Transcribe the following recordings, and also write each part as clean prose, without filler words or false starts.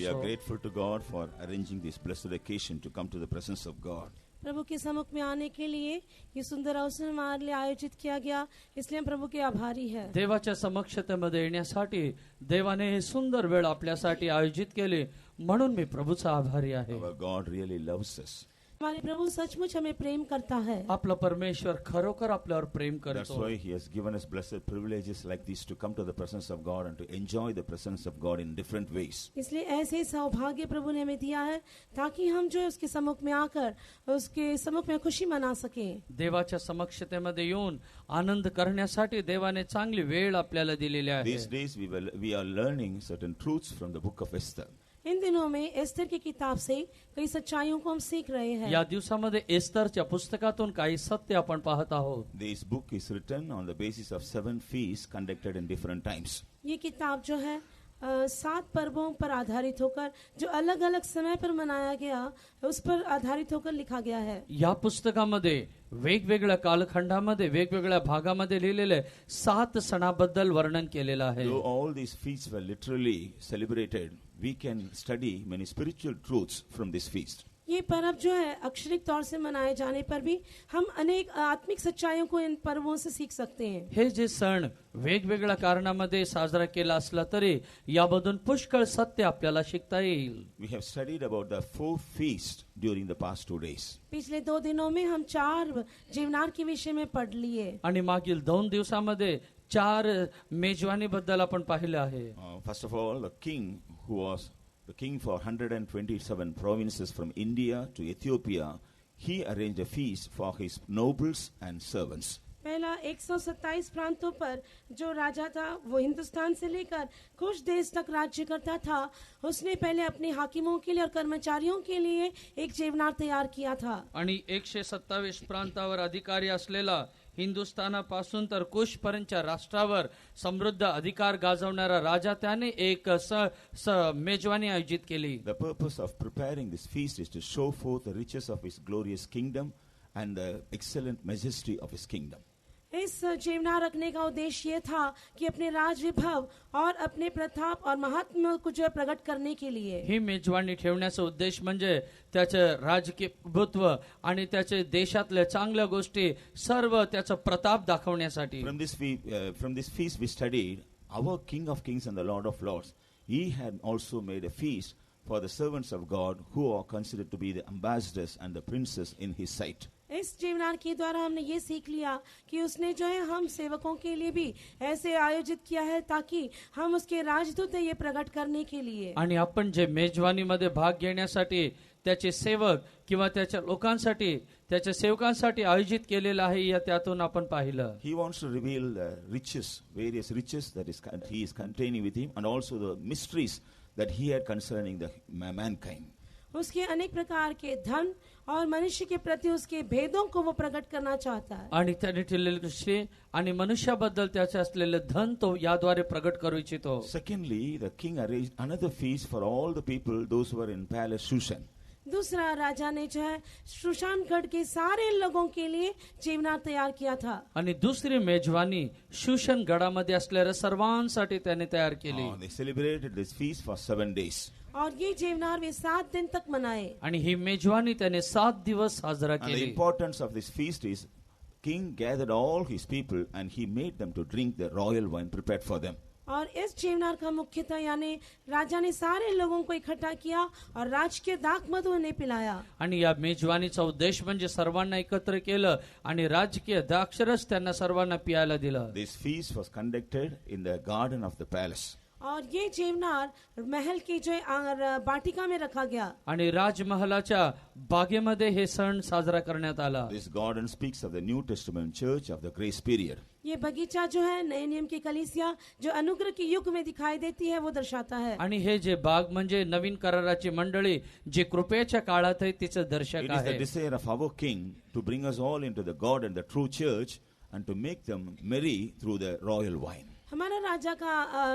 We are असो. grateful to God for arranging this blessed occasion to come to the presence of God. प्रभु के सम्मुख में आने के लिए ये सुंदर अवसर हमारे लिए आयोजित किया गया, इसलिए हम प्रभु के आभारी है. देवाच्या समक्षतेमध्ये येण्यासाठी देवाने हे सुंदर वेळ आपल्यासाठी आयोजित केली, म्हणून मी प्रभूचा आभारी आहे. Our God really loves us. हमारे प्रभु सचमुच हमें प्रेम करता है. आपला परमेश्वर खरोखर आपल्यावर प्रेम That's करतो. why He has given us blessed privileges like these to come to the presence of God and to enjoy the presence of God in different ways. इसलिए ऐसे सौभाग्य प्रभु ने हमें दिया है ताकि हम जो है उसके सम्मुख में आकर उसके सम्मुख में खुशी मना सकें. देवाच्या समक्षतेमध्ये येऊन आनंद करण्यासाठी देवाने चांगली वेळ आपल्याला दिलेली आहे. These days we are learning certain truths from the book of Esther. In दिनों में एस्तर की किताब से कई सच्चाइयों को हम सीख रहे हैं. या दिवसामध्ये एस्तरच्या पुस्तकातून काही सत्य आपण पाहत आहोत. This book is written on the basis of 7 feasts conducted in different times. ये किताब जो है 7 पर्वों पर आधारित होकर जो अलग अलग समय पर मनाया गया उस पर आधारित होकर लिखा गया है. या पुस्तकामध्ये वेगवेगळ्या कालखंडामध्ये वेगवेगळ्या भागामध्ये लिहिलेले 7 सणाबद्दल वर्णन केलेलं आहे. Though all these feasts were literally celebrated, we can study many spiritual truths from this feast. ये पर्व जो है अक्षरिक तौर से मनाए जाने पर भी हम अनेक आत्मिक सच्चाइयों को इन पर्वों से सीख सकते हैं. हे जे सण वेगवेगळ्या कारणामध्ये साजरा केला असला तरी यामधून पुष्कळ सत्य आपल्याला शिकता येईल. We have studied about the 4 feasts during the past 2 days. पिछले 2 दिनों में हम 4 जीवनार के विषय में पढ़ लिए. आणि मागील 2 दिवसामध्ये 4 मेजवानीबद्दल आपण पाहिलं आहे. First of all, the king for 127 provinces from India to Ethiopia, he arranged a feast for his nobles and servants. पहला 127 प्रांतों पर जो राजा था वो हिंदुस्तान से लेकर कुछ देश तक राज्य करता था. उसने पहले अपने हाकिमों के लिए और कर्मचारियों के लिए एक जीवनार तैयार किया था. आणि 127 प्रांतावर अधिकारी असलेला हिंदुस्थानापासून तर कुश पर्यंतच्या राष्ट्रावर समृद्ध अधिकार गाजवणारा राजा त्याने एक मेजवानी आयोजित केली. The purpose of preparing this feast is to show forth the riches of his glorious kingdom and the excellent majesty of his kingdom. इस जीवनार रखने का उद्देश्य ये था कि अपने राज विभव और अपने प्रताप और महात्म्य को जो है प्रकट करने के लिए. ही मेजवानी ठेवण्याचा उद्देश म्हणजे त्याचे राजकीय प्रभुत्व आणि त्याचे देशातल्या चांगल्या गोष्टी सर्व त्याचा प्रताप दाखवण्यासाठी. From this feast we studied our King of Kings and the Lord of Lords. He had also made a feast for the servants of God who are considered to be the ambassadors and the princes in his sight. इस जीवनार के द्वारा हमने ये सीख लिया कि उसने जो है हम सेवकों के लिए भी ऐसे आयोजित किया है ताकि हम उसके राजदूत ये प्रकट करने के लिए. आणि आपण जे मेजवानीमध्ये भाग घेण्यासाठी त्याचे सेवक किंवा त्याच्या लोकांसाठी त्याच्या सेवकांसाठी आयोजित केलेलं आहे या त्यातून आपण पाहिलं. He wants to reveal the riches, various riches that he is containing with him, and also the mysteries that he had concerning the mankind. उसके अनेक प्रकार के धन और मनुष्य के प्रति उसके भेदों को वो प्रकट करना चाहता है. आणि त्याने ठेवलेले दृष्टी आणि मनुष्याबद्दल त्याचे असलेले धन तो याद्वारे प्रकट करू इच्छितो. Secondly, the king arranged another feast for all the people, those who were in Palace Shushan. दूसरा राजा ने जो है शुशानगढ़ के सारे लोगों के लिए जीवनार तैयार किया था. आणि दुसरी मेजवानी शूशन गडामध्ये असलेल्या सर्वांसाठी त्याने तयार केली. They celebrated this feast for 7 days. और ये जीवनार वे 7 दिन तक मनाए. आणि ही मेजवानी त्याने 7 दिवस साजरा And the केली. importance of this feast is king gathered all his people and he made them to drink the royal wine prepared for them. और इस जीवनार का मुख्यतः यानी राजा ने सारे लोगों को इकट्ठा किया और राजकीय दाखमधु उन्हें पिलाया. आणि या मेजवानीचा उद्देश म्हणजे सर्वांना एकत्र केलं आणि राजकीय द्राक्षरस त्यांना सर्वांना पियाला दिलं. This feast was conducted in the garden of the palace. और ये जीवनार महल की जो बाटिका में रखा गया. आणि राजमहालाच्या बागेमध्ये हे सण साजरा करण्यात आला. This garden speaks of the New Testament church of the grace period. ये बगीचा जो है नए नियम की कलीसिया जो अनुग्रह के युग में दिखाई देती है वो दर्शाता है. आणि हे जे बाग म्हणजे नवीन कराराची मंडळी जे कृपेच्या काळात आहे तिचं दर्शक It is the आहे. desire of our king to bring us all into the God and the true church and to make them merry through the royal wine. हमारा राजा का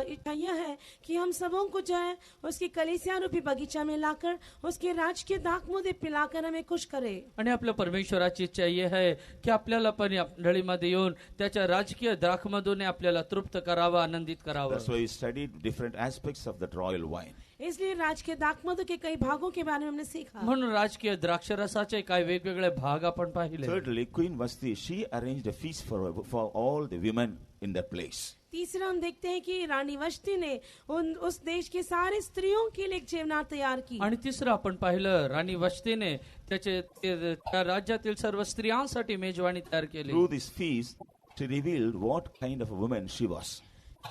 इच्छा यह है कि हम सबों को जो है उसकी कलीसिया रूपी बगीचा में लाकर उसके राज के दाखमुदे पिलाकर हमें खुश करे. आणि आपल्या परमेश्वराची इच्छा ही आहे की आपल्याला पण या मंडळीमध्ये येऊन त्याच्या राजकीय द्राक्षमधून आपल्याला तृप्त करावं, आनंदित करावं. That's why we studied different aspects of that royal wine. इसलिए राजकीय दाखमधु के कई भागों के बारे में हमने सीखा। म्हणून राजकीय द्राक्षरसाचे काही वेगवेगळे भाग आपण पाहिले. Thirdly, Queen Vashti, she arranged a feast for all the women in that place. तीसरा हम देखते हैं कि रानी वष्टी ने उस देश के सारे स्त्रियों के लिए एक जेवनार तैयार की. आणि तिसरं आपण पाहिलं, राणी वष्टीने त्या राज्यातील सर्व स्त्रियांसाठी मेजवानी तयार केली. Through this feast, she revealed what kind of a woman she was.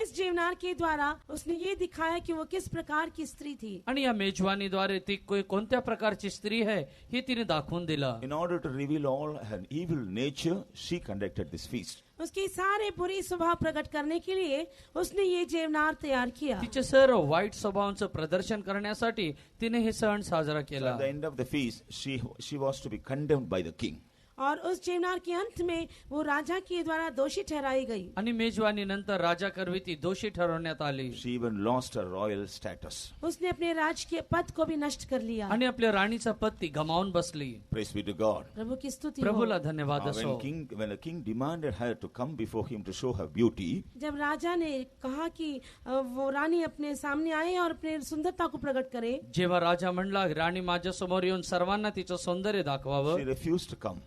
इस जेवनार के द्वारा उसने ये दिखाया कि वो किस प्रकार की स्त्री थी. आणि या मेजवानीद्वारे ती कोणत्या प्रकारची स्त्री आहे हे तिने दाखवून दिला. In order to reveal all her evil nature, she conducted this feast. उसके सारे बुरी स्वभाव प्रकट करने के लिए उसने ये जेवनार तैयार किया. तिचे सर्व वाईट स्वभावांचं प्रदर्शन करण्यासाठी तिने हे सण साजरा So केला. at the end of the feast, she was to be condemned by the king. और उस जेवनार के अंत में वो राजा के द्वारा दोषी ठहराई गई. आणि मेजवानी नंतर राजा करवी ती दोषी ठरवण्यात आली. She even lost her royal status. उसने अपने राजकीय पद को भी नष्ट कर लिया. आणि आपल्या राणीचा पद ती गमावून बसली. Praise be to God. प्रभु की स्तुति हो. प्रभूला धन्यवाद असो. When the king demanded her to come before him to show her beauty, जब राजा ने कहा कि वो रानी अपने सामने आए और अपने सुंदरता को प्रकट करे, जेव्हा राजा म्हणला राणी माझ्या समोर येऊन सर्वांना तिचं सौंदर्य दाखवावं, she refused to come.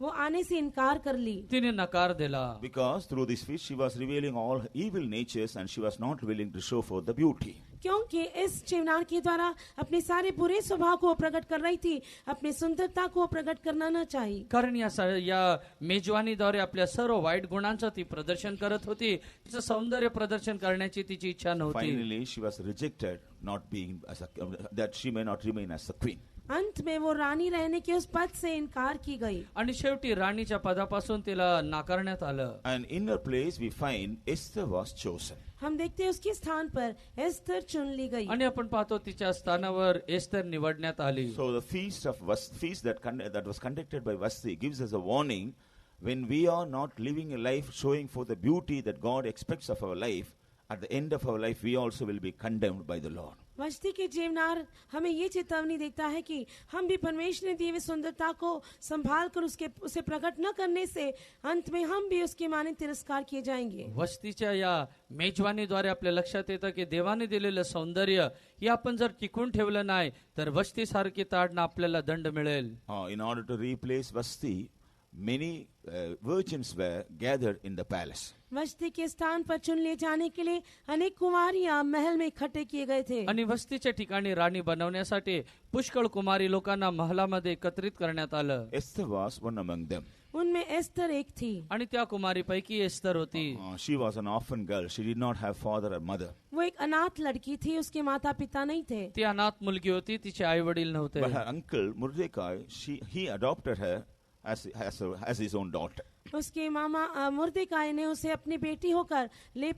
वो आने से इनकार कर ली. तिने नकार दिला. Because through this feast she was revealing all her evil natures and she was not willing to show forth the beauty. क्योंकि इस जेवनार के द्वारा अपने सारे बुरे स्वभाव को प्रकट कर रही थी, अपनी सुंदरता को प्रकट करना न चाहिए. कारण या मेजवानीद्वारे आपल्या सर्व वाईट गुणांचं ती प्रदर्शन करत होती. तिचं सौंदर्य प्रदर्शन करण्याची तिची इच्छा नव्हती. Finally she was rejected, not being that she may not remain as the queen. अंत में वो रानी रहने के उस पद से इनकार की गई. आणि शेवटी राणीच्या पदापासून तिला नाकारण्यात आलं. And in her place we find Esther was chosen. हम देखते हैं उसके स्थान पर एस्तर चुन ली गई. आणि आपण पाहतो तिच्या स्थानावर एस्तर निवडण्यात आली. So the feast that was conducted by Vashti gives us a warning. When we are not living a life showing for the beauty that God expects of our life, at the end of our life we also will be condemned by the Lord. वष्टी के जेवनार हमें ये चेतावनी देता है कि हम भी परमेश्वर ने दी हुई सुंदरता को संभाल कर उसे प्रकट न करने से अंत में हम भी उसके माने तिरस्कार किए जाएंगे. वस्तीच्या या मेजवानीद्वारे आपल्या लक्षात येतं की देवाने दिलेलं सौंदर्य हे आपण जर टिकून ठेवलं नाही तर वस्तीसारखी ताडणं आपल्याला दंड मिळेल. In order to replace Vashti, many virgins were gathered in the palace. वस्ती के स्थान पर चुन लिए जाने के लिए अनेक कुमारियां महल में इकट्ठे किए गए थे. आणि वस्तीच्या ठिकाणी राणी बनवण्यासाठी पुष्कळ कुमारी लोकांना महलामध्ये एकत्रित करण्यात आलं. Esther was one among them. उनमें एस्तर एक थी. आणि त्या कुमारीपैकी एस्तर होती. She was an orphan girl. She did not have father or mother. वो एक अनाथ लड़की थी, उसके माता पिता नहीं थे. ती अनाथ मुलगी होती, तिचे आई वडील नव्हते. But her uncle Mordecai, he adopted her as his own daughter. उसके मामा मुर्देकाय ने उसे अपनी बेटी होकर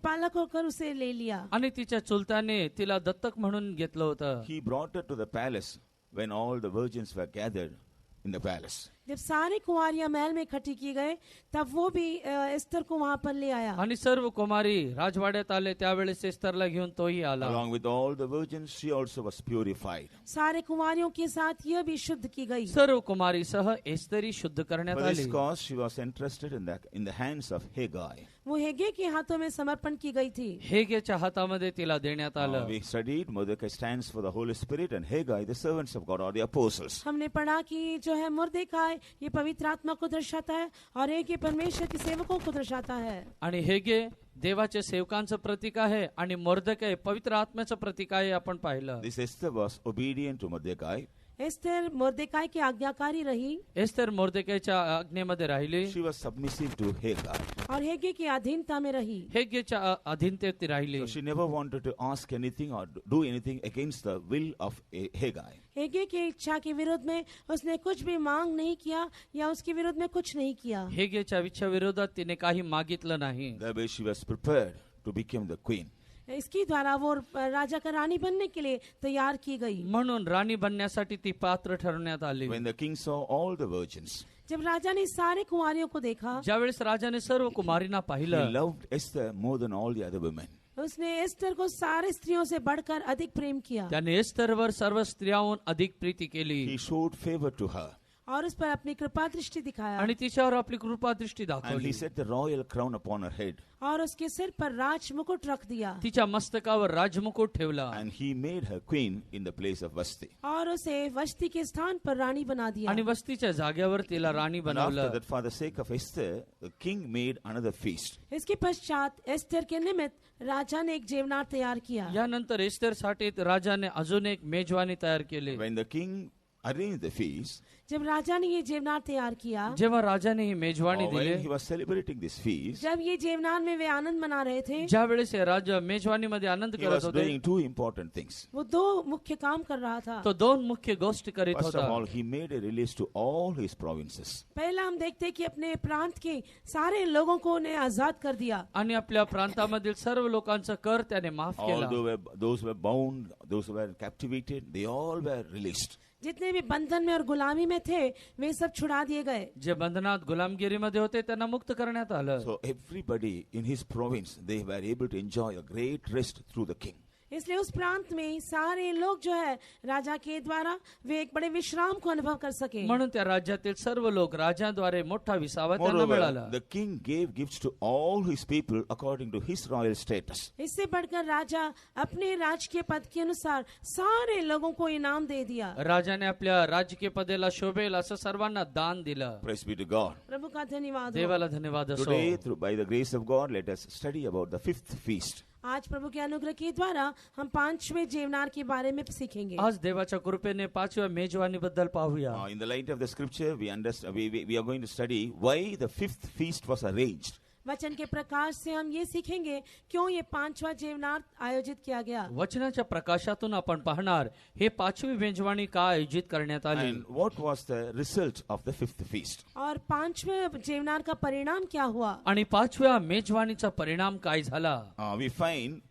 पालक होकर उसे ले लिया. आणि तिच्या चुलत्याने तिला दत्तक म्हणून घेतलं होतं. He brought her to the palace when all the virgins were gathered in the palace. जब सारे कुमारियां महल में इकट्ठी की गए तब वो भी एस्तर को वहां पर ले आया. आणि सर्व कुमारी राजवाड्यात आले त्यावेळेस एस्तरला घेऊन तोही आला. Along with all the virgins, she also was purified. सारे कुमारियों के साथ यह भी शुद्ध की गई. सर्व कुमारी सह एस्तरी शुद्ध करण्यात For this आली. cause, she was entrusted in the hands of Haggai. वो हेगे के हाथों में समर्पण की गई थी. हेगेच्या हातामध्ये तिला देण्यात आलं. We studied Mordecai stands for the Holy Spirit and Haggai the servants of God or the apostles. हमने पढ़ा कि जो है मुर्देकाय ये पवित्र आत्मा को दर्शाता है और हेगे परमेश्वर के सेवकों को दर्शाता है. आणि हेगे देवाच्या सेवकांचं प्रतीक आहे आणि मोर्देकाय पवित्र आत्म्याचं प्रतीक आहे. आपण पाहिलं. This Esther was obedient to Mordecai. Esther मुर्देकाय की आज्ञाकारी रही. एस्तर मोर्देकायच्या आज्ञेमध्ये राहिली. She was submissive to Haggai. और हेगे की अधीनता में रही. हेगेच्या अधीनतेत ती राहिली. So she never wanted to ask anything or do anything against the will of Haggai. हेगे की इच्छा के विरोध में उसने कुछ भी मांग नहीं किया या उसके विरोध में कुछ नहीं किया. हेगेच्या इच्छा विरोधात तिने काही मागितलं नाही. That way she was prepared to become the queen. इसके द्वारा वो राजा का रानी बनने के लिए तैयार की गई. म्हणून राणी बनण्यासाठी ती पात्र ठरवण्यात आली. When the king saw all the virgins, जब राजा ने सारे कुमारियों को देखा, ज्यावेळेस राजाने सर्व कुमारींना he पाहिलं, loved Esther more than all the other women. उसने एस्तर को सारे स्त्रियों से बढ़कर अधिक प्रेम किया. त्याने एस्तरवर सर्व स्त्रियांहून अधिक प्रीती केली. He showed favor to her. और उस पर अपनी कृपा दृष्टि दिखाया आणि तिच्यावर आपली कृपा दृष्टी And दाखवली. he set the royal crown upon her head. और उसके सिर पर राज मुकुट रख दिया तिच्या मस्तकावर राजमुकुट ठेवला And he made her queen in the place of Vashti. और उसे वस्ती के स्थान पर रानी बना दिया आणि वस्तीच्या जागेवर तिला राणी And after बनवलं. that, for the sake of Esther, the king made another feast. इसके पश्चात एस्तर के निमित्त राजा ने एक जेवनार तैयार किया यानंतर एस्तर साठी राजाने अजून एक मेजवानी तयार केली. When the king arranged the feast, जब राजा ने ये जेवनार तैयार किया जेव्हा राजाने ही मेजवानी or when he दिली, was celebrating this feast, जब ये जेवनार में वे आनंद मना रहे थे ज्या वेळेस हे राजा मेजवानीमध्ये आनंद he करत was होते, doing two important things. वो दो मुख्य काम कर रहा था तो दोन मुख्य गोष्टी करीत First of होता. all, he made a release to all his provinces. पहला हम देखते हैं कि अपने प्रांत के सारे लोगों को उन्हें आजाद कर दिया आणि आपल्या प्रांतामधील सर्व लोकांचा कर त्याने माफ केला. Those who were bound, those who were captivated, they all were released. जितने भी बंधन में और गुलामी में थे वे सब छुड़ा दिए गए जे बंधनात गुलामगिरीमध्ये होते त्यांना मुक्त करण्यात आलं. So everybody in his province, they were able to enjoy a great rest through the king. इसलिए उस प्रांत में सारे लोग जो है राजा के द्वारा वे एक बड़े विश्राम को अनुभव कर सके म्हणून त्या राज्यातील सर्व लोक राजाद्वारे मोठा विसावा त्यांना मिळाला. Moreover, the king gave gifts to all his people according to his royal status. इससे बढ़कर राजा अपने राजकीय पद के अनुसार सारे लोगों को इनाम दे दिया राजाने आपल्या राजकीय पदेला शोभेल असं सर्वांना दान दिलं. Praise be to God. प्रभु का धन्यवाद हो। देवाला धन्यवाद असो. Today, by the grace of God, let us study about the fifth feast. आज प्रभु के अनुग्रह के द्वारा हम पांचवें जेवनार के बारे में सीखेंगे आज देवाच्या कृपेने पाचव्या मेजवानी बद्दल पाहूया. In the light of the scripture, we are going to study why the fifth feast was arranged. वचन के प्रकाश से हम ये सीखेंगे क्यों ये पांचवा जेवनार आयोजित किया गया वचनाच्या प्रकाशातून आपण पाहणार हे पाचवी मेजवानी का आयोजित करण्यात आली And what was the result of the fifth feast? और पांचवें जेवनार का परिणाम क्या हुआ आणि पाचव्या मेजवानीचा परिणाम काय झाला. We find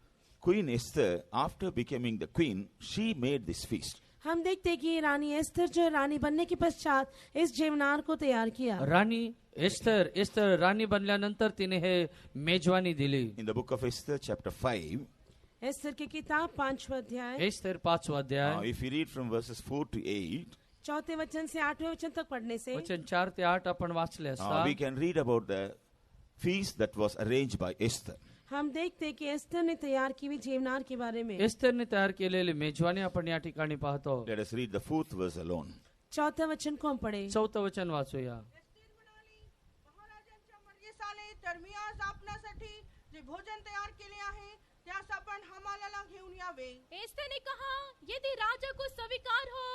Queen Esther, after becoming the queen, she made this feast. हम देखते हैं कि रानी एस्तर जो रानी बनने के पश्चात इस जेवनार को तैयार किया राणी एस्तर राणी बनल्यानंतर तिने हे मेजवानी दिली. In the book of Esther, chapter 5, Esther की किताब 5वां अध्याय एस्तर 5वां अध्याय if you read from verses 4 to 8, चौथे वचन से 8वें वचन तक पढ़ने से वचन 4 ते 8 आपण वाचले असता we can read about the feast that was arranged by Esther. हम देखते हैं कि एस्तर ने तैयार की हुई जेवनार के बारे में एस्तरने तयार केलेली मेजवानी आपण या ठिकाणी पाहतो. Let us read the 4th verse alone. चौथे वचन को हम पढ़े 4थं वचन वाचूया. एस्तेर म्हणाली, महाराजांच्या मर्जीसाले तरमियास आपणासाठी जे भोजन तयार केले आहे त्यास आपण हमालाला घेऊन यावे. एस्तेर ने कहा, यदि राजा को स्वीकार हो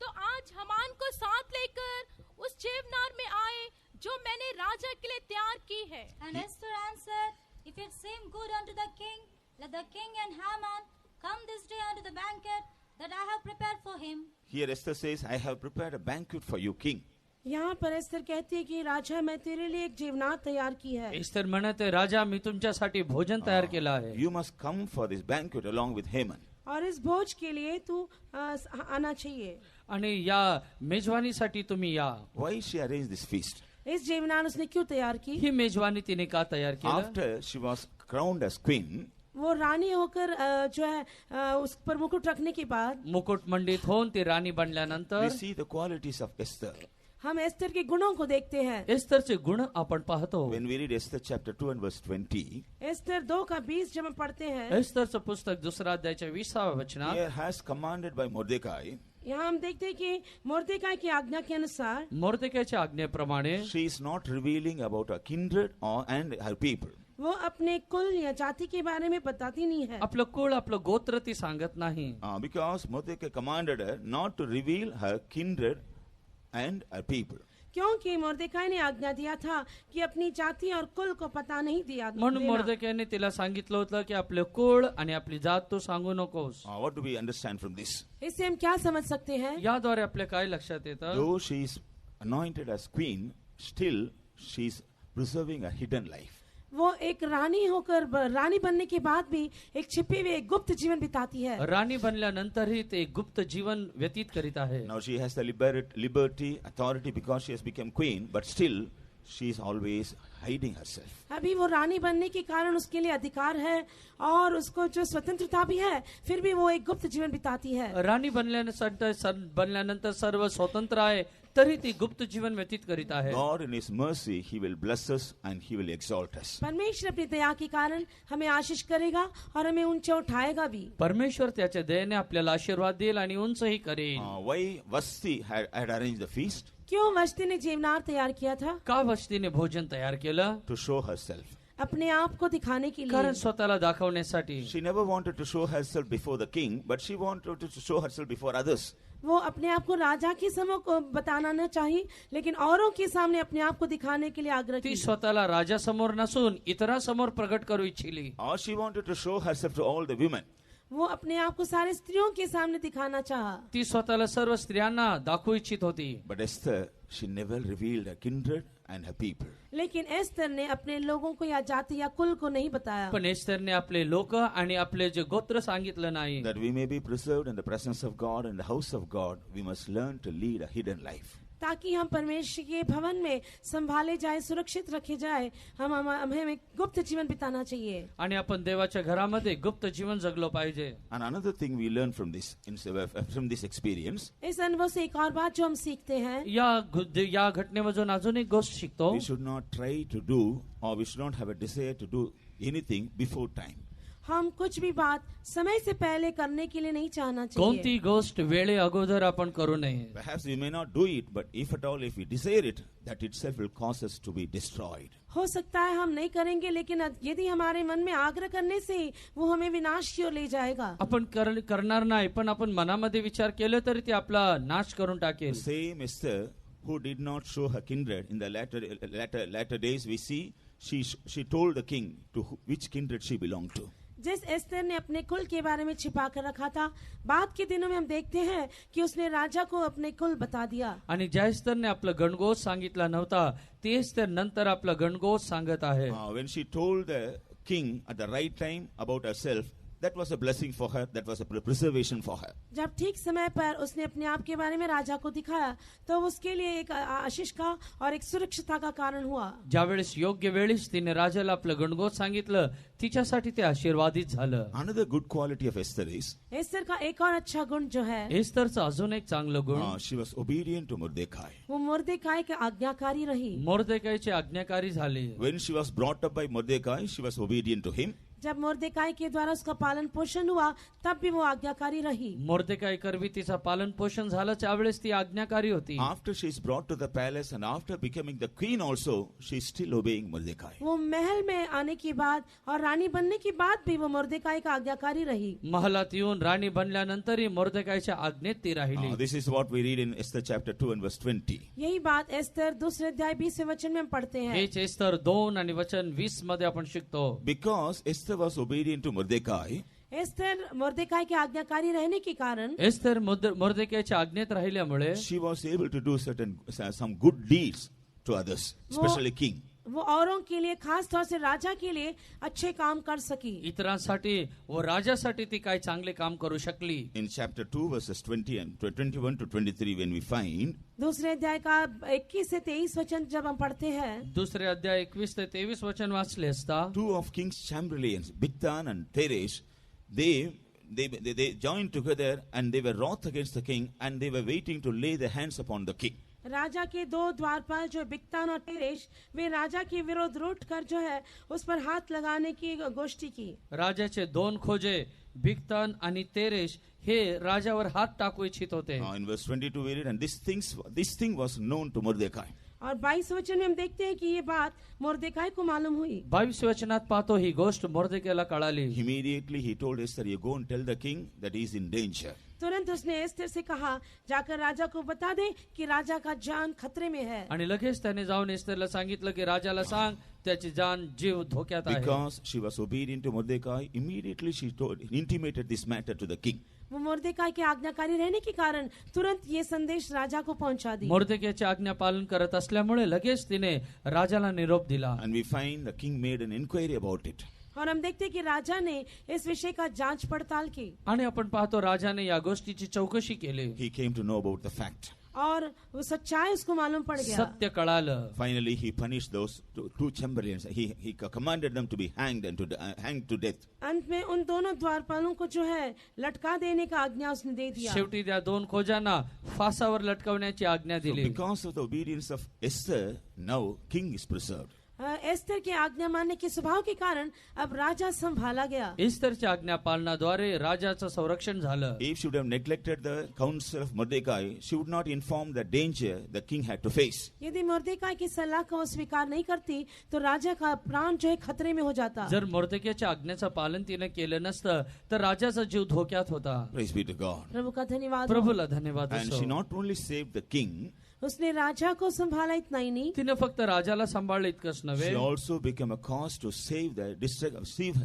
तो आज हमान को साथ लेकर उस जेवनार में आए जो मैंने राजा के लिए तैयार की है. And Esther answered, If it seem good unto the king, let the king and Haman come this day unto the banquet that I have prepared for him. Here Esther says, I have prepared a banquet for you, king. यहाँ पर एस्तर कहती है कि राजा मैं तेरे लिए एक जेवनार तैयार की है एस्तर म्हणते राजा मी तुमच्यासाठी भोजन तयार केलं आहे. You must come for this banquet along with Haman. और इस भोज के लिए तू आना चाहिए आणि या मेजवानीसाठी तुम्ही या. Why she arranged this feast? इस जेवनार उसने क्यों तैयार की ही मेजवानी तिने का तयार केलं. After she was crowned as queen, वो रानी होकर जो है उस पर मुकुट रखने के बाद मुकुट मंडित होऊन ती राणी we बनल्यानंतर see the qualities of Esther. हम एस्तर के गुणों को देखते हैं एस्तरचे गुण आपण पाहतो. When we read Esther chapter 2 and verse 20, Esther 2:20 जब हम पढ़ते हैं एस्तरचं पुस्तक 2 अध्यायाच्या 20व्या वचनात here has commanded by Mordecai, यहाँ हम देखते हैं कि मोर्देकाई की आज्ञा के अनुसार मोर्देकाईच्या आज्ञेप्रमाणे she is not revealing about her kindred and her people. वो अपने कुल या जाति के बारे में बताती नहीं है आपलं कुळ आपलं गोत्र ती सांगत नाही. Because Mordecai commanded her not to reveal her kindred and her people. क्योंकि मोर्देकाई ने आज्ञा दिया था कि अपनी जाति और कुल को पता नहीं दिया म्हणून देना। मोर्देकाईने तिला सांगितलं होतं की आपले कुळ आणि आपली जात तू सांगू नकोस. What do we understand from this? इससे हम क्या समझ सकते हैं याद्वारे आपल्या काय लक्षात येतं. Though she is anointed as queen, still she is preserving a hidden life. वो एक रानी होकर रानी बनने के बाद भी एक छिपी हुई एक गुप्त जीवन बिताती है राणी बनल्यानंतरही ते एक गुप्त जीवन व्यतीत करीत आहे. Now she has the liberty, authority because she has become queen, but still she is always hiding herself. अभी वो रानी बनने के कारण उसके लिए अधिकार है और उसको जो स्वतंत्रता भी है फिर भी वो एक गुप्त जीवन बिताती है. राणी बनल्यानंतर सर्व स्वतंत्र आहे तरी ती गुप्त जीवन व्यतीत करीत आहे. God in His mercy, He will bless us and He will exalt us. परमेश्वर अपनी दया के कारण हमें आशीष करेगा और हमें ऊंचे उठाएगा भी. परमेश्वर त्याच्या दयेने आपल्याला आशीर्वाद देईल आणि उंचही करेल. Why Vasti had arranged the feast? क्यों वस्ती ने जेवनार तैयार किया था? का वस्तीने भोजन तयार केलं? To show herself. अपने आप को दिखाने के कारण लिए. स्वतःला दाखवण्यासाठी. She never wanted to show herself before the king, but she wanted to show herself before others. वो अपने आप को राजा के समूह को बताना न चाहिए, लेकिन औरों के सामने अपने आप को दिखाने के लिए आग्रह ती की. स्वतःला राजासमोर नसून इतरांसमोर प्रगट करू इच्छिली. Or she wanted to show herself to all the women. वो अपने आप को सारे स्त्रियों के सामने दिखाना चाहा. ती स्वतःला सर्व स्त्रियांना दाखवू इच्छित होती. But Esther, she never revealed her kindred and her people. लेकिन एस्तर ने अपने लोगों को या जाति या कुल को नहीं बताया. पण एस्तरने आपले लोक आणि आपले जे गोत्र सांगितलं नाही. That we may be preserved in the presence of God and the house of God, we must learn to lead a hidden life. ताकि हम परमेश्वर के भवन में संभाले जाए, सुरक्षित रखे जाए, हमें गुप्त जीवन बिताना चाहिए. आणि आपण देवाच्या घरामध्ये गुप्त जीवन जगलो पाहिजे. And another thing we learn from this experience, इस अनुभव से एक और बात जो हम सीखते हैं, या घटनेमधून अजून एक गोष्ट शिकतो. we should not try to do, or we should not have a desire to do anything before time. हम कुछ भी बात समय से पहले करने के लिए नहीं चाहना चाहिए. कोणती गोष्ट वेळे अगोदर आपण करू नये. Perhaps we may not do it, but if at all, if we desire it, that itself will cause us to be destroyed. हो सकता है हम नहीं करेंगे, लेकिन यदि हमारे मन में आग्रह करने से ही वो हमें विनाश की ओर ले जाएगा. आपण करणार नाही, पण आपण मनामध्ये विचार केले तरी ते आपला नाश करून टाकेल. The same Esther, who did not show her kindred in the latter days, we see she told the king to which kindred she belonged to. जिस एस्तर ने अपने कुल के बारे में छिपा कर रखा था, बाद के दिनों में हम देखते हैं कि उसने राजा को अपने कुल बता दिया. आणि ज्या एस्तरने आपलं गणगोत सांगितला नव्हता, तेच तर नंतर आपलं गणगोत सांगत आहे. When she told the king at the right time about herself, that was a blessing for her, that was a preservation for her. जब ठीक समय पर उसने अपने आप के बारे में राजा को दिखाया, तो उसके लिए एक आशीष का और एक सुरक्षितता का कारण हुआ. ज्यावेळेस योग्य वेळेस तिने राजाला आपलं गणगोत सांगितलं, तिच्यासाठी ते आशीर्वादित झालं. Another good quality of Esther is, Esther का एक और अच्छा गुण जो है, एस्तरचं अजून एक चांगलं गुण, she was obedient to Mordecai. वो मुर्देकाई के आज्ञाकारी रही. मोर्देकाईचे आज्ञाकारी झाले. When she was brought up by Mordecai, she was obedient to him. जब मुर्देकाई के द्वारा उसका पालन पोषण हुआ, तब भी वो आज्ञाकारी रही. मोर्देकाई करवी तिचा पालन पोषण झालं, त्यावेळेस ती आज्ञाकारी होती. After she is brought to the palace and after becoming the queen also, she is still obeying Mordecai. वो महल में आने के बाद और रानी बनने के बाद भी वो मुर्देकाई का आज्ञाकारी रही. महलात येऊन राणी बनल्यानंतरही मोर्देकाईच्या आज्ञेत ती राहिली. This is what we read in Esther chapter 2 and verse 20. यही बात एस्तर दूसरे अध्याय 20वें वचन में हम पढ़ते हैं. हेच एस्तर 2 आणि वचन 20 मध्ये आपण शिकतो. Because Esther was obedient to Mordecai, Esther मुर्देकाई के आज्ञाकारी रहने के कारण, एस्तर मोर्देकाईच्या आज्ञेत राहिल्यामुळे she was able to do some good deeds to others, especially king. वो औरों के लिए, खास तौर से राजा के लिए अच्छे काम कर सकी. इतरांसाठी व राजासाठी ती काय चांगले काम करू शकली. In chapter 2 verses 21 to 23, when we find, दूसरे अध्याय का 21 से 23 वचन जब हम पढ़ते हैं, दुसरे अध्याय 21 ते 23 वचन वाचले असता, 2 of king's chamberlains, Bigthan and Teresh, they joined together and they were wroth against the king and they were waiting to lay their hands upon the king. राजा के दो द्वारपाल जो बिक्तान और टेरेश, वे राजा के विरोध रूठ कर जो है उस पर हाथ लगाने की गोष्ठी की. राजाचे 2 खोजे बिक्तान आणि तेरेश हे राजावर हात टाकू इच्छित होते. In verse 22 we read, and this thing was known to Mordecai. और 22 वचन में हम देखते हैं कि ये बात मुर्देकाई को मालूम हुई. 22 वचनात पाहतो ही गोष्ट मोर्देकाईला कळाली. Immediately he told Esther, you go and tell the king that he is in danger. तुरंत उसने एस्तर से कहा, जाकर राजा को बता दे कि राजा का जान खतरे में है. आणि लगेच त्याने जाऊन एस्तरला सांगितलं की राजाला सांग त्याची जान जीव धोक्यात आहे. Because she was obedient to Mordecai, immediately she intimated this matter to the king. वो मुर्देकाई के आज्ञाकारी रहने के कारण तुरंत ये संदेश राजा को पहुंचा दी. मोर्देकाईचे आज्ञा पालन करत असल्यामुळे लगेच तिने राजाला निरोप दिला. And we find the king made an inquiry about it. और हम देखते हैं कि राजा ने इस विषय का जांच पड़ताल की. आणि आपण पाहतो राजाने या गोष्टीची चौकशी केली. He came to know about the fact. और वो सच्चाई उसको मालूम पड़ गया। सत्य कळालं. Finally, he punished those two chamberlains. He commanded them to be hanged and hanged to death. अंत में उन दोनों द्वारपालों को जो है लटका देने का आज्ञा उसने दे दिया। शेवटी त्या दोन खोजांना फासावर लटकवण्याची आज्ञा So दिली. because of the obedience of Esther, now king is preserved. Esther के आज्ञा मानने के स्वभाव के कारण अब राजा संभाला गया। इस्तेरच्या आज्ञा पालनाद्वारे राजाचं संरक्षण झालं. If she would have neglected the counsel of Mordecai, she would not inform the danger the king had to face. यदि मोर्देकाई की सलाह को वो स्वीकार नहीं करती तो राजा का प्राण जो है खतरे में हो जाता। जर मोर्देकाच्या आज्ञेचं पालन तिने केलं नसतं तर राजाचा जीव धोक्यात होता. Praise be to God. प्रभु का धन्यवाद हो। प्रभूला धन्यवाद And असो. she not only saved the king, उसने राजा को संभाला इतना ही नहीं, तिने फक्त राजाला सांभाळलं इतकंच नव्हे, she also became a cause to save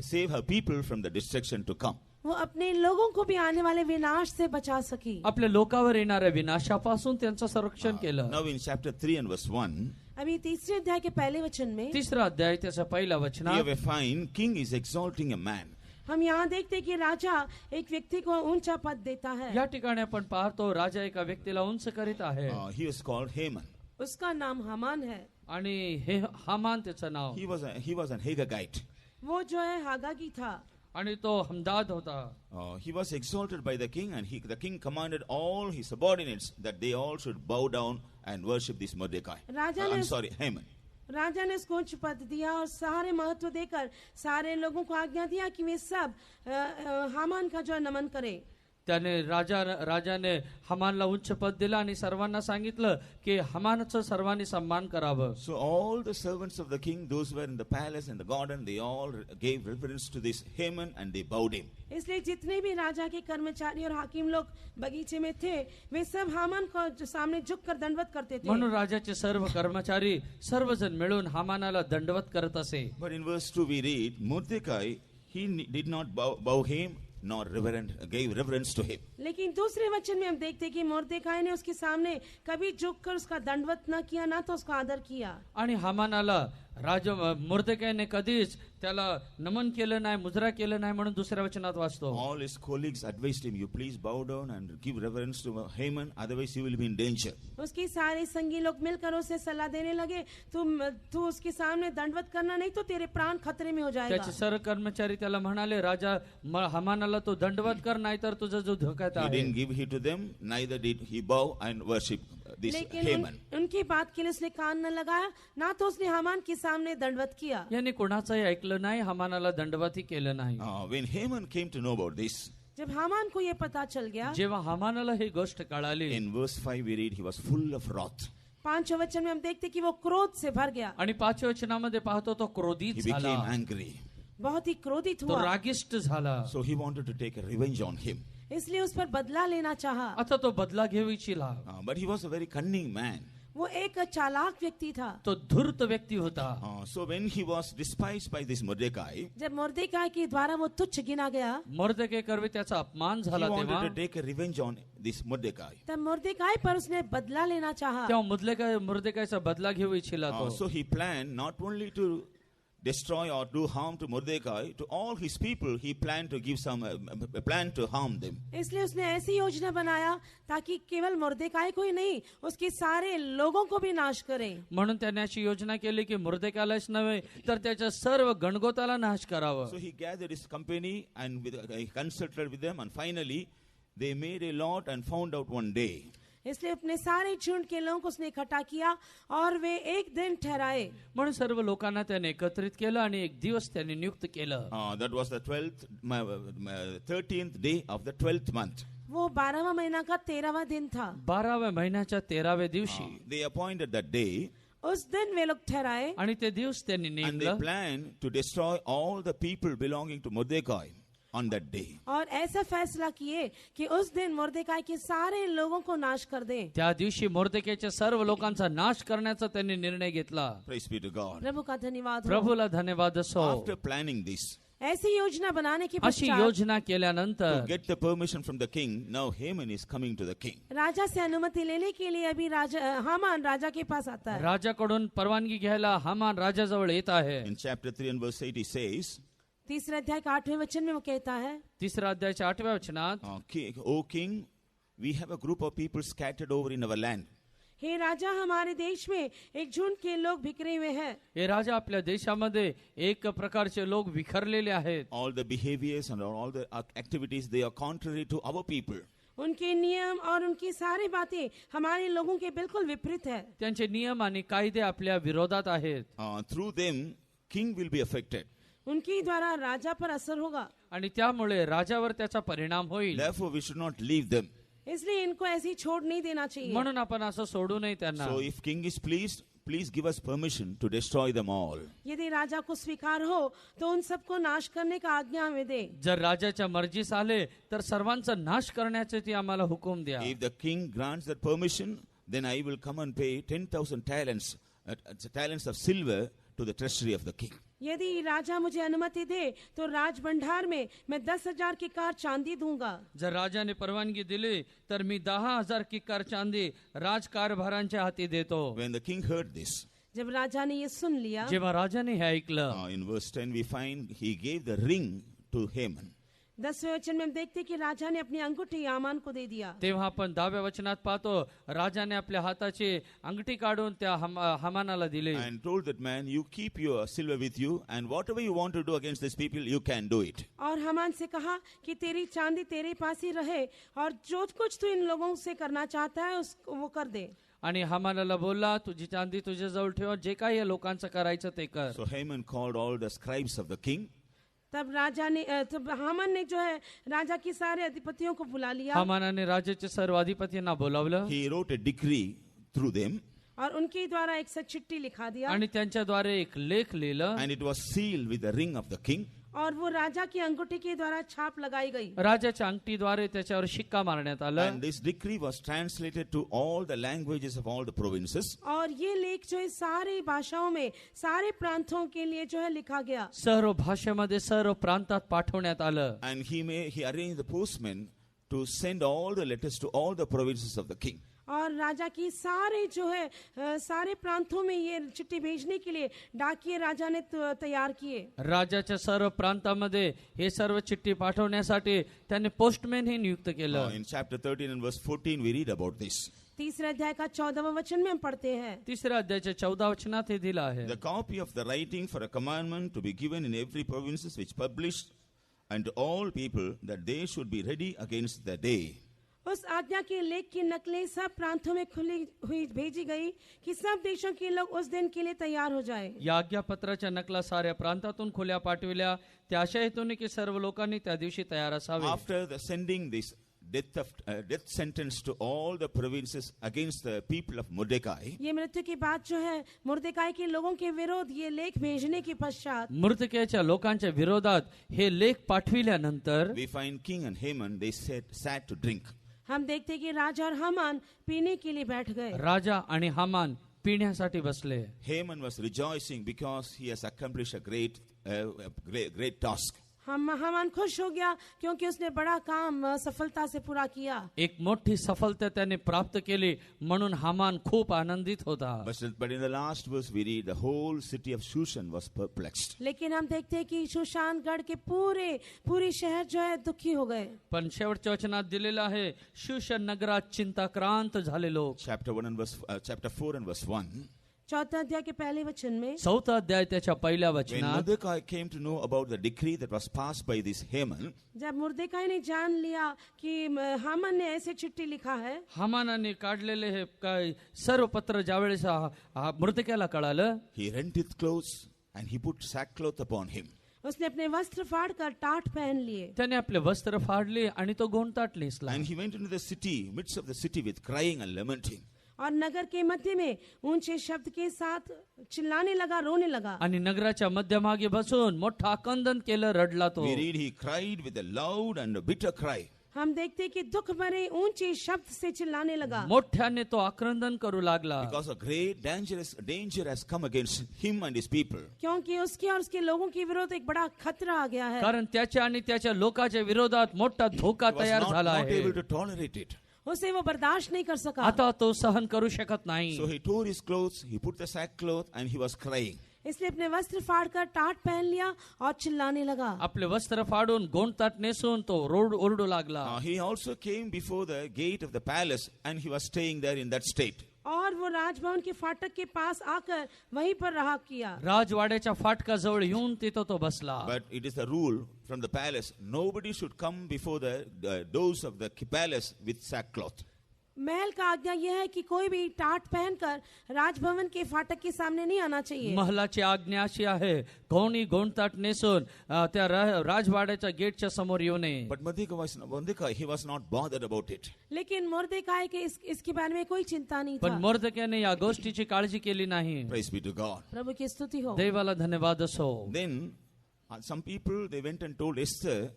save her people from the destruction to come. वो अपने लोगों को भी आने वाले विनाश से बचा सकी। आपल्या लोकांवर येणाऱ्या विनाशापासून त्यांचं संरक्षण केलं. Now in chapter 3 and verse 1, अभी तीसरे अध्याय के पहले वचन में तिसरा अध्याय त्याचा पहिला here वचनात we find king is exalting a man. हम यहाँ देखते हैं कि राजा एक व्यक्ति को ऊंचा पद देता है। या ठिकाणी आपण पाहतो राजा एका व्यक्तीला उंच करीत आहे He was called Haman. उसका नाम हामान है। आणि हे हामान त्याचं नाव. He was an Agagite. वो जो है हागागी था आणि तो हमदाद होता. He was exalted by the king, and the king commanded all his subordinates that they all should bow down and worship this Mordecai. Haman. राजा ने उसको उच्च पद दिया और सारे महत्व देकर सारे लोगों को आज्ञा दिया कि वे सब हामान का जो है नमन करें। त्याने राजाने हमानला उच्च पद दिलं आणि सर्वांना सांगितलं की हमानचं सर्वांनी सन्मान करावं. So all the servants of the king, those who were in the palace and the garden, they all gave reverence to this Haman and they bowed him. इसलिए जितने भी राजा के कर्मचारी और हाकिम लोग बगीचे में थे वे सब हामान को सामने झुककर दंडवत करते थे। म्हणून राजाचे सर्व कर्मचारी सर्वजण मिळून हामानाला दंडवत करत असे. But in verse 2 we read, Mordecai, he did not bow him nor gave reverence to him. लेकिन दूसरे वचन में हम देखते हैं कि मोर्देकाई ने उसके सामने कभी झुककर उसका दंडवत न किया, ना तो उसका आदर किया। आणि हामानाला राजा मोर्देकाईने कधीच त्याला नमन केलं नाही, मुजरा केलं नाही म्हणून दुसऱ्या वचनात वाचतो. All his colleagues advised him, you please bow down and give reverence to Haman, otherwise you will be in danger. उसके सारे संगी लोग मिलकर उसे सलाह देने लगे, तू उसके सामने दंडवत करना नहीं तो तेरे प्राण खतरे में हो जाएगा। त्याचे सर्व कर्मचारी त्याला म्हणाले, राजा हामानाला तो दंडवत कर नाही तर तुझा जो धोक्यात He आहे. didn't give heed to them, neither did he bow and worship this लेकिन Haman. उनकी बात के लिए उसने कान न लगाया, ना तो उसने हामान के सामने दंडवत किया। याने कोणाचंही ऐकलं नाही, हमानाला दंडवतही केलं नाही. When Haman came to know about this, जब हामान को ये पता चल गया, जेव्हा हमानाला ही गोष्ट कळाली in verse 5 we read, he was full of wrath. 5 वचन में हम देखते कि वो क्रोध से भर गया, आणि 5व्या वचनामध्ये पाहतो तो क्रोधित He झाला, became angry. बहुत ही क्रोधित तो हुआ, रागिष्ट झाला. So he wanted to take a revenge on him. इसलिए उस पर बदला लेना चाहा। आता तो बदला घेऊ इच्छिला. But he was a very cunning man. वो एक चालाक व्यक्ति था। तो धूर्त व्यक्ती होता. So when he was despised by this Mordecai, जब मोर्देकाई के द्वारा वो तुच्छ गिना गया, मोर्देकाई करवे त्याचा अपमान he झाला, wanted तेव्हा to take a revenge on this Mordecai. तब मोर्देकाई पर उसने बदला लेना चाहा। तेव्हा मोर्देकाईचा बदला घेऊ इच्छिला तो. So he planned not only to destroy or do harm to Mordecai, to all his people he planned to give some plan to harm them. इसलिए उसने ऐसी योजना बनाया ताकि केवल मोर्देकाई को ही नहीं उसके सारे लोगों को भी नाश करे। म्हणून त्याने अशी योजना केली की मोर्देकाईलाच नव्हे तर त्याच्या सर्व गणगोताला नाश करावं. So he gathered his company and he consulted with them, and finally they made a lot and found out one day. इसलिए अपने सारे झुंड के लोगों को उसने इकट्ठा किया और वे एक दिन ठहराए। म्हणून सर्व लोकांना त्याने एकत्रित केलं आणि एक दिवस त्याने नियुक्त केलं. That was the 13th day of the 12th month. वो 12वां महीना का 13वां दिन था। 12व्या महिन्याच्या 13व्या दिवशी They appointed that day, उस दिन वे लोग ठहराए आणि ते दिवस त्यांनी and they नेमलं planned to destroy all the people belonging to Mordecai on that day. और ऐसा फैसला किए कि उस दिन मोर्देकाई के सारे लोगों को नाश कर दें। त्या दिवशी मोर्देकाईच्या सर्व लोकांचा नाश करण्याचा त्यांनी निर्णय घेतला. Praise be to God. प्रभु का धन्यवाद हो। प्रभूला धन्यवाद असो. After planning this, ऐसी योजना बनाने के अशी पश्चात योजना to केल्यानंतर get the permission from the king, now Haman is coming to the king. राजा से अनुमति लेने के लिए अभी हामान राजा के पास आता है। राजाकडून परवानगी घ्यायला हामान राजाजवळ येत आहे. In chapter 3 and verse 8 he says, तीसरे अध्याय का 8वें वचन में वो कहता है, तिसरा अध्यायाच्या 8व्या वचनात, O king, we have a group of people scattered over in our land. हे राजा, हमारे देश में एक झुंड के लोग बिखरे हुए हैं. हे राजा, आपल्या देशामध्ये एक प्रकारचे लोक विखरलेले आहेत. All the behaviors and all the activities, they are contrary to our people. उनके नियम और उनकी सारी बातें हमारे लोगों के बिल्कुल विपरीत है. त्यांचे नियम आणि कायदे आपल्या विरोधात आहेत. Through them, king will be affected. उनके द्वारा राजा पर असर होगा. आणि त्यामुळे राजावर त्याचा परिणाम होईल. Therefore, we should not leave them. इसलिए इनको ऐसी छोड़ नहीं देना चाहिए. म्हणून आपण असं सोडू नये त्यांना. So if king is pleased, please give us permission to destroy them all. यदि राजा को स्वीकार हो तो उन सबको नाश करने का आज्ञा हमें दे. जर राजाच्या मर्जीस आले तर सर्वांचा नाश करण्याचे ती आम्हाला हुकूम द्या. If the king grants that permission, then I will come and pay 10,000 talents of silver to the treasury of the king. यदि राजा मुझे अनुमति दे तो राज भंडार में मैं 10,000 की कार चांदी दूंगा. जर राजाने परवानगी दिली तर मी 10,000 की कार चांदी राजकारभारांच्या हाती देतो. When the king heard this, जब राजा ने ये सुन लिया, जेव्हा राजाने हे ऐकलं, in verse 10 we find he gave the ring to Haman. 10वें वचन में हम देखते कि राजा ने अपनी अंगूठी हामान को दे दिया. तेव्हा आपण 10व्या वचनात पाहतो राजाने आपल्या हाताची अंगठी काढून त्या हामानाला दिली. And told that man, you keep your silver with you, and whatever you want to do against these people, you can do it. और हामान से कहा कि तेरी चांदी तेरे पास ही रहे और जो कुछ तू इन लोगों से करना चाहता है उसको वो कर दे. आणि हामानाला बोलला, तुझी चांदी तुझ्याजवळ ठेव, जे काही या लोकांचं करायचं ते कर. So Haman called all the scribes of the king. तब हामान ने जो है राजा की सारे अधिपतियों को बुला लिया. हामानाने राजाचे सर्व अधिपतींना बोलावलं. He wrote a decree through them. और उनके द्वारा एक चिट्ठी लिखा दिया. आणि त्यांच्याद्वारे एक लेख लिहिलं. And it was sealed with the ring of the king. और वो राजा की अंगूठी के द्वारा छाप लगाई गई. राजाच्या अंगठीद्वारे त्याच्यावर शिक्का मारण्यात आला. And this decree was translated to all the languages of all the provinces. और ये लेख जो है सारी भाषाओं में सारे प्रांतों के लिए जो है लिखा गया. सर्व भाषेमध्ये सर्व प्रांतात पाठवण्यात आलं. And he arranged the postmen to send all the letters to all the provinces of the king. और राजा की सारे जो है सारे प्रांतों में ये चिट्ठी भेजने के लिए डाकिये राजा ने तैयार किए. राजाच्या सर्व प्रांतामध्ये हे सर्व चिठ्ठी पाठवण्यासाठी त्यांनी पोस्टमॅन हे नियुक्त केलं. In chapter 13 and verse 14 we read about this. तीसरे अध्याय का 14वां वचन में हम पढ़ते हैं. तिसऱ्या अध्यायाच्या 14 वचनात हे दिलं आहे. The copy of the writing for a commandment to be given in every province which published unto all people that they should be ready against the day. उस आज्ञा के लेख की नकलें सब प्रांतों में खुली हुई भेजी गई कि सब देशों के लोग उस दिन के लिए तैयार हो जाएं. या आज्ञापत्राच्या नकला साऱ्या प्रांतातून खुल्या पाठविल्या त्या अशा हेतूने की सर्व लोकांनी त्या दिवशी तयार असावे. After the sending this death sentence to all the provinces against the people of Mordecai, ये मृत्यु की बात जो है मुर्देकाई के लोगों के विरोध ये लेख भेजने के पश्चात मृतकेच्या लोकांच्या विरोधात हे लेख पाठविल्यानंतर we find king and Haman, they sat to drink. हम देखते कि राजा और हामान पीने के लिए बैठ गए. राजा आणि हामान पिण्यासाठी बसले. Haman was rejoicing because he has accomplished a great task. Haman खुश हो गया क्योंकि उसने बड़ा काम सफलता से पूरा किया. एक मोठी सफलता त्याने प्राप्त केली म्हणून हामान खूप आनंदित होता. But in the last verse we read the whole city of Shushan was perplexed. लेकिन हम देखते हैं कि शूशानगढ़ के पूरी शहर जो है दुखी हो गए. पण शेवटच्या वचनात दिलेलं आहे शूशन नगरात चिंताक्रांत झाले लोक. Chapter 4 and verse 1. चौथा अध्याय के पहले वचन में 4था अध्याय त्याच्या पहिल्या When वचनात Mordecai came to know about the decree that was passed by this Haman, जब मुर्देकाई ने जान लिया कि हामान ने ऐसे चिट्ठी लिखा है, हामानाने काढलेले हे काय सर्व पत्र ज्यावेळेस मृतकेला कळालं, he rent his clothes and he put sackcloth upon him. उसने अपने वस्त्र फाड़ कर टाट पहन लिए. त्याने आपले वस्त्र फाडले आणि तो गोंधताट नेसला. And he went into the city, midst of the city, with crying and lamenting. और नगर के मध्य में ऊंचे शब्द के साथ चिल्लाने लगा, रोने लगा. आणि नगराच्या मध्यभागी बसून मोठा आक्रंदन केलं, रडला तो. We read he cried with a loud and a bitter cry. हम देखते कि दुख भरे ऊंचे शब्द से चिल्लाने लगा. मोठ्याने तो आक्रंदन करू लागला. Because a great danger has come against him and his people. क्योंकि उसके और उसके लोगों के विरोध एक बड़ा खतरा आ गया है. कारण त्याच्या आणि त्याच्या लोकांच्या विरोधात मोठा धोका He was तयार झाला not आहे. able to tolerate it. उसे वो बर्दाश्त नहीं कर सका. आता तो सहन करू शकत नाही. So he tore his clothes, he put the sackcloth, and he was crying. इसलिए अपने वस्त्र फाड़कर टाट पहन लिया और चिल्लाने लगा। आपले वस्त्र फाडून गोंडताट नेसून तो ओरडू लागला. He also came before the gate of the palace and he was staying there in that state. और वो राजभवन के फाटक के पास आकर वहीं पर रहा किया। राजवाड्याच्या फाटकाजवळ येऊन तिथं तो बसला. But it is the rule from the palace, nobody should come before the doors of the palace with sackcloth. Mahal का आज्ञा यह है कि कोई भी टाट पहनकर राजभवन के फाटक के सामने नहीं आना चाहिए। महलाची आज्ञा अशी आहे, कोणी गोंडताट नेसून त्या राजवाड्याच्या गेटच्या समोर येऊ नये. But Mordecai, he was not bothered about it. लेकिन मुर्देकाई के इसके बारे में कोई चिंता नहीं पण था। मोर्देकायाने या गोष्टीची काळजी केली नाही. Praise be to God. प्रभु की स्तुति हो। देवाला धन्यवाद असो. Then some people, they went and told Esther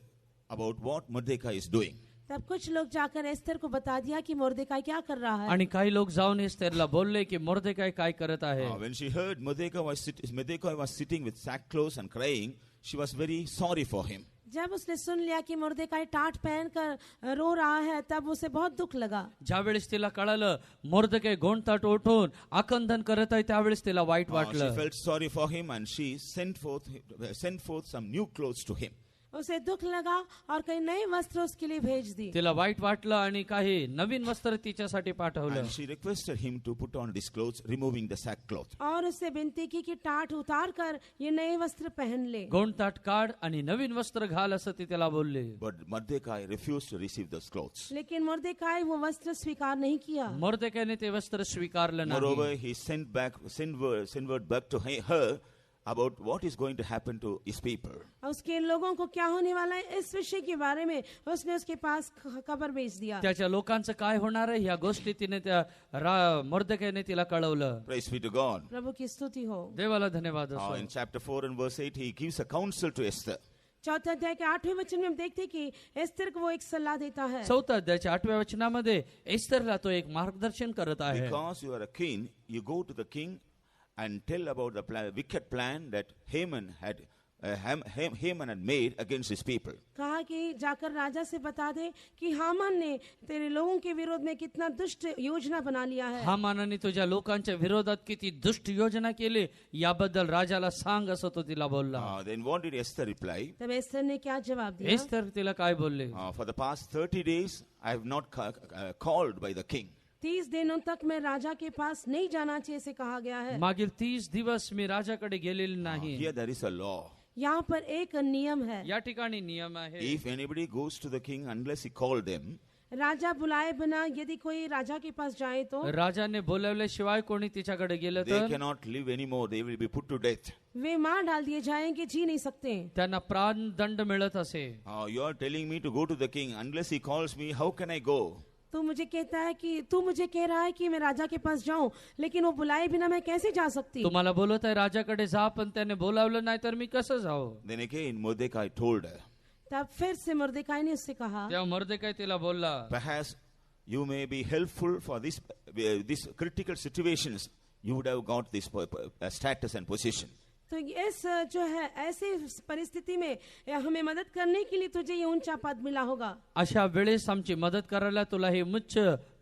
about what Mordecai is doing. तब कुछ लोग जाकर एस्तर को बता दिया कि मुर्देकाई क्या कर रहा है। आणि काही लोक जाऊन एस्तेरला बोलले की मोर्देकाई काय करत आहे. When she heard Mordecai was sitting with sackcloth and crying, she was very sorry for him. जब उसने सुन लिया कि मुर्देकाई टाट पहनकर रो रहा है, तब उसे बहुत दुख लगा। ज्यावेळेस तिला कळालं मोर्देकाई गोंडताट उठून आक्रंदन करत आहे, त्यावेळेस तिला वाईट She वाटलं. felt sorry for him and she sent forth some new clothes to him. उसे दुख लगा और कई नए वस्त्र उसके लिए भेज दी। तिला वाईट वाटलं आणि काही नवीन वस्त्र तिच्यासाठी पाठवलं. And she requested him to put on these clothes, removing the sackcloth. और उससे विनती की कि टाट उतार कर ये नए वस्त्र पहन ले। गोंडताट काढ आणि नवीन वस्त्र घाल असं ती त्याला बोलले. But Mordecai refused to receive those clothes. लेकिन मुर्देकाई वो वस्त्र स्वीकार नहीं किया। मोर्देकाईने ते वस्त्र स्वीकारलं Moreover, नाही. he sent word back to her about what is going to happen to his people. उसके लोगों को क्या होने वाला है इस विषय के बारे में उसने उसके पास खबर भेज दिया। त्याच्या लोकांचं काय होणार आहे या गोष्टी तिने त्या मोर्देकाईने तिला कळवलं. Praise be to God. प्रभु की स्तुति हो। देवाला धन्यवाद असो. In chapter 4 and verse 8, he gives a counsel to Esther. चौथे अध्याय के 8वें वचन में हम देखते हैं कि एस्तर को वो एक सलाह देता है। चौथ्या अध्यायाच्या 8व्या वचनामध्ये एस्तेरला तो एक मार्गदर्शन करत आहे. Because you are a king, you go to the king and tell about the wicked plan that Haman had made against his people. कहा कि जाकर राजा से बता दे कि हामान ने तेरे लोगों के विरोध में कितना दुष्ट योजना बना लिया है। हामानाने तुझ्या लोकांच्या विरोधात किती दुष्ट योजना केली याबद्दल राजाला सांग असं तो तिला बोलला. Then what did Esther reply? तब एस्तर ने क्या जवाब दिया? एस्तर तिला काय बोलले? For the past 30 days, I have not called by the king. 30 दिनों तक मैं राजा के पास नहीं जाना चाहिए ऐसे कहा गया है। मागील 30 दिवस मी राजाकडे गेलेले नाही. Here there is a law. यहाँ पर एक नियम है। या ठिकाणी नियम आहे. If anybody goes to the king unless he called them, राजा बुलाए बिना यदि कोई राजा के पास जाए तो राजाने बोलवल्याशिवाय कोणी तिच्याकडे गेलं they तर cannot live anymore. They will be put to death. वे मार डाल दिए जाएंगे, जी नहीं सकते। त्यांना प्राणदंड मिळत असे. You are telling me to go to the king. Unless he calls me, how can I go? तू मुझे कहता है कि तू मुझे कह रहा है कि मैं राजा के पास जाऊं, लेकिन वो बुलाए बिना मैं कैसे जा सकती? तुम्हाला बोलत आहे राजाकडे जा, पण त्याने बोलावलं नाही तर मी कसं जाऊ? Then again Mordecai told her, तब फिर से मुर्देकाई ने उससे कहा, तेव्हा मोर्देकाई तिला बोलला, perhaps you may be helpful for this critical situations. You would have got this status and position. तो इस जो है ऐसे परिस्थिति में हमें मदद करने के लिए तुझे ये ऊंचा पद मिला होगा। अशा वेळेस आमची मदत करायला तुला हे उच्च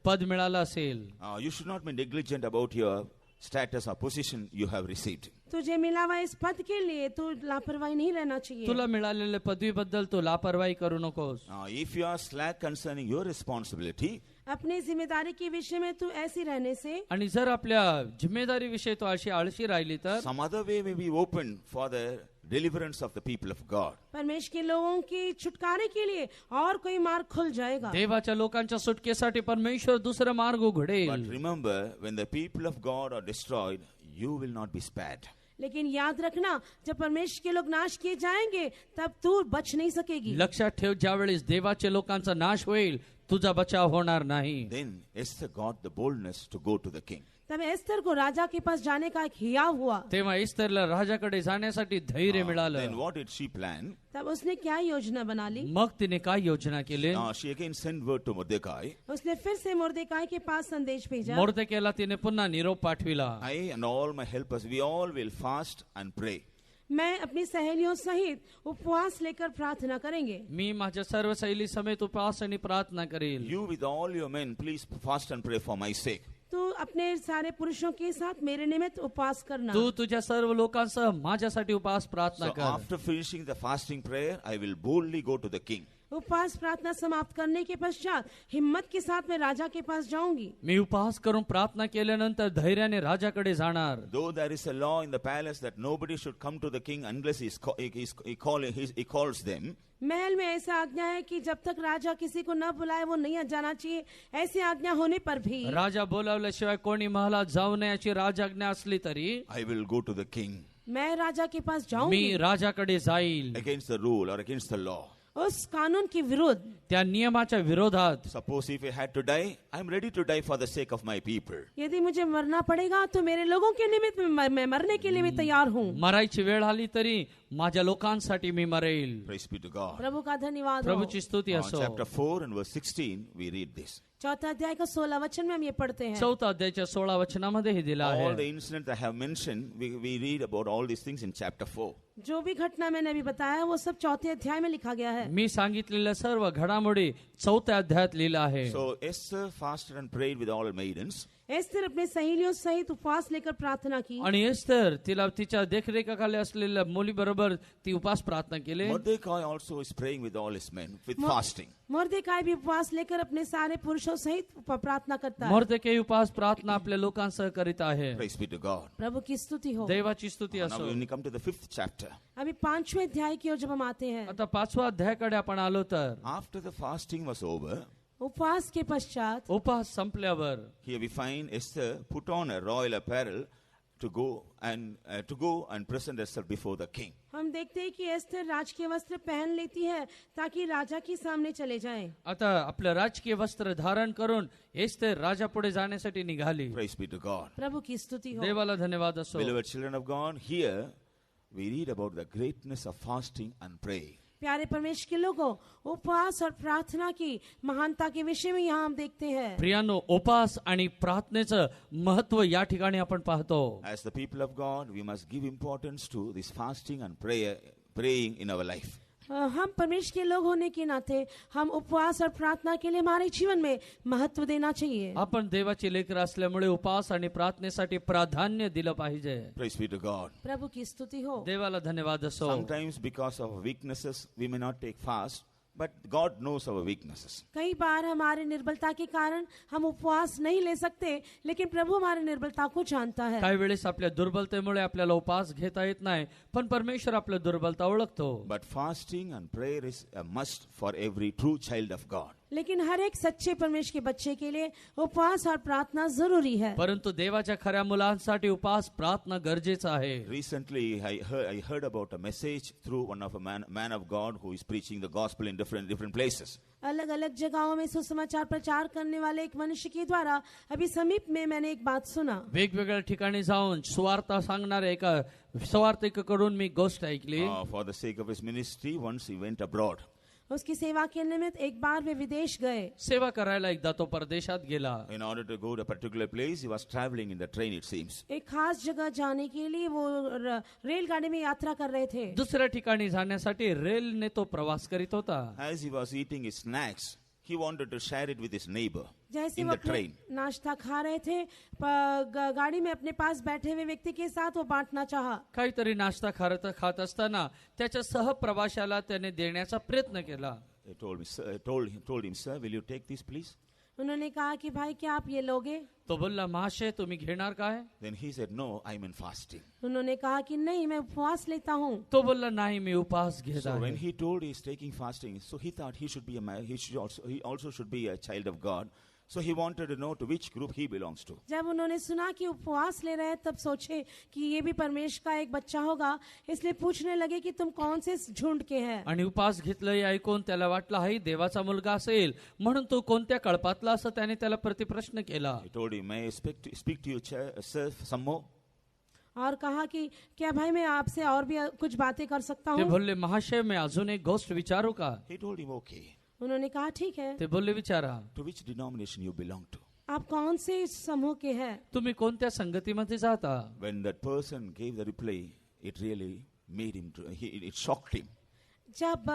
पद मिळालं असेल. You should not be negligent about your status or position you have received. तुझे मिला हुआ इस पद के लिए तू लापरवाही नहीं रहना चाहिए। तुला मिळालेल्या पदवीबद्दल तू लापरवाही करू नकोस. If you are slack concerning your responsibility, अपनी जिम्मेदारी के विषय में तू ऐसी रहने से आणि जर आपल्या जिम्मेदारी विषयी तो अशी आळशी राहिली तर some other way may be open for the deliverance of the people of God. परमेश्वर के लोगों के छुटकारे के लिए और कोई मार्ग खुल जाएगा। देवाच्या लोकांच्या सुटकेसाठी परमेश्वर दुसरा मार्ग But उघडेल. remember, when the people of God are destroyed, you will not be spared. लेकिन याद रखना, जब परमेश्वर के लोग नाश किए जाएंगे तब तू बच नहीं सकेगी। लक्षात ठेव, ज्यावेळेस देवाच्या लोकांचा नाश होईल तुझा बचाव होणार नाही. Then Esther got the boldness to go to the king. तब एस्तर को राजा के पास जाने का एक हियाव हुआ। तेव्हा एस्तेरला राजाकडे जाण्यासाठी धैर्य Then मिळालं. what did she plan? तब उसने क्या योजना बना ली? मग तिने काय योजना केली? She again sent word to Mordecai. उसने फिर से मुर्देकाई के पास संदेश भेजा। मोर्देकाईला तिने पुन्हा निरोप पाठविला. I and all my helpers, we all will fast and pray. मैं अपनी सहेलियों सहित उपवास लेकर प्रार्थना करेंगे। मी माझ्या सर्व शैली समेत उपवास आणि प्रार्थना करेल. You with all your men, please fast and pray for my sake. तू अपने सारे पुरुषों के साथ मेरे निमित्त उपवास करना। तू तुझ्या सर्व लोकांसह माझ्यासाठी उपवास प्रार्थना So कर. after finishing the fasting prayer, I will boldly go to the king. उपवास प्रार्थना समाप्त करने के पश्चात हिम्मत के साथ मैं राजा के पास जाऊंगी। मी उपवास करून प्रार्थना केल्यानंतर धैर्याने राजाकडे जाणार. Though there is a law in the palace that nobody should come to the king unless he calls them, Mahal में ऐसा आज्ञा है कि जब तक राजा किसी को न बुलाए वो नहीं जाना चाहिए। ऐसी आज्ञा होने पर भी राजा बोलावल्याशिवाय कोणी महालात जाऊ नये अशी राजाज्ञा असली तरी I will go to the king मैं राजा के पास मी जाऊंगी। राजाकडे जाईल. against the rule or against the law. उस कानून के विरुद्ध, त्या नियमाच्या विरोधात. Suppose if I had to die, I am ready to die for the sake of my people. यदि मुझे मरना पड़ेगा तो मेरे लोगों के निमित्त मैं मरने के लिए भी तैयार हूँ। मरायची वेळ आली तरी माझ्या लोकांसाठी मी मरेल. Praise be to God. प्रभु का धन्यवाद हो। प्रभूची स्तुती On असो. chapter 4 and verse 16, we read this. चौथा अध्याय का 16 वचन में हम ये पढ़ते हैं। चौथा अध्यायाच्या 16 वचनामध्ये हे दिला All the आहे. incidents I have mentioned, we read about all these things in chapter 4. जो भी घटना मैंने अभी बताया वो सब चौथे अध्याय में लिखा गया है। मी सांगितलेल्या सर्व घडामोडी चौथ्या अध्यायात लिहिला आहे. So Esther fasted and prayed with all her maidens. Esther अपने सहेलियों सहित उपवास लेकर प्रार्थना की। आणि एस्तर तिला तिच्या देखरेखाखाली असलेल्या मुलीबरोबर ती उपवास प्रार्थना केली. Mordecai also is praying with all his men with fasting. मुर्देकाई भी उपवास लेकर अपने सारे पुरुषों सहित प्रार्थना करता है। मोर्देकाई उपवास प्रार्थना आपल्या लोकांसह करीत आहे. Praise be to God. प्रभु की स्तुति हो। देवाची स्तुती Now असो. when we come to the 5th chapter, अभी 5वें अध्याय की ओर जब हम आते हैं, आता 5व्या अध्यायाकडे आपण आलो तर after the fasting was over, उपवास के पश्चात उपवास संपल्यावर here we find Esther put on a royal apparel to go and present herself before the king. हम देखते हैं कि एस्तर राजकीय वस्त्र पहन लेती है ताकि राजा के सामने चले जाएं। आता आपलं राजकीय वस्त्र धारण करून एस्तर राजा पुढे जाण्यासाठी निघाली. Praise be to God. प्रभु की स्तुति हो। देवाला धन्यवाद असो. Beloved children of God, here we read about the greatness of fasting and praying. प्यारे परमेश्वर के लोगों, उपवास और प्रार्थना की महानता के विषय में यहाँ हम देखते हैं। प्रियानो, उपवास आणि प्रार्थनेचं महत्व या ठिकाणी आपण पाहतो. As the people of God, we must give importance to this fasting and praying in our life. हम परमेश्वर के लोग होने के नाते हम उपवास और प्रार्थना के लिए हमारे जीवन में महत्व देना चाहिए। आपण देवाची लेकर असल्यामुळे उपवास आणि प्रार्थनेसाठी प्राधान्य दिलं पाहिजे. Praise be to God. प्रभु की स्तुति हो। देवाला धन्यवाद असो. Sometimes because of weaknesses, we may not take fast, but God knows our weaknesses. कई बार हमारे निर्बलता के कारण हम उपवास नहीं ले सकते, लेकिन प्रभु हमारे निर्बलता को जानता है। काही वेळेस आपल्या दुर्बलतेमुळे आपल्याला उपवास घेता येत नाही, पण परमेश्वर आपल्या दुर्बलता ओळखतो. But fasting and prayer is a must for every true child of God. लेकिन हर एक सच्चे परमेश्वर के बच्चे के लिए उपवास और प्रार्थना जरूरी है। परंतु देवाच्या खऱ्या मुलांसाठी उपवास प्रार्थना गरजेचा आहे. Recently, I heard about a message through one of a man of God who is preaching the gospel in different places. अलग अलग जगहों में सुसमाचार प्रचार करने वाले एक मनुष्य के द्वारा अभी समीप में मैंने एक बात सुना। वेगवेगळ्या ठिकाणी जाऊन सुवार्ता सांगणाऱ्या एका सुवार्तिकाकडून मी गोष्ट ऐकली. For the sake of his ministry, once he went abroad. उसकी सेवा के निमित्त एक बार वे विदेश गए। सेवा करायला एकदा तो परदेशात गेला. In order to go to a particular place, he was traveling in the train, it seems. एक खास जगह जाने के लिए वो रेलगाड़ी में यात्रा कर रहे थे। दुसऱ्या ठिकाणी जाण्यासाठी रेलने तो प्रवास करीत होता. As he was eating his snacks, he wanted to share it with his neighbor जैसे in वो the अपने train. नाश्ता खा रहे थे, गाड़ी में अपने पास बैठे हुए व्यक्ति के साथ वो बांटना चाहा। काहीतरी नाश्ता खात असताना त्याच्या सहप्रवाशाला त्याने देण्याचा प्रयत्न केला. They told him, sir, will you take this, please? उन्होंने कहा कि भाई क्या आप ये लोगे? तो बोलला, महाशय तुम्ही घेणार काय? Then he said, no, I'm in fasting. उन्होंने कहा कि नहीं, मैं उपवास लेता हूँ। तो बोलला, नाही मी उपवास घेत So when आहे. he told he's taking fasting, so he thought he should be a man, he also should be a child of God. So he wanted to know to which group he belongs to. जब उन्होंने सुना कि उपवास ले रहे हैं तब सोचे कि ये भी परमेश्वर का एक बच्चा होगा, इसलिए पूछने लगे कि तुम कौन से झुंड के हैं। आणि उपवास घेतलंय ऐकून त्याला वाटलं हाही देवाचा मुलगा असेल, म्हणून तो कोणत्या कळपातला असं त्याने त्याला प्रतिप्रश्न केला. He told him, may I speak to you, sir, some more? और कहा कि क्या भाई मैं आपसे और भी कुछ बातें कर सकता ते हूँ? बोलले, महाशय मैं अजून एक गोष्ट विचारू का? He told him, okay. उन्होंने कहा ठीक है। ते बोलले, विचारा. To which denomination you belong to? आप कौन से समूह के हैं? तुम्ही कोणत्या संगतीमध्ये जाता? When that person gave the reply, it really made him, it shocked him. जब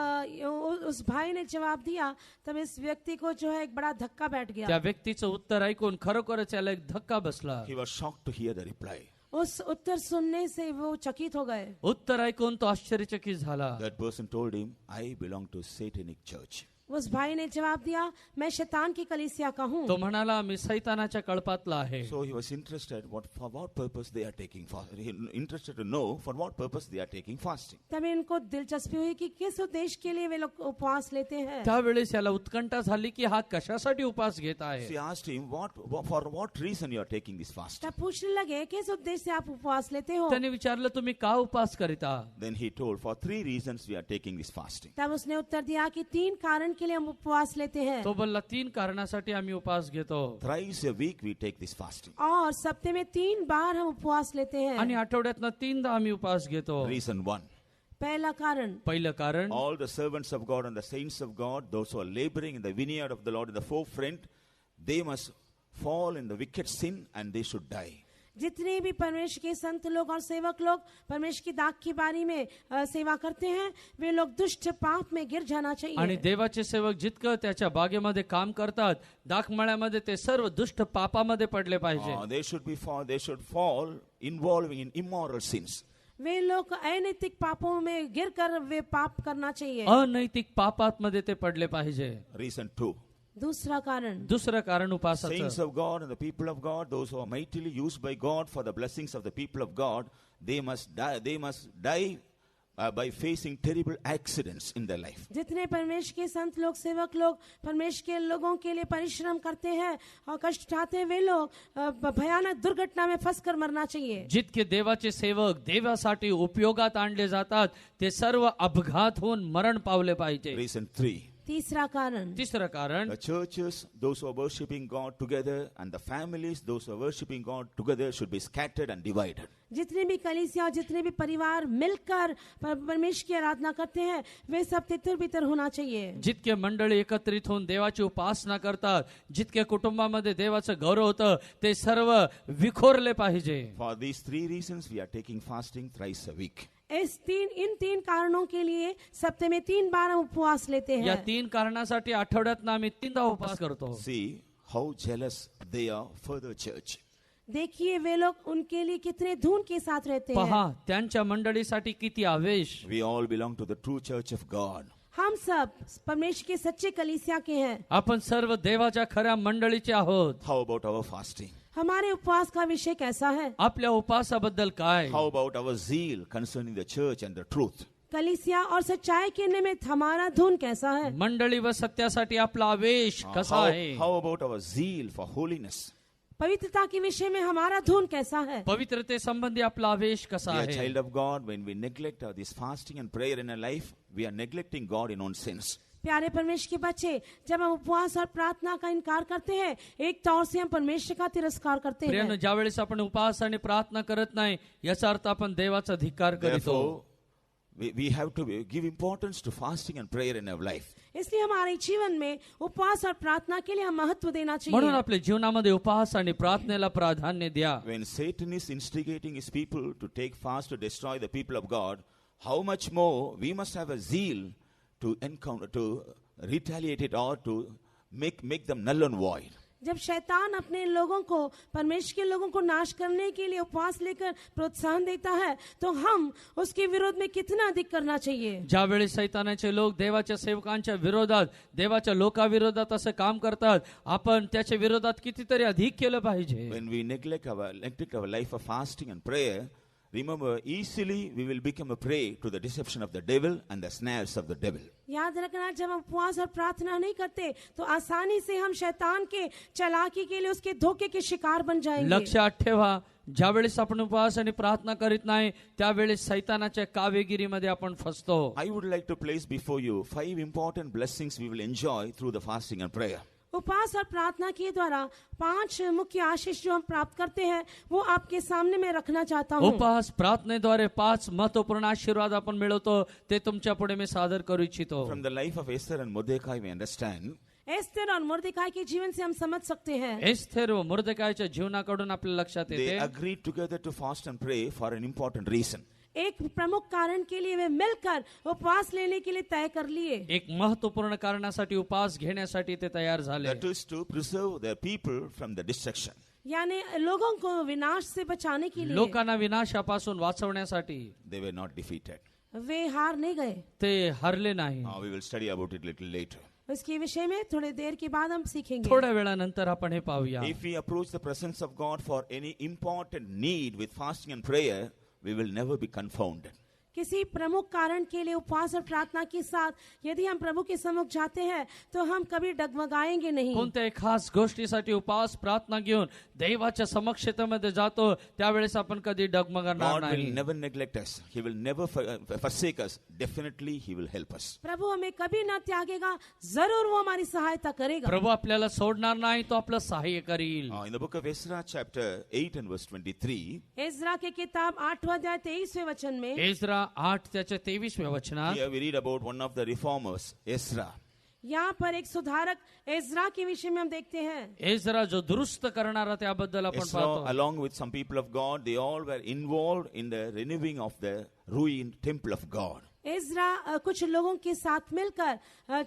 उस भाई ने जवाब दिया तब इस व्यक्ति को जो है एक बड़ा धक्का बैठ गया. त्या व्यक्तीचं उत्तर ऐकून खरोखरच याला एक धक्का बसला. He was shocked to hear the reply. उस उत्तर सुनने से वो चकित हो गए. उत्तर ऐकून तो आश्चर्यचकित झाला. That person told him, I belong to Satanic church. उस भाई ने जवाब दिया, मैं शैतान की कलीसिया का हूँ. तो म्हणाला मी सैतानाच्या कळपातला आहे. So he was interested for what purpose they are taking fast. He interested to know for what purpose they are taking fasting. तभी इनको दिलचस्पी हुई कि किस उद्देश्य के लिए वे लोग उपवास लेते हैं. त्यावेळेस याला उत्कंठा झाली की हा कशासाठी उपवास घेत आहे. She asked him, for what reason you are taking this fast? तब पूछने लगे किस उद्देश्य से आप उपवास लेते हो. त्याने विचारलं तुम्ही का उपवास करीता. Then he told, for 3 reasons we are taking this fasting. तब उसने उत्तर दिया कि 3 कारण के लिए हम उपवास लेते हैं. तो बोलला 3 कारणासाठी आम्ही उपवास घेतो. Thrice a week we take this fasting. और सप्ताह में 3 बार हम उपवास लेते हैं. आणि आठवड्यातनं 3दा आम्ही उपवास घेतो. Reason 1. पहला कारण, पहिलं कारण, All the servants of God and the saints of God, those who are laboring in the vineyard of the Lord in the forefront, they must fall in the wicked sin and they should die. जितने भी परमेश्वर के संत लोग और सेवक लोग परमेश्वर की दाख की बारी में सेवा करते हैं, वे लोग दुष्ट पाप में गिर जाना आणि चाहिए. देवाचे सेवक जितकं त्याच्या बागेमध्ये काम करतात, दाखमळ्यामध्ये ते सर्व दुष्ट पापामध्ये पडले पाहिजे. They should fall involving in immoral sins. वे लोग अनैतिक पापों में गिरकर वे पाप करना चाहिए. अनैतिक पापांमध्ये ते पडले पाहिजे. Reason 2. दूसरा कारण, दुसरं कारण Saints उपासाचं. of God and the people of God, those who are mightily used by God for the blessings of the people of God, they must die by facing terrible accidents in their life. जितने परमेश्वर के संत लोग सेवक लोग परमेश्वर के लोगों के लिए परिश्रम करते हैं और कष्ट उठाते हैं, वे लोग भयानक दुर्घटना में फंसकर मरना चाहिए. जितके देवाचे सेवक देवासाठी उपयोगात आणले जातात, ते सर्व अपघात होऊन मरण पावले पाहिजे. Reason 3. तीसरा कारण, तिसरं कारण, The churches, those who are worshipping God together, and the families, those who are worshipping God together, should be scattered and divided. जितने भी कलीसिया और जितने भी परिवार मिलकर परमेश्वर की आराधना करते हैं, वे सब तितर बितर होना चाहिए. जितके मंडळी एकत्रित होऊन देवाची उपासना करतात, जितके कुटुंबामध्ये देवाचं गौरव होतं, ते सर्व विखोरले पाहिजे. For these 3 reasons, we are taking fasting thrice a week. In 3 कारणों के लिए सप्ताह में 3 बार हम उपवास लेते या हैं. 3 कारणासाठी आठवड्यातनं आम्ही 3दा उपवास करतो. See how jealous they are for the church. देखिए वे लोग उनके लिए कितने धून के साथ रहते पहा हैं. त्यांच्या मंडळीसाठी किती आवेश. We all belong to the true church of God. हम सब परमेश्वर के सच्चे कलीसिया के हैं. आपण सर्व देवाच्या खऱ्या मंडळीचे आहोत. How about our fasting? हमारे उपवास का विषय कैसा है? आपल्या उपवासाबद्दल काय? How about our zeal concerning the church and the truth? कलीसिया और सच्चाई के निमित्त हमारा धुन कैसा है? मंडळी व सत्यासाठी आपला आवेश कसा आहे? How about our zeal for holiness? पवित्रता के विषय में हमारा धुन कैसा है? पवित्रते संबंधी आपला आवेश कसा Dear आहे? child of God, when we neglect this fasting and prayer in our life, we are neglecting God in own sins. प्यारे परमेश्वर के बच्चे, जब हम उपवास और प्रार्थना का इनकार करते हैं, एक तौर से हम परमेश्वर का तिरस्कार करते प्रियानो, हैं. ज्यावेळेस आपण उपवास आणि प्रार्थना करत नाही, याचा अर्थ आपण देवाचा धिक्कार करतो. Therefore, we have to give importance to fasting and prayer in our life. इसलिए हमारे जीवन में उपवास और प्रार्थना के लिए हम महत्व देना म्हणून चाहिए. आपल्या जीवनामध्ये उपवास आणि प्रार्थनेला प्राधान्य द्या. When Satan is instigating his people to take fast to destroy the people of God, how much more we must have a zeal to encounter, to retaliate it, or to make them null and void. जब शैतान अपने लोगों को, परमेश्वर के लोगों को नाश करने के लिए उपवास लेकर प्रोत्साहन देता है, तो हम उसके विरोध में कितना अधिक करना चाहिए. ज्यावेळी सैतानाचे लोक देवाच्या सेवकांच्या विरोधात, देवाच्या लोकाविरोधात असं काम करतात, आपण त्याच्या विरोधात कितीतरी अधिक केलं पाहिजे. When we neglect our life of fasting and prayer, remember, easily we will become a prey to the deception of the devil and the snares of the devil. याद रखना, जब हम उपवास और प्रार्थना नहीं करते तो आसानी से हम शैतान के चालाकी के लिए उसके धोखे के शिकार बन जाएंगे. लक्षात ठेवा, ज्यावेळेस आपण उपवास आणि प्रार्थना करीत नाही, त्यावेळेस सैतानाच्या कावेगिरीमध्ये आपण फसतो. I would like to place before you 5 important blessings we will enjoy through the fasting and prayer. उपवास और प्रार्थना के द्वारा 5 मुख्य आशीष जो हम प्राप्त करते हैं, वो आपके सामने मैं रखना चाहता हूँ. उपवास प्रार्थनेद्वारे 5 महत्वपूर्ण आशीर्वाद आपण मिळवतो, ते तुमच्या पुढे मी सादर करू इच्छितो. From the life of Esther and Mordecai, we understand Esther और मुर्दीकाई के जीवन से हम समझ सकते हैं. एस्थेर व मुर्दकायच्या जीवनाकडून आपल्या लक्षात they येते, agreed together to fast and pray for an important reason. एक प्रमुख कारण के लिए वे मिलकर उपवास लेने के लिए तय कर लिए। एक महत्वपूर्ण कारणासाठी उपवास घेण्यासाठी ते तयार झाले. That is to preserve their people from the destruction. यानी लोगों को विनाश से बचाने के लिए। लोकांना विनाशापासून वाचवण्यासाठी. They were not defeated. वे हार नहीं गए। ते हरले नाही. We will study about it little later. इसके विषय में थोड़ी देर के बाद हम सीखेंगे। थोड्या वेळानंतर आपण हे पाहूया. If we approach the presence of God for any important need with fasting and prayer, we will never be confounded. किसी प्रमुख कारण के लिए उपवास और प्रार्थना के साथ यदि हम प्रभु के सम्मुख जाते हैं तो हम कभी डगमगाएंगे नहीं। कोणत्याही खास गोष्टीसाठी उपवास प्रार्थना घेऊन देवाच्या समक्षतेमध्ये जातो त्यावेळेस आपण कधी डगमगणार God will नाही. never neglect us. He will never forsake us. Definitely He will help us. प्रभु हमें कभी न त्यागेगा, जरूर वो हमारी सहायता करेगा। प्रभू आपल्याला सोडणार नाही, तो आपलं सहाय्य करील. In the book of Ezra chapter 8 and verse 23, इज़रा की किताब 8वां अध्याय 23वें वचन में एज्रा 8 त्याच्या 23व्या वचनात here we read about one of the reformers, Ezra. यहाँ पर एक सुधारक इज़रा के विषय में हम देखते हैं। एज्रा जो दुरुस्त करणारा त्याबद्दल आपण Ezra, पाहतो. along with some people of God, they all were involved in the renewing of the ruined temple of God. इज़रा कुछ लोगों के साथ मिलकर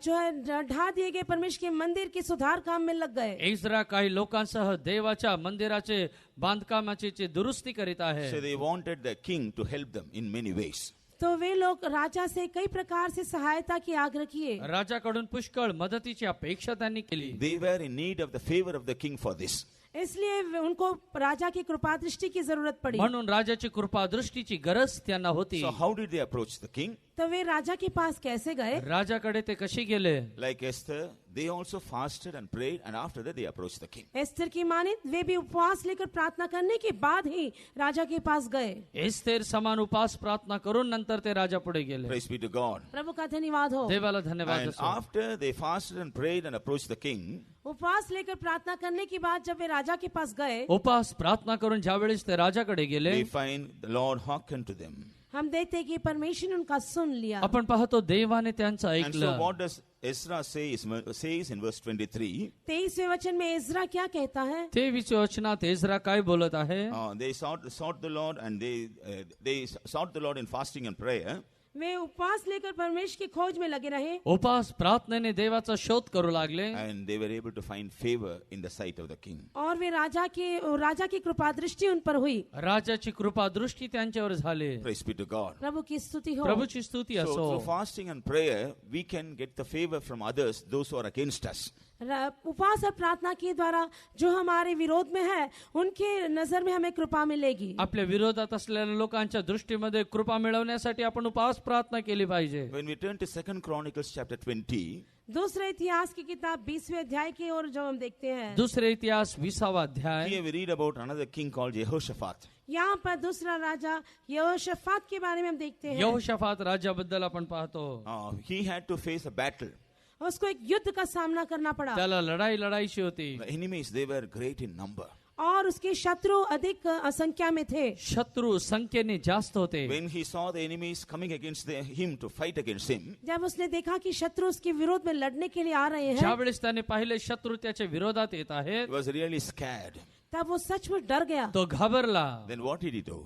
जो है ढा दिए गए परमेश्वर के मंदिर के सुधार काम में लग गए। एज्रा काही लोकांसह देवाच्या मंदिराचे बांधकामाची दुरुस्ती करीत आहे. So they wanted the king to help them in many ways. तो वे लोग राजा से कई प्रकार से सहायता की आग्रह किए। राजाकडून पुष्कळ मदतीची अपेक्षा त्यांनी केली. They were in need of the favor of the king for this. इसलिए उनको राजा की कृपा दृष्टि की जरूरत पड़ी। म्हणून राजाची कृपा दृष्टीची गरज त्यांना होती. So how did they approach the king? तो वे राजा के पास कैसे गए? राजाकडे ते कशी गेले? Like Esther, they also fasted and prayed, and after that they approached the king. Esther की मानित वे भी उपवास लेकर प्रार्थना करने के बाद ही राजा के पास गए। एस्तेर समान उपवास प्रार्थना करून नंतर ते राजा पुढे गेले. Praise be to God. प्रभु का धन्यवाद हो। देवाला धन्यवाद And असो. after they fasted and prayed and approached the king, उपवास लेकर प्रार्थना करने के बाद जब वे राजा के पास गए, उपवास प्रार्थना करून ज्यावेळेस ते राजाकडे गेले, they find the Lord hearkened to them. हम देखते हैं कि परमेश्वर ने उनका सुन लिया। आपण पाहतो देवाने त्यांचं And so ऐकलं. what does Ezra says in verse 23? 23वें वचन में इज़रा क्या कहता है? 23व्या वचनात एज्रा काय बोलत आहे? They sought the Lord, and they sought the Lord in fasting and prayer. वे उपवास लेकर परमेश्वर की खोज में लगे रहे उपवास प्रार्थनेने देवाचा शोध करू लागले And they were able to find favor in the sight of the king. और वे राजा की कृपा दृष्टि उन पर हुई। राजाची कृपा दृष्टी त्यांच्यावर झाली. Praise be to God. प्रभु की स्तुति हो। प्रभूची स्तुती So असो. through fasting and prayer, we can get the favor from others, those who are against us. उपवास और प्रार्थना के द्वारा जो हमारे विरोध में है उनके नजर में हमें कृपा मिलेगी। आपल्या विरोधात असलेल्या लोकांच्या दृष्टीमध्ये कृपा मिळवण्यासाठी आपण उपवास प्रार्थना केली पाहिजे. When we turn to 2 Chronicles chapter 20, दूसरे इतिहास की किताब 20वें अध्याय की ओर जो हम देखते हैं, दुसरे इतिहास 20वा अध्याय. here we read about another king called Jehoshaphat. यहाँ पर दूसरा राजा यहोशाफात के बारे में हम देखते हैं। यहोशाफात राजाबद्दल आपण पाहतो. He had to face a battle. उसको एक युद्ध का सामना करना पड़ा त्याला लढाईशी होती. The enemies, they were great in number. और उसके शत्रु अधिक संख्या में थे। शत्रु संख्येने जास्त होते. When he saw the enemies coming against him to fight against him, जब उसने देखा कि शत्रु उसके विरोध में लड़ने के लिए आ रहे हैं, ज्यावेळेस त्याने पाहिले शत्रू त्याच्या विरोधात येत he आहेत, was really scared. तब वो सचमुच डर गया। तो घाबरला. Then what did he do?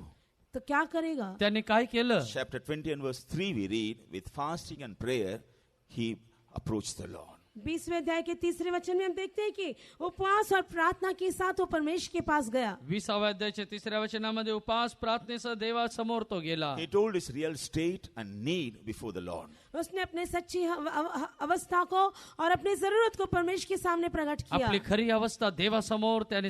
तो क्या करेगा? त्याने काय केलं? Chapter 20 and verse 3 we read, with fasting and prayer, he approached the Lord. 20वें अध्याय के 3रे वचन में हम देखते हैं कि उपवास और प्रार्थना के साथ वो परमेश्वर के पास गया। 20व्या अध्यायाच्या 3ऱ्या वचनामध्ये उपवास प्रार्थनेसह देवासमोर तो गेला. He told his real state and need before the Lord. उसने अपने सच्ची अवस्था को और अपनी जरूरत को परमेश्वर के सामने प्रकट किया। आपली खरी अवस्था देवासमोर त्याने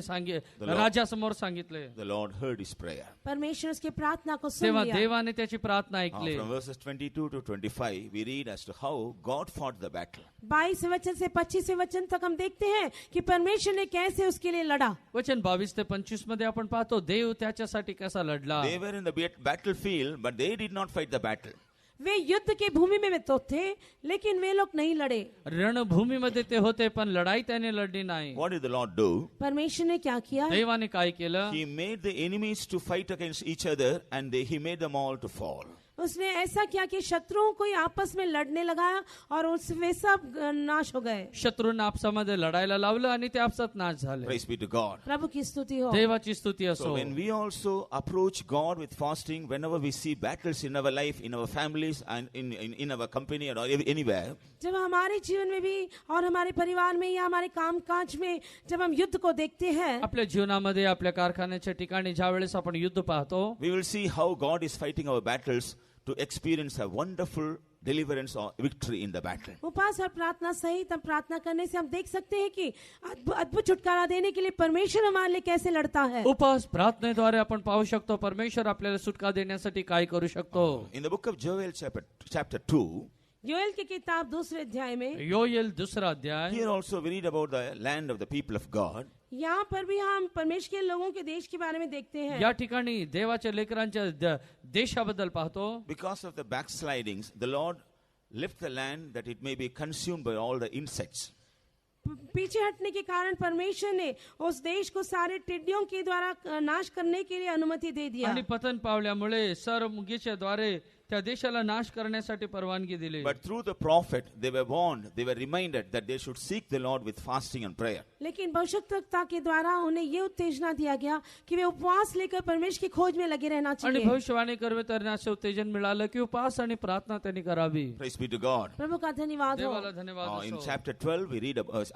राजासमोर सांगितले. The Lord heard his prayer. परमेश्वर उसकी प्रार्थना को सुन तेव्हा लिया। देवाने त्याची प्रार्थना ऐकली. From verses 22 to 25, we read as to how God fought the battle. 22 वचन से 25 वचन तक हम देखते हैं कि परमेश्वर ने कैसे उसके लिए लड़ा। वचन 22 ते 25 मध्ये आपण पाहतो देव त्याच्यासाठी कसा लढला. They were in the battlefield, but they did not fight the battle. वे युद्ध के भूमि में तो थे, लेकिन वे लोग नहीं लड़े। रणभूमीमध्ये ते होते पण लढाई त्याने लढली नाही. What did the Lord do? परमेश्वर ने क्या किया? देवाने काय केलं? He made the enemies to fight against each other, and he made them all to fall. उसने ऐसा किया कि शत्रुओं को ही आपस में लड़ने लगाया और वे सब नाश हो गए. शत्रूंना आपसामध्ये लढायला लावलं आणि ते आपसात नाश झाले. Praise be to God. प्रभु की स्तुति हो. देवाची स्तुती So असो. when we also approach God with fasting, whenever we see battles in our life, in our families, and in our company or anywhere, जब हमारे जीवन में भी और हमारे परिवार में या हमारे काम काज में जब हम युद्ध को देखते हैं, आपल्या जीवनामध्ये आपल्या कारखान्याच्या ठिकाणी ज्या वेळेस आपण युद्ध पाहतो, we will see how God is fighting our battles to experience a wonderful deliverance or victory in the battle. उपवास और प्रार्थना सहित हम प्रार्थना करने से हम देख सकते हैं कि अद्भुत छुटकारा देने के लिए परमेश्वर हमारे लिए कैसे लड़ता है. उपवास प्रार्थनेद्वारे आपण पाहू शकतो परमेश्वर आपल्याला सुटका देण्यासाठी काय करू शकतो. In the book of Joel chapter 2, Joel की किताब दूसरे अध्याय में, योएल दूसरा अध्याय, here also we read about the land of the people of God. यहाँ पर भी हम परमेश्वर के लोगों के देश के बारे में देखते हैं. या ठिकाणी देवाच्या लेकरांच्या देशाबद्दल पाहतो. Because of the backslidings, the Lord left the land that it may be consumed by all the insects. पीछे हटने के कारण परमेश्वर ने उस देश को सारे टिड्डियों के द्वारा नाश करने के लिए अनुमति दे दिया. आणि पतन पावल्यामुळे सर्व मुंगीच्या द्वारे त्या देशाला नाश करण्यासाठी परवानगी दिली. But through the prophet, they were warned, they were reminded that they should seek the Lord with fasting and prayer. लेकिन भविष्यवक्ता के द्वारा उन्हें ये उत्तेजना दिया गया कि वे उपवास लेकर परमेश्वर की खोज में लगे रहना आणि चाहिए. भविष्यवाणी करण्याचे उत्तेजन मिळालं की उपवास आणि प्रार्थना त्यांनी करावी. Praise be to God. प्रभु का धन्यवाद हो. देवाला धन्यवाद In असो. chapter 12, we read about,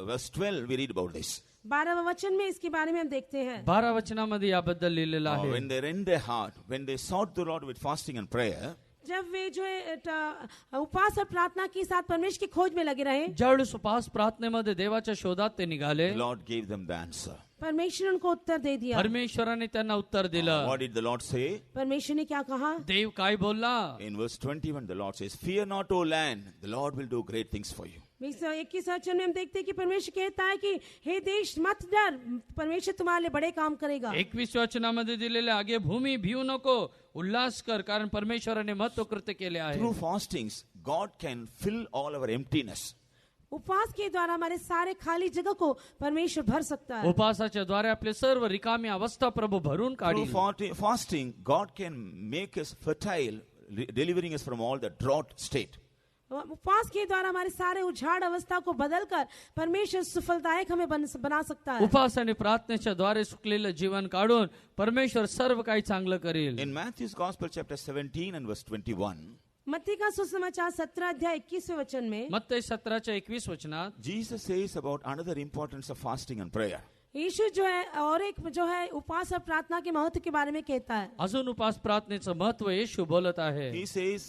verse 12, we read about this. 12वें वचन में इसके बारे में हम देखते हैं. 12 वचनामध्ये याबद्दल लिहिलेलं आहे. When they rent their heart, when they sought the Lord with fasting and prayer, जब वे जो है उपवास और प्रार्थना के साथ परमेश्वर की खोज में लगे रहे, ज्यावेळेस उपवास प्रार्थनेमध्ये देवाच्या शोधात ते निघाले, the Lord gave them the answer. परमेश्वर ने उनको उत्तर दे दिया. परमेश्वराने त्यांना उत्तर दिलं. What did the Lord say? परमेश्वर ने क्या कहा? देव काय बोलला? In verse 21, the Lord says, "Fear not, O land, the Lord will do great things for you." 21 वचन में हम देखते हैं कि परमेश्वर कहता है कि हे देश मत डर, परमेश्वर तुम्हारे लिए बड़े काम करेगा. 21 वचनामध्ये दिलेले आगे भूमी भिवू नको, उल्हास कर, कारण परमेश्वराने महत्व कृत्य केले आहे. Through fastings, God can fill all our emptiness. उपवास के द्वारा हमारे सारे खाली जगह को परमेश्वर भर सकता है. उपवासाच्या द्वारे आपले सर्व रिकामी अवस्था प्रभु भरून Through काढील. fasting, God can make us fertile, delivering us from all the drought state. उपवास के द्वारा हमारे सारे उजाड़ अवस्था को बदलकर परमेश्वर सफलदायक हमें बना सकता है. उपवास आणि प्रार्थनेच्या द्वारे सुकलेलं जीवन काढून परमेश्वर सर्व काही चांगलं करेल. In Matthew's Gospel chapter 17 and verse 21, मत्ती का सुसमाचार 17 अध्याय 21वें वचन में मत्ती 17च्या 21 वचनात Jesus says about another importance of fasting and prayer. यीशु जो है और एक जो है उपवास और प्रार्थना के महत्व के बारे में कहता है. अजून उपवास प्रार्थनेचं महत्व येशू बोलत आहे. He says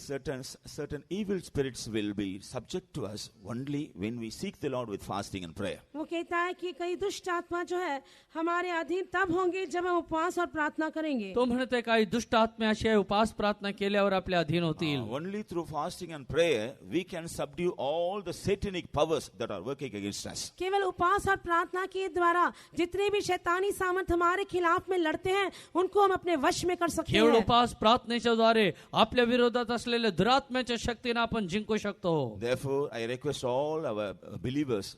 certain evil spirits will be subject to us only when we seek the Lord with fasting and prayer. वो कहता है कि कई दुष्ट आत्मा जो है हमारे अधीन तब होंगे जब हम उपवास और प्रार्थना करेंगे. तो म्हणते काही दुष्ट आत्मे अशी आहे उपवास प्रार्थना केल्यावर आपल्या अधीन होतील. Only through fasting and prayer we can subdue all the satanic powers that are working against us. केवल उपवास और प्रार्थना के द्वारा जितने भी शैतानी सामर्थ हमारे खिलाफ में लड़ते हैं उनको हम अपने वश में कर सकते केवळ हैं. उपवास प्रार्थनेच्या द्वारे आपल्या विरोधात असलेल्या दुरात्म्याच्या शक्तीने आपण जिंकू शकतो. Therefore, I request all our believers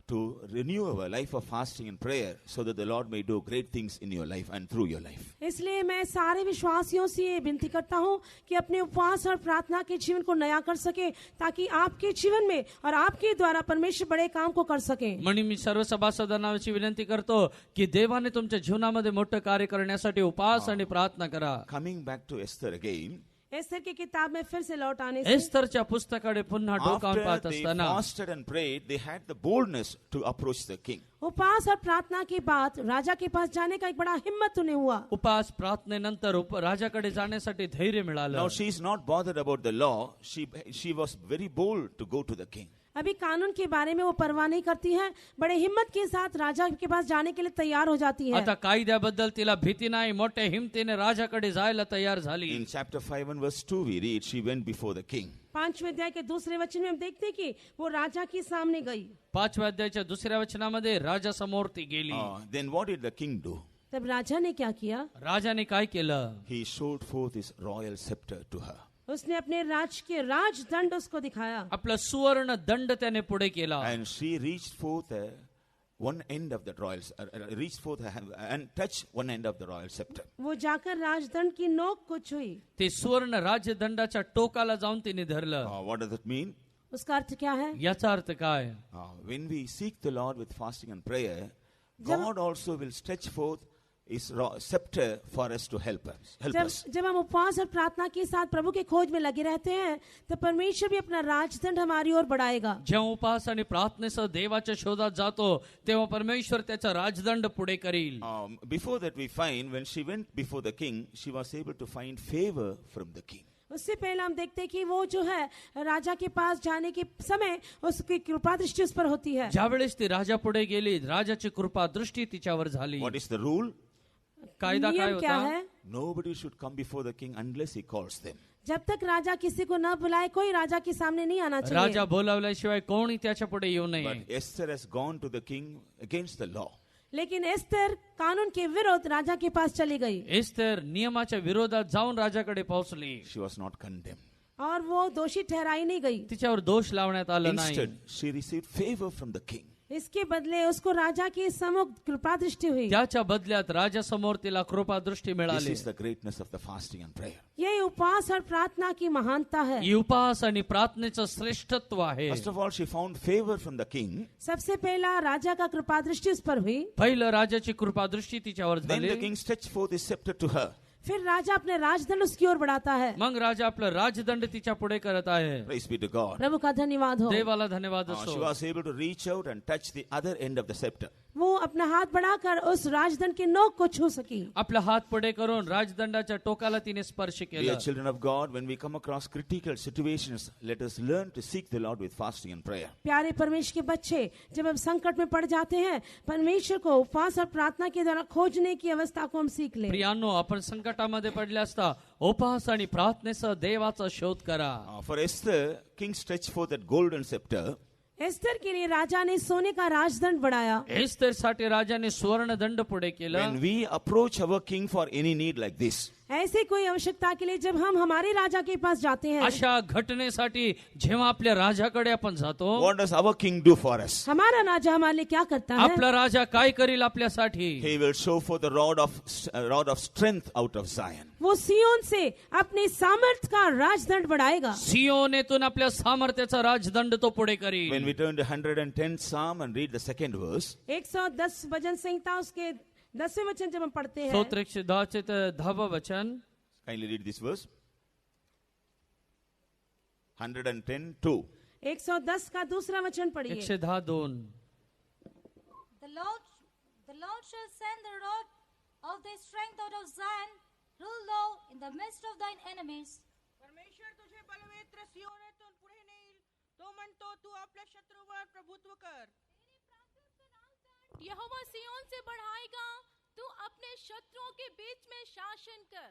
to renew our life of fasting and prayer so that the Lord may do great things in your life and through your life. इसलिए मैं सारे विश्वासियों से ये विनती करता हूँ कि अपने उपवास और प्रार्थना के जीवन को नया कर सके ताकि आपके जीवन में और आपके द्वारा परमेश्वर बड़े काम को कर सके. म्हणून मी सर्व सभासदांना अशी विनंती करतो की देवाने तुमच्या जीवनामध्ये मोठं कार्य करण्यासाठी उपवास आणि प्रार्थना करा. Coming back to Esther again, Esther की किताब में फिर से लौट आने से एस्तरच्या पुस्तकाकडे पुन्हा डोकावून पाहत after they असताना fasted and prayed, they had the boldness to approach the king. उपवास और प्रार्थना के बाद राजा के पास जाने का एक बड़ा हिम्मत उन्हें हुआ. उपवास प्रार्थनेनंतर राजाकडे जाण्यासाठी धैर्य मिळालं. Now she is not bothered about the law. She was very bold to go to the king. अभी कानून के बारे में वो परवाह नहीं करती है, बड़े हिम्मत के साथ राजा के पास जाने के लिए तैयार हो जाती है. आता कायद्याबद्दल तिला भीती नाही, मोठ्या हिमतीने राजाकडे जायला तयार झाली. In chapter 5 and verse 2 we read, she went before the king. 5वें अध्याय के दूसरे वचन में हम देखते हैं कि वो राजा के सामने गई. 5व्या अध्यायाच्या दुसऱ्या वचनामध्ये राजा समोर ती गेली. Then what did the king do? तब राजा ने क्या किया? राजाने काय केलं? He showed forth his royal scepter to her. उसने अपने राजकीय राजदंड उसको दिखाया. आपला सुवर्ण दंड त्याने पुढे केला. And she reached forth one end of the royal, reached forth and touched one end of the royal scepter. वो जाकर राजदंड की नोक को छुई. ते सुवर्ण राजदंडाच्या टोकाला जाऊन तिने धरलं. What does it mean? उसका अर्थ क्या है? याचा अर्थ काय? When we seek the Lord with fasting and prayer, God also will stretch forth his scepter for us to help us. जब हम उपवास और प्रार्थना के साथ प्रभु के खोज में लगे रहते हैं तो परमेश्वर भी अपना राजदंड हमारी ओर बढ़ाएगा. जेव्हा उपास आणि प्रार्थनेसह देवाच्या शोधात जातो तेव्हा परमेश्वर त्याचा राजदंड पुढे करील. Before that we find when she went before the king, she was able to find favor from the king. उससे पहले हम देखते हैं कि वो जो है राजा के पास जाने के समय उसकी कृपा दृष्टि उस पर होती है. ज्यावेळेस ती राजा पुढे गेली राजाची कृपा दृष्टी तिच्यावर झाली. What is the rule? कायदा काय नियम क्या होता? है? Nobody should come before the king unless he calls them. जब तक राजा किसी को न बुलाए कोई राजा के सामने नहीं आना चाहिए. राजा बोलावल्याशिवाय कोणी त्याच्या पुढे येऊ नये. But Esther has gone to the king against the law. लेकिन एस्तर कानून के विरोध राजा के पास चली गई. एस्तर नियमाच्या विरोधात जाऊन राजाकडे पोहोचली. She was not condemned. और वो दोषी ठहराई नहीं गई. तिच्यावर दोष लावण्यात आला नाही. Instead, she received favor from the king. इसके बदले उसको राजा की सम्मुख कृपा दृष्टि हुई. त्याच्या बदल्यात राजा समोर तिला कृपा दृष्टी This मिळाली. is the greatness of the fasting and prayer. ये उपवास और प्रार्थना की महानता है. ही उपास आणि प्रार्थनेचं श्रेष्ठत्व आहे. First of all, she found favor from the king. सबसे पहला राजा का कृपा दृष्टि उस पर हुई. पहिलं राजाची कृपा दृष्टी तिच्यावर Then the झाली. king stretched forth his scepter to her. फिर राजा अपने राजदंड उसकी ओर बढ़ाता है. मग राजा आपलं राजदंड तिच्या पुढे करत आहे. Praise be to God. प्रभु का धन्यवाद हो. देवाला धन्यवाद She असो. was able to reach out and touch the other end of the scepter. वो अपना हाथ बढ़ाकर उस राजदंड के नोक को छू सकी. आपला हात पुढे करून राजदंडाच्या टोकाला तिने स्पर्श Dear केलं. children of God, when we come across critical situations, let us learn to seek the Lord with fasting and prayer. प्यारे परमेश्वर के बच्चे जब हम संकट में पड़ जाते हैं परमेश्वर को उपवास और प्रार्थना के द्वारा खोजने की अवस्था को हम सीख लें. प्रियांनो आपण संकटामध्ये पडले असता उपास आणि प्रार्थनेसह देवाचा शोध करा. For Esther, king stretched forth that golden scepter. Esther के लिए राजा ने सोने का राजदंड बढ़ाया. एस्तेरसाठी राजाने स्वर्ण दंड पुढे केलं. When we approach our king for any need like this, ऐसे कोई आवश्यकता के लिए जब हम हमारे राजा के पास जाते हैं अशा घटनेसाठी जेव्हा आपल्या राजाकडे आपण जातो what does our king do for us? हमारा राजा हमारे लिए क्या करता है? आपला राजा काय करील आपल्यासाठी? He will show forth the rod of strength out of Zion. वो सियोन से अपने सामर्थ का राजदंड बढ़ाएगा. सियोनेतून आपल्या सामर्थ्याचा राजदंड तो पुढे When करील. we turn to 110th Psalm and read the second verse, 110 भजन संहिता उसके 10वें वचन जब हम पढ़ते हैं स्तोत्र 110 चे 10 वचन. kindly read this verse. 110:2. 110 का दूसरा वचन पढ़िए. 110:2. The Lord shall send the rod of thy strength out of Zion. Rule thou in the midst of thine enemies. परमेश्वर तुझे बलवेत्र सियोनेतून पुढे नेईल. तो म्हणतो तू आपल्या शत्रूवर प्रभुत्व कर. यहोवा सियोन से बढ़ाएगा, तू अपने शत्रुओं के बीच में शासन कर.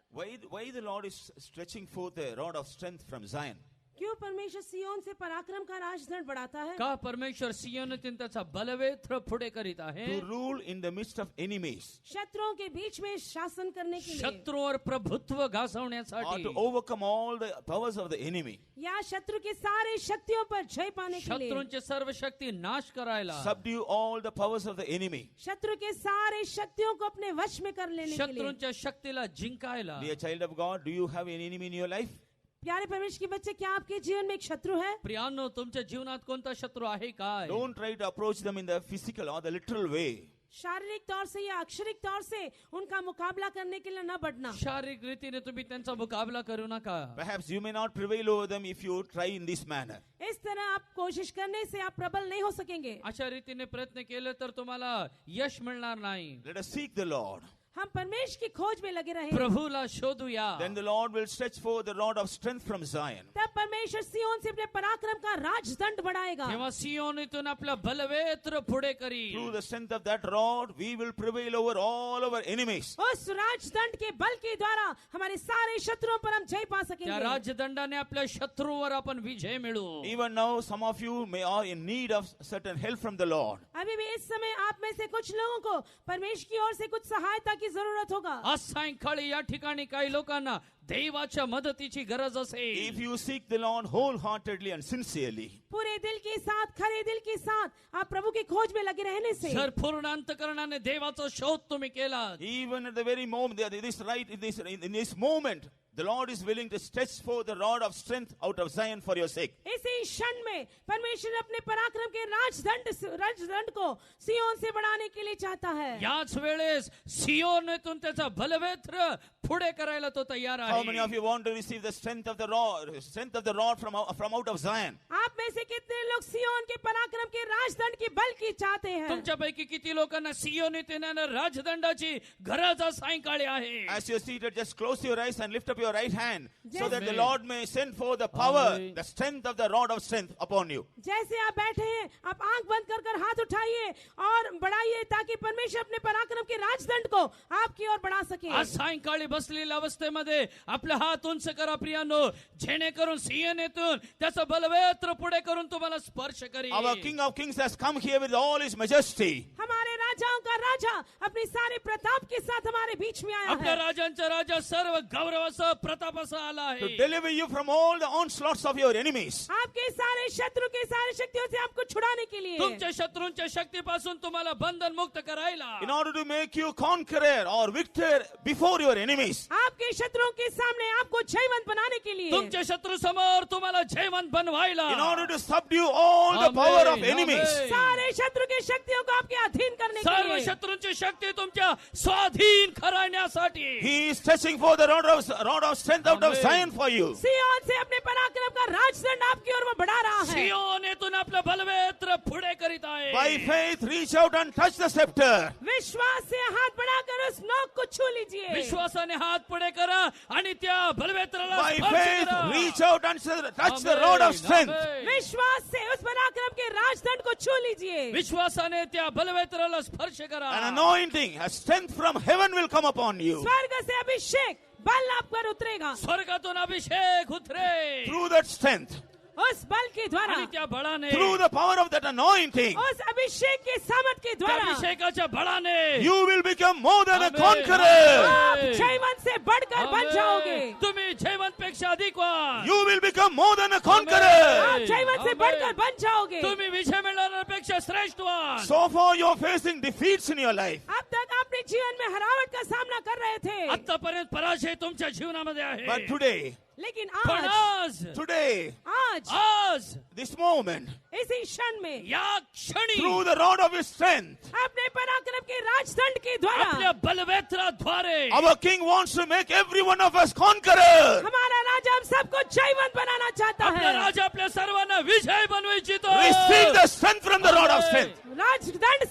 Why the Lord is stretching forth the rod of strength from Zion? क्यों परमेश्वर सियोन से पराक्रम का राजदंड बढ़ाता है? का परमेश्वर सियोनेतून त्याचा बलवेत्र पुढे करीत आहे. To rule in the midst of enemies, शत्रुओं के बीच में शासन करने के लिए शत्रूवर प्रभुत्व or गाजवण्यासाठी, to overcome all the powers of the enemy, या शत्रु के सारे शक्तियों पर जय पाने के लिए, शत्रूंचे सर्व शक्ती नाश करायला, subdue all the powers of the enemy. शत्रु के सारे शक्तियों को अपने वश में कर लेने के लिए. शत्रूंच्या शक्तीला जिंकायला. Dear child of God, do you have an enemy in your life? प्यारे परमेश्वर के बच्चे क्या आपके जीवन में एक शत्रु है? प्रियांनो तुमच्या जीवनात कोणता शत्रू आहे काय? Don't try to approach them in the physical or the literal way. शारीरिक तौर से या अक्षरिक तौर से उनका मुकाबला करने के लिए न बढ़ना. शारीरिक रीतीने तुम्ही त्यांचा मुकाबला करू नका. Perhaps you may not prevail over them if you try in this manner. इस तरह आप कोशिश करने से आप प्रबल नहीं हो सकेंगे. अशा रीतीने प्रयत्न केले तर तुम्हाला यश मिळणार नाही. Let us seek the Lord. हम परमेश्वर की खोज में लगे रहें. प्रभूला शोधूया. Then the Lord will stretch forth the rod of strength from Zion. तब परमेश्वर सियोन से अपने पराक्रम का राजदंड बढ़ाएगा. तेव्हा सियोनीतून आपला बलवेत्र पुढे करी. Through the strength of that rod, we will prevail over all our enemies. उस राजदंड के बल के द्वारा हमारे सारे शत्रुओं पर हम जय पा त्या सकेंगे. राजदंडाने आपल्या शत्रूवर आपण विजय मिळू. Even now, some of you may are in need of certain help from the Lord. अभी भी इस समय आप में से कुछ लोगों को परमेश्वर की ओर से कुछ सहायता की की जरूरत होगा। आज सायंकाळी या ठिकाणी काही लोकांना देवाच्या मदतीची गरज असेल. If you seek the Lord wholeheartedly and sincerely, पूरे दिल के साथ, खरे दिल के साथ आप प्रभु की खोज में लगे रहने से, जर पूर्ण अंतकरणाने देवाचा शोध तुम्ही केला, even at the very moment, in this moment, the Lord is willing to stretch forth the rod of strength out of Zion for your sake. इसी क्षण में परमेश्वर अपने पराक्रम के राजदंड को सियोन से बढ़ाने के लिए चाहता है. याच वेळेस सियोनेतून त्याचा बलवेत्र पुढे करायला तो तयार How many of आहे. you want to receive the strength of the rod from out of Zion? आप में से कितने लोग सियोन के पराक्रम के राजदंड की बल की चाहते हैं? तुमच्यापैकी किती लोकांना सियोनीत येणाऱ्या राजदंडाची गरज आज सायंकाळी आहे. As you're seated, just close your eyes and lift up your right hand so Yes. that the Amen. Lord may send forth the power, Amen. the strength of the rod of strength upon you. जैसे आप बैठे हैं, आप आंख बंद कर हाथ उठाइए और बढ़ाइए ताकि परमेश्वर अपने पराक्रम के राजदंड को आपकी ओर बढ़ा सके. आज सायंकाळी बसलेल्या अवस्थेमध्ये आपले हात उंच करा प्रियानो, जेणेकरून सियोनेतून त्याचा बलवेत्र पुढे करून तुम्हाला स्पर्श करेल. Our King of Kings has come here with all his majesty. हमारे राजाओं का राजा अपने सारे प्रताप के साथ हमारे बीच में आया आपल्या है राजांचा राजा सर्व गौरवासह प्रतापासह आला To आहे. deliver you from all the onslaughts of your enemies. आपके सारे शत्रु के सारे शक्तियों से आपको छुड़ाने के लिए, तुमच्या शत्रूंच्या शक्तीपासून तुम्हाला बंधन मुक्त करायला, In order to make you conqueror or victor before your enemies. आपके शत्रुओं के सामने आपको जयवंत बनाने के लिए, तुमच्या शत्रू समोर तुम्हाला जयवंत बनवायला, In order to subdue all the Amen. power of enemies. Amen. सारे शत्रु की शक्तियों को आपके अधीन करने के सर्व लिए, शत्रूंची शक्ती तुमच्या स्वाधीन करायण्यासाठी He is stretching forth the rod of strength out of Amen. Zion for you. सियोन से अपने पराक्रम का राजदंड आपकी ओर वो बढ़ा रहा है. सियोनेतून आपलं बलवेत्र पुढे करीत आहे. By faith, reach out and touch the scepter. विश्वास से हाथ बढ़ाकर उस नोक को छू लीजिए. विश्वासाने हात पुढे करा आणि त्या बलवेत्राला By स्पर्श faith, करा. reach out and touch the rod of strength. Amen. विश्वास से उस पराक्रम के राजदंड को छू लीजिए. विश्वासाने त्या बलवेत्राला स्पर्श करा. An anointing, a strength from heaven will come upon you. स्वर्ग से अभिषेक बल आप पर उतरेगा. स्वर्गातून अभिषेक उतरे Through that strength, उस बल के द्वारा, आणि त्या बळाने, through the power of that anointing, उस अभिषेक के सामर्थ के त्या द्वारा अभिषेकाच्या बळाने you will become more than a Amen. conqueror. आप जयवंत से बढ़कर बन आमेन. जाओगे. तुम्ही जयवंत पेक्षा अधिक व्हा. You will become more than a आप conqueror. जयवंत से आमेन. बढ़कर बन जाओगे. तुम्ही विजय मिळवण्यापेक्षा श्रेष्ठ व्हा. So far, you're facing defeats in your life. अब तक अपने जीवन में हरावट का सामना कर रहे थे, आतापर्यंत पराजय तुमच्या जीवनामध्ये आहे. But today, लेकिन पण आज today, आज this moment, इसी क्षण में या क्षणी through the rod of his strength, अपने पराक्रम के राजदंड के आपल्या द्वारा बलवेत्राद्वारे our King wants to make every one of us conqueror. हमारा राजा हम सबको जयवंत बनाना चाहता आपला है. राजा आपल्या सर्वांना विजय बनवू इच्छितो. Receive the strength from the rod of strength. राजदंड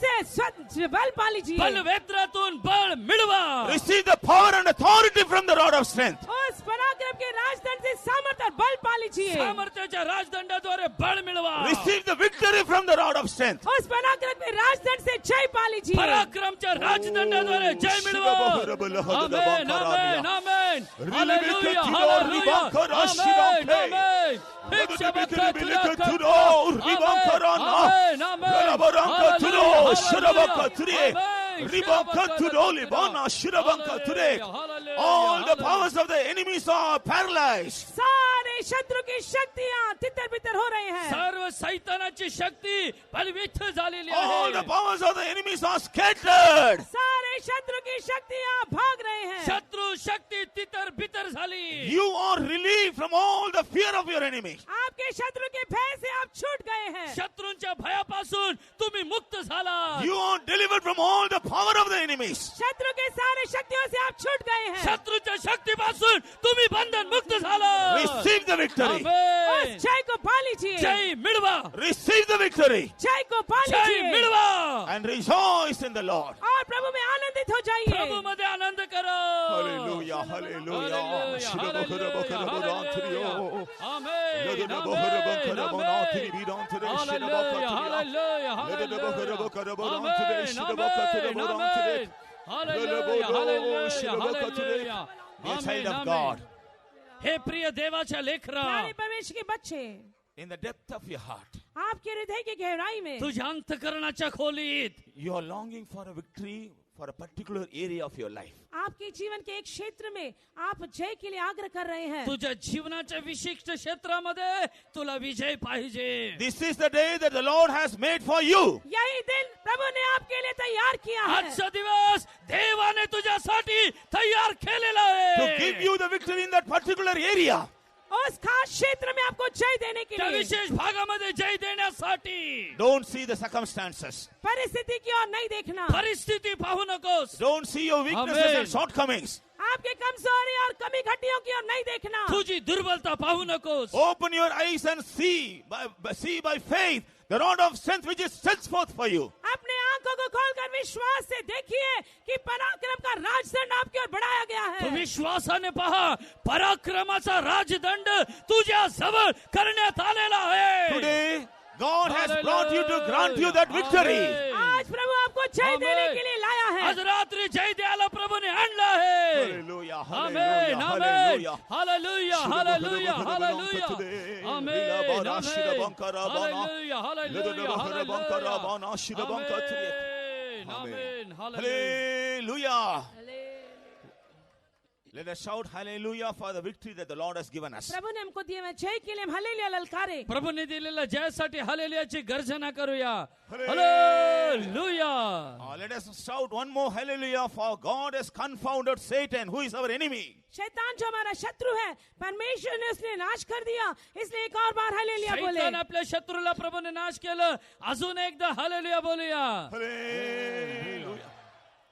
से बल पा लीजिए. बलवेत्रातून बळ मिळवा. Receive the power and authority from the rod of strength. उस पराक्रम के राजदंड से सामर्थ और बल पा लीजिए. सामर्थ्याच्या राजदंडाद्वारे बळ मिळवा. Receive the victory from the rod of strength. उस पराक्रम के राजदंड से जय पा लीजिए. पराक्रमच्या राजदंडाद्वारे जय मिळवा. Amen, amen, amen. Hallelujah, hallelujah. Amen, amen. भिक्षा बक्का तुला करतो. आमेन, आमेन. All the powers of the enemies are paralyzed. सारे शत्रु की शक्तियां तितर बितर हो रहे हैं. सर्व सैतानाची शक्ती बलवित झालेली All the आहे. powers of the enemies are scattered. सारे शत्रु की शक्तियां भाग रहे हैं. शत्रू शक्ती तितर बितर झाली. You are relieved from all the fear of your enemy. आपके शत्रु के भय से आप छूट गए हैं. शत्रूंच्या भयापासून तुम्ही मुक्त झाला. You are delivered from all the power of the enemies. शत्रु के सारे शक्तियों से आप छूट गए हैं. शत्रूच्या शक्तीपासून तुम्ही बंधन मुक्त झाला. Receive the victory. आमेन. उस जय को पा लीजिए. जय मिळवा. Receive the victory. जय को पा जय लीजिए मिळवा. And rejoice in the Lord. और प्रभु में आनंदित हो जाइए. प्रभु मध्ये आनंद करा. Hallelujah, hallelujah. Hallelujah, hallelujah, hallelujah. Amen, Let the amen, Bohara amen. Bohara be down today. Hallelujah, hallelujah, Let the Bohara hallelujah. Bohara down today. Amen, Shidabaka to the amen, Bohara today. Amen. Hallelujah, hallelujah, hallelujah. Dear child amen, of amen. God, हे प्रिय देवाच्या लेकरा, प्यारे परमेश्वर के बच्चे, in the depth of your heart, आपके हृदय की गहराई में तुझ्या अंतकरणाच्या खोलीत you are longing for a victory for a particular area of your life. आपके जीवन के एक क्षेत्र में आप जय के लिए आग्रह कर रहे हैं. तुझ्या जीवनाच्या विशिष्ट क्षेत्रामध्ये तुला विजय पाहिजे. This is the day that the Lord has made for you. यही दिन प्रभु ने आपके लिए तैयार किया है. आजचा दिवस देवाने तुझ्यासाठी तयार केलेला To give आहे. you the victory in that particular area. उस खास क्षेत्र में आपको जय देने के त्या लिए. विशेष भागामध्ये जय देण्यासाठी. Don't see the circumstances. परिस्थिति की ओर नहीं देखना. परिस्थिती पाहू नकोस. Don't see your weaknesses Amen. and shortcomings. आपके कमजोरी और कमी घटियों की ओर नहीं देखना. तुझी दुर्बलता पाहू नकोस. Open your eyes and see by faith the rod of strength which is stretched forth for you. अपने आंखों को खोलकर विश्वास से देखिए कि पराक्रम का राजदंड आपकी ओर बढ़ाया गया तू है. विश्वासाने पहा पराक्रमाचा राजदंड तुझ्या जवळ करण्यात आलेला आहे. Today, God has brought you to grant you that victory. आज प्रभु आपको जय देने के लिए लाया है. आज रात्री जय द्यायला प्रभूने आणलं आहे. Hallelujah, amen, hallelujah, amen. hallelujah. Hallelujah, hallelujah, hallelujah. Today, amen, Lila amen. Shida Bankara Bana. Hallelujah, hallelujah, Lila Bankara Bana, Shida Banka hallelujah. Amen, amen, hallelujah. Hallelujah. Let us shout hallelujah for the victory that the Lord has given us. प्रभु ने हमको दिए हुए जय के लिए हम hallelujah ललकारे. प्रभूने दिलेल्या जयासाठी हालेलुयाची गर्जना करूया. Hallelujah. Hallelujah. Let us shout one more hallelujah for God has confounded Satan, who is our enemy. शैतान जो हमारा शत्रु है परमेश्वर ने उसने नाश कर दिया. इसलिए एक और बार हालेलुया बोले. शैतान आपल्या शत्रूला प्रभूने नाश केलं. अजून एकदा हालेलुया बोलूया. Hallelujah.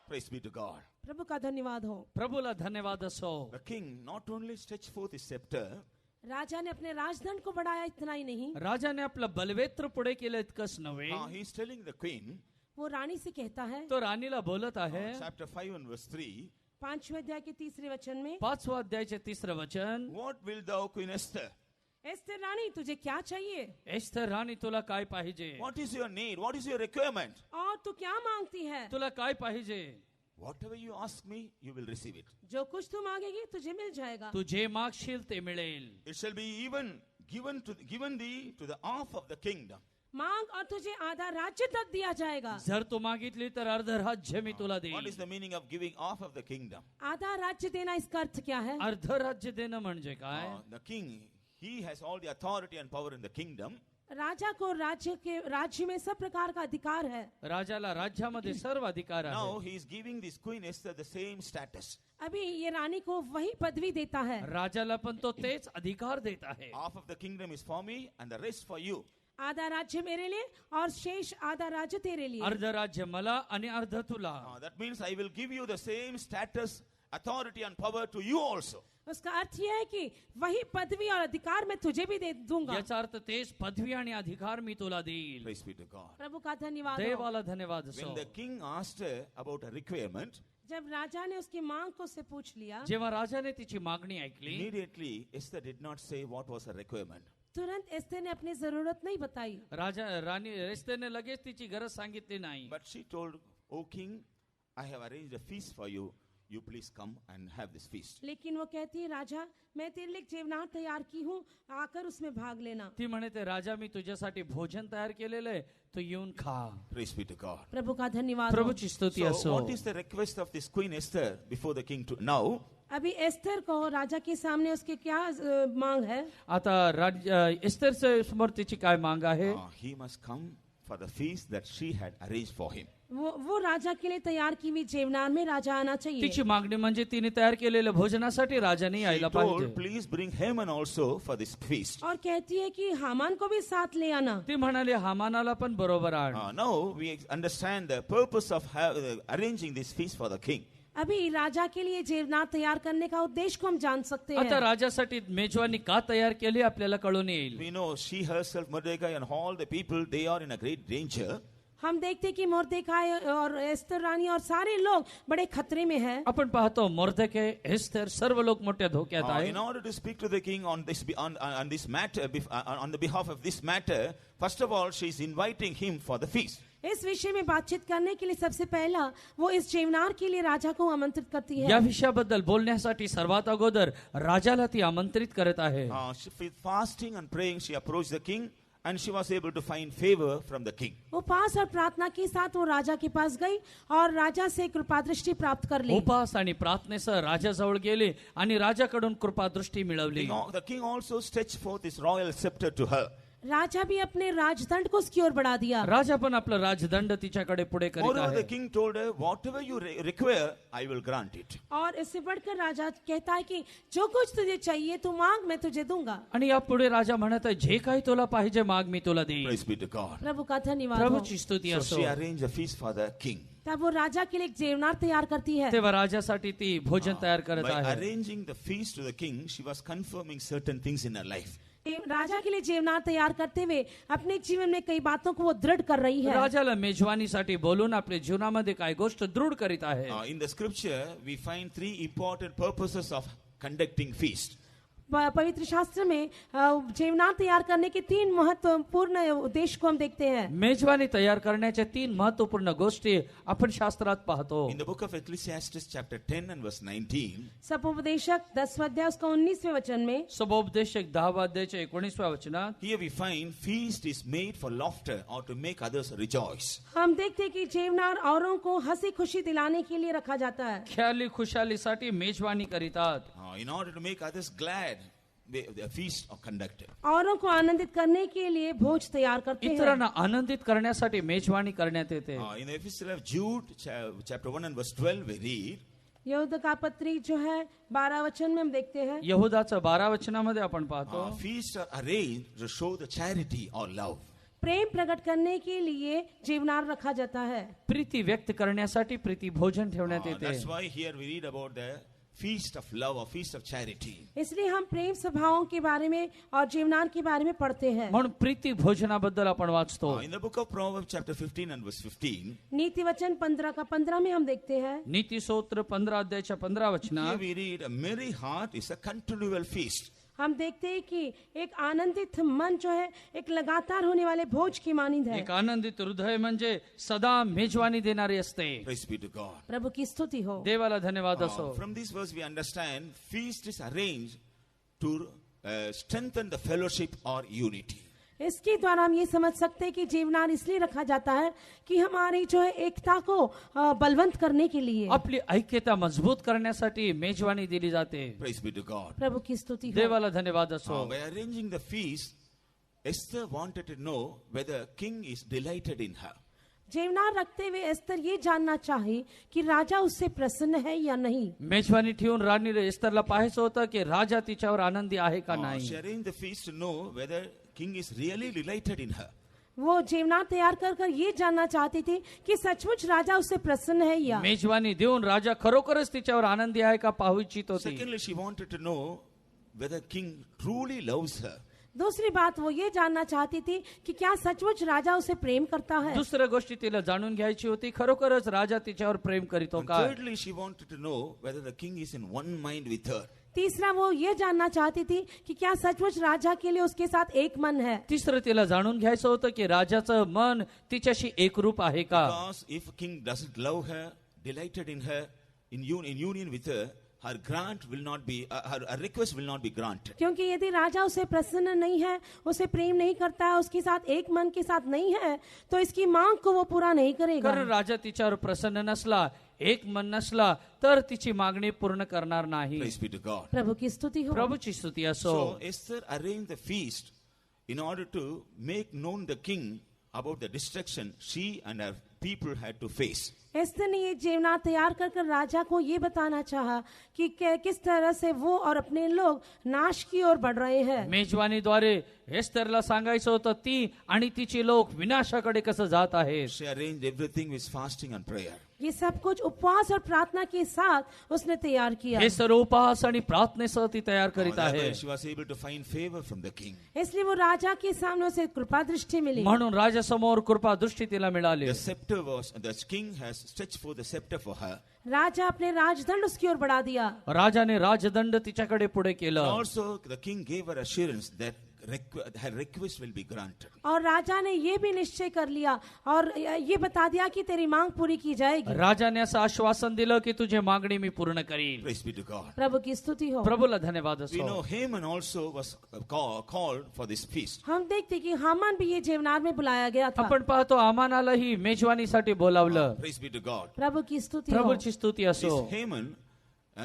Praise be to God. प्रभु का धन्यवाद हो. प्रभूला धन्यवाद असो. The king not only stretched forth his scepter, राजा ने अपने राजदंड को बढ़ाया. इतना ही नहीं, राजाने आपलं बलवेत्र पुढे केलं इतकंच नव्हे. he's telling the queen, वो रानी से कहता है तो राणीला बोलत आहे. chapter 5 and verse 3, 5वें अध्याय के 3रे वचन में, 5वें अध्यायाचे 3रं वचन. what wilt thou, Queen Esther? Esther रानी तुझे क्या चाहिए एस्तर राणी तुला काय पाहिजे. What is your need? What is your requirement? और तू क्या मांगती है. तुला काय पाहिजे. Whatever you ask me, you will receive it. जो कुछ तू मांगेगी तुझे मिल जाएगा. तू जे मागशील ते मिळेल. It shall be even given thee to the half of the kingdom. मांग और तुझे आधा राज्य तक दिया जाएगा. जर तू मागितली तर अर्ध राज्य मी तुला What is देईन. the meaning of giving half of the kingdom? आधा राज्य देना इसका अर्थ क्या है. अर्ध राज्य देणं म्हणजे काय. The king, he has all the authority and power in the kingdom. राजा को राज्य में सब प्रकार का अधिकार है. राजाला राज्यामध्ये सर्व अधिकार Now आहे. he is giving this Queen Esther the same status. अभी ये रानी को वही पदवी देता है. राजाला पण तो तेच अधिकार देत आहे. Half of the kingdom is for me and the rest for you. आधा राज्य मेरे लिए और शेष आधा राज्य तेरे लिए. अर्ध राज्य मला आणि अर्ध तुला. That means I will give you the same status, authority and power to you also. उसका अर्थ यह है कि वही पदवी और अधिकार मैं तुझे भी दे दूंगा. याचा अर्थ तेच पदवी आणि अधिकार मी तुला देईल. Praise be to God. प्रभु का धन्यवाद हो. देवाला धन्यवाद When असो. the king asked her about a requirement, जब राजा ने उसकी मांग को से पूछ लिया, जेव्हा राजाने तिची मागणी ऐकली immediately Esther did not say what was her requirement. तुरंत एस्तेर ने अपनी जरूरत नहीं बताई. राणी एस्तेरने लगेच तिची गरज सांगितली नाही. But she told, O king, I have arranged a feast for you. You please come and have this feast. लेकिन वो कहती है, राजा मैं तेरे लिए जेवनार तैयार की हूँ, आकर उसमें भाग लेना. ती म्हणते राजा मी तुझ्यासाठी भोजन तयार केलेलं आहे, तू येऊन खा. Praise be to God. प्रभु का धन्यवाद हो. प्रभूची स्तुती So असो. what is the request of this Queen Esther before the king to now? अभी एस्तेर को राजा के सामने उसकी क्या मांग है. आता एस्तेर समोर तिची काय मांग आहे. He must come for the feast that she had arranged for him. वो राजा के लिए तैयार की हुई जेवनार में राजा आना चाहिए. तिची मागणी म्हणजे तिने तयार केलेल्या भोजनासाठी राजाने She यायला told, पाहिजे. please bring Haman also for this feast. और कहती है कि हामान को भी साथ ले आना. ती म्हणाली हामानाला पण बरोबर आण. Now we understand the purpose of arranging this feast for the king. अभी राजा के लिए जेवनार तैयार करने का उद्देश्य को हम जान सकते आता हैं. राजासाठी मेजवानी का तयार केली आपल्याला कळून येईल. We know she herself, Mordecai and all the people, they are in a great danger. हम देखते कि मोर्देखाई और एस्तर रानी और सारे लोग बड़े खतरे में हैं. आपण पाहतो मोर्देके एस्तेर सर्व लोक मोठ्या धोक्यात आहे. In order to speak to the king on this matter, on the behalf of this matter, first of all, she is inviting him for the feast. इस विषय में बातचीत करने के लिए सबसे पहला वो इस जेवनार के लिए राजा को आमंत्रित करती या है. विषयाबद्दल बोलण्यासाठी सर्वात अगोदर राजाला ती आमंत्रित करत आहे. With fasting and praying, she approached the king and she was able to find favor from the king. उपवास और प्रार्थना के साथ वो राजा के पास गई और राजा से कृपा दृष्टि प्राप्त कर ली. उपवास आणि प्रार्थनेसह राजाजवळ गेले आणि राजाकडून कृपा दृष्टी मिळवली. The king also stretched forth his royal scepter to her. राजा भी अपने राजदंड को उसकी ओर बढ़ा दिया. राजा पण आपलं राजदंड तिच्याकडे पुढे करीत Moreover, आहे. the king told her, whatever you require, I will grant it. और इससे बढ़कर राजा कहता है कि जो कुछ तुझे चाहिए तू मांग मैं तुझे दूंगा. आणि यापुढे राजा म्हणत आहे जे काही तुला पाहिजे माग मी तुला देईन. Praise be to God. प्रभु का धन्यवाद हो. प्रभूची स्तुती So असो. she arranged a feast for the king. तब वो राजा के लिए एक जेवनार तैयार करती है. तेव्हा राजासाठी ती भोजन तयार करत By आहे. arranging the feast to the king, she was confirming certain things in her life. राजा के लिए जेवनार तैयार करते हुए अपने जीवन में कई बातों को वो दृढ़ कर रही है. राजाला मेजवानीसाठी बोलून आपल्या जीवनामध्ये काय गोष्ट दृढ करीत आहे. In the scripture, we find three important purposes of conducting feast. पवित्र शास्त्र में जेवनार तैयार करने के 3 महत्वपूर्ण उद्देश्य को हम देखते हैं. मेजवानी तयार करण्याच्या 3 महत्वपूर्ण गोष्टी आपण शास्त्रात पाहतो. In the book of Ecclesiastes chapter 10 and verse 19, सपोपदेशक 10 अध्याय उसका 19वें वचन में, सबोपदेशक 10 अध्यायाच्या 19व्या वचनात, here we find feast is made for laughter or to make others rejoice. हम देखते हैं कि जेवनार औरों को हंसी खुशी दिलाने के लिए रखा जाता है. ख्याली खुशालीसाठी मेजवानी करीतात. In order to make others glad, the feast are conducted. औरों को आनंदित करने के लिए भोज तैयार करते हैं. इतरांना आनंदित करण्यासाठी मेजवानी करण्यात येते. In the epistle of Jude, chapter 1 and verse 12, we read, यहूदा का पत्री जो है 12 वचन में हम देखते हैं. यहूदाचं 12 वचनामध्ये आपण पाहतो. feasts are arranged to show the charity or love. प्रेम प्रकट करने के लिए जेवनार रखा जाता है. प्रीती व्यक्त करण्यासाठी प्रीती भोजन ठेवण्यात येते. That's why here we read about the feast of love or feast of charity. इसलिए हम प्रेम सभाओं के बारे में और जेवनार के बारे में पढ़ते हैं. म्हणून प्रीती भोजनाबद्दल आपण वाचतो. In the book of Proverbs chapter 15 and verse 15, नीति वचन 15 का 15 में हम देखते हैं. नीती स्तोत्र 15 अध्यायाच्या 15 here वचनात, we read, a merry heart is a continual feast. हम देखते हैं कि एक आनंदित मन जो है एक लगातार होने वाले भोज की मानिंद है. एक आनंदित हृदय म्हणजे सदा मेजवानी देणारी असते. Praise be to God. प्रभु की स्तुति हो. देवाला धन्यवाद असो. From this verse we understand feast is arranged to strengthen the fellowship or unity. इसके द्वारा हम ये समझ सकते हैं कि जेवनार इसलिए रखा जाता है कि हमारी जो है एकता को बलवंत करने के लिए. आपली ऐक्यता मजबूत करण्यासाठी मेजवानी दिली जाते. Praise be to God. प्रभु की स्तुति हो. देवाला धन्यवाद असो. By arranging the feast, Esther wanted to know whether king is delighted in her. जेवनार रखते हुए एस्तर ये जानना चाहे कि राजा उससे प्रसन्न है या नहीं. मेजवानी ठेवून राणीला एस्तरला पाहायचं होतं की राजा तिच्यावर आनंदी आहे का नाही. She arranged the feast to know whether king is really delighted in her. वो जेवनार तैयार कर कर ये जानना चाहती थी कि सचमुच राजा उससे प्रसन्न है या. मेजवानी देऊन राजा खरोखरच तिच्यावर आनंदी आहे का पाहू इच्छित होती. Secondly, she wanted to know whether king truly loves her. दूसरी बात वो ये जानना चाहती थी कि क्या सचमुच राजा उसे प्रेम करता है. दुसऱ्या गोष्टी तिला जाणून घ्यायची होती खरोखरच राजा तिच्यावर प्रेम करीतो And का. thirdly, she wanted to know whether the king is in one mind with her. तीसरा वो ये जानना चाहती थी कि क्या सचमुच राजा के लिए उसके साथ एक मन है. तिसरं तिला जाणून घ्यायचं होतं की राजाचं मन तिच्याशी एकरूप आहे का. Because if king doesn't love her, delighted in her, in union with her, her grant will not be, her request will not be granted. क्योंकि यदि राजा उसे प्रसन्न नहीं है, उसे प्रेम नहीं करता है, उसके साथ एक मन के साथ नहीं है, तो इसकी मांग को वो पूरा नहीं करेगा. कारण राजा तिच्यावर प्रसन्न नसला, एक मन नसला तर तिची मागणी पूर्ण करणार नाही. Praise be to God. प्रभु की स्तुति हो. प्रभूची स्तुती असो. So Esther arranged the feast in order to make known the king about the destruction she and her people had to face. Esther ने ये जेवनार तैयार कर कर राजा को ये बताना चाहा कि किस तरह से वो और अपने लोग नाश की ओर बढ़ रहे हैं. मेजवानीद्वारे एस्तरला सांगायचं होतं ती आणि तिची लोक विनाशाकडे कसं जात आहेत. She arranged everything with fasting and prayer. ये सब कुछ उपवास और प्रार्थना के साथ उसने तैयार किया. हे सर्व उपवास आणि प्रार्थनेसह ती तयार करीत आहे. Thereby she was able to find favor from the king. इसलिए वो राजा के सामने उसे कृपा दृष्टि मिली. म्हणून राजासमोर कृपा दृष्टी तिला मिळाली. The scepter was, the king has stretched forth the scepter for her. राजा अपने राजदंड उसकी ओर बढ़ा दिया. राजाने राजदंड तिच्याकडे पुढे केलं. Also, the king gave her assurance that her request will be granted. और राजा ने ये भी निश्चय कर लिया और ये बता दिया कि तेरी मांग पूरी की जाएगी. राजाने असं आश्वासन दिलं की तुझे मागणी मी पूर्ण करीन. Praise be to God. प्रभु की स्तुति हो. प्रभूला धन्यवाद We असो. know Haman also was called for this feast. हम देखते कि हामान भी ये जेवनार में बुलाया गया था. आपण पाहतो आमानालाही मेजवानीसाठी बोलावलं. Praise be to God. प्रभु की स्तुति हो. प्रभूची स्तुती असो. This Haman,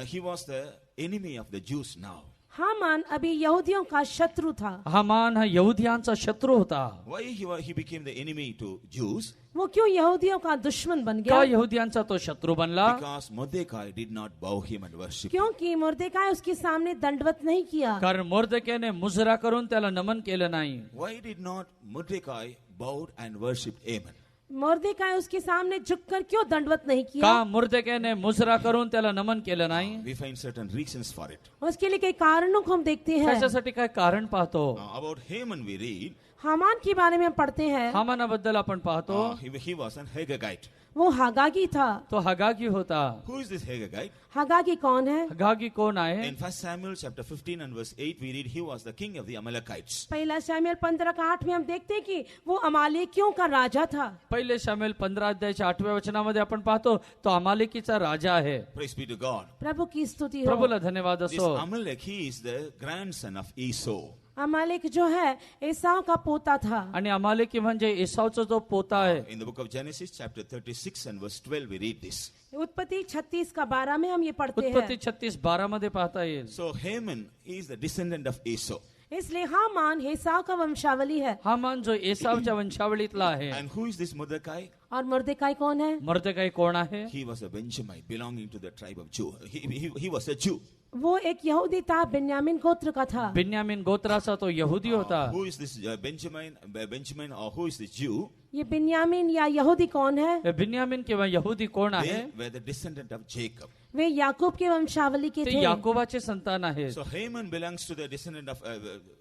he was the enemy of the Jews now. Haman अभी यहूदियों का शत्रु था. हामान हा यहुदियांचा शत्रू होता. Why he became the enemy to Jews? वो क्यों यहूदियों का दुश्मन बन का गया? यहुदियांचा तो शत्रू बनला? Because Mordecai did not bow him and worship. क्योंकि मुर्देकाय उसके सामने दंडवत नहीं किया. कारण मोर्देकाने मुजरा करून त्याला नमन केलं नाही. Why did not Mordecai bow and worship Haman? मुर्देकाय उसके सामने झुककर क्यों दंडवत नहीं किया? का मोर्देकाने मुजरा करून त्याला नमन केलं नाही? We find certain reasons for it. उसके लिए कई कारणों को हम देखते हैं. त्याच्यासाठी काय कारण पाहतो? About Haman we read, Haman के बारे में हम पढ़ते हैं. हामानाबद्दल आपण पाहतो he was an Hagagite. वो हागागी था. तो हगागी होता. Who is this Hagagite? हागागी कौन है? हगागी कोण आहे? In 1 Samuel chapter 15 and verse 8 we read he was the king of the Amalekites. पहला शमूएल 15:8 में हम देखते हैं कि वो अमालेकियों का राजा था. पहिले शमूएल 15 अध्यायाच्या 8व्या वचनामध्ये आपण पाहतो तो अमालेकीचा राजा आहे. Praise be to God. प्रभु की स्तुति हो. प्रभूला धन्यवाद This असो. Amalek, he is the grandson of Esau. अमालेक जो है एसाव का पोता था. आणि अमालेकी म्हणजे एसावचा जो पोता आहे. In the book of Genesis chapter 36 and verse 12 we read this. उत्पत्ति 36:12 में हम ये पढ़ते उत्पत्ती हैं. 36:12 मध्ये पाहता येईल. So Haman is the descendant of Esau. इसलिए हामान एसाव का वंशावली है. हामान जो एसावच्या वंशावळीतला आहे. And who is this Mordecai? और मुर्देकाई कौन है? मोर्देकाई कोण आहे? He was a Benjamite belonging to the tribe of Jew. He was a Jew. वो एक यहूदी था. बिन्यामीन गोत्र का था. बिन्यामीन गोत्राचा तो यहुदी होता. Who is this Benjamin or who is this Jew? ये बिन्यामीन या यहूदी कौन है? बिन्यामीन किंवा यहुदी कोण आहे? They were the descendant of Jacob. वे याकूब के वंशावली के ते थे. याकोबाचे संतान आहेत. So Haman belongs to the descendant of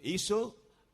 Esau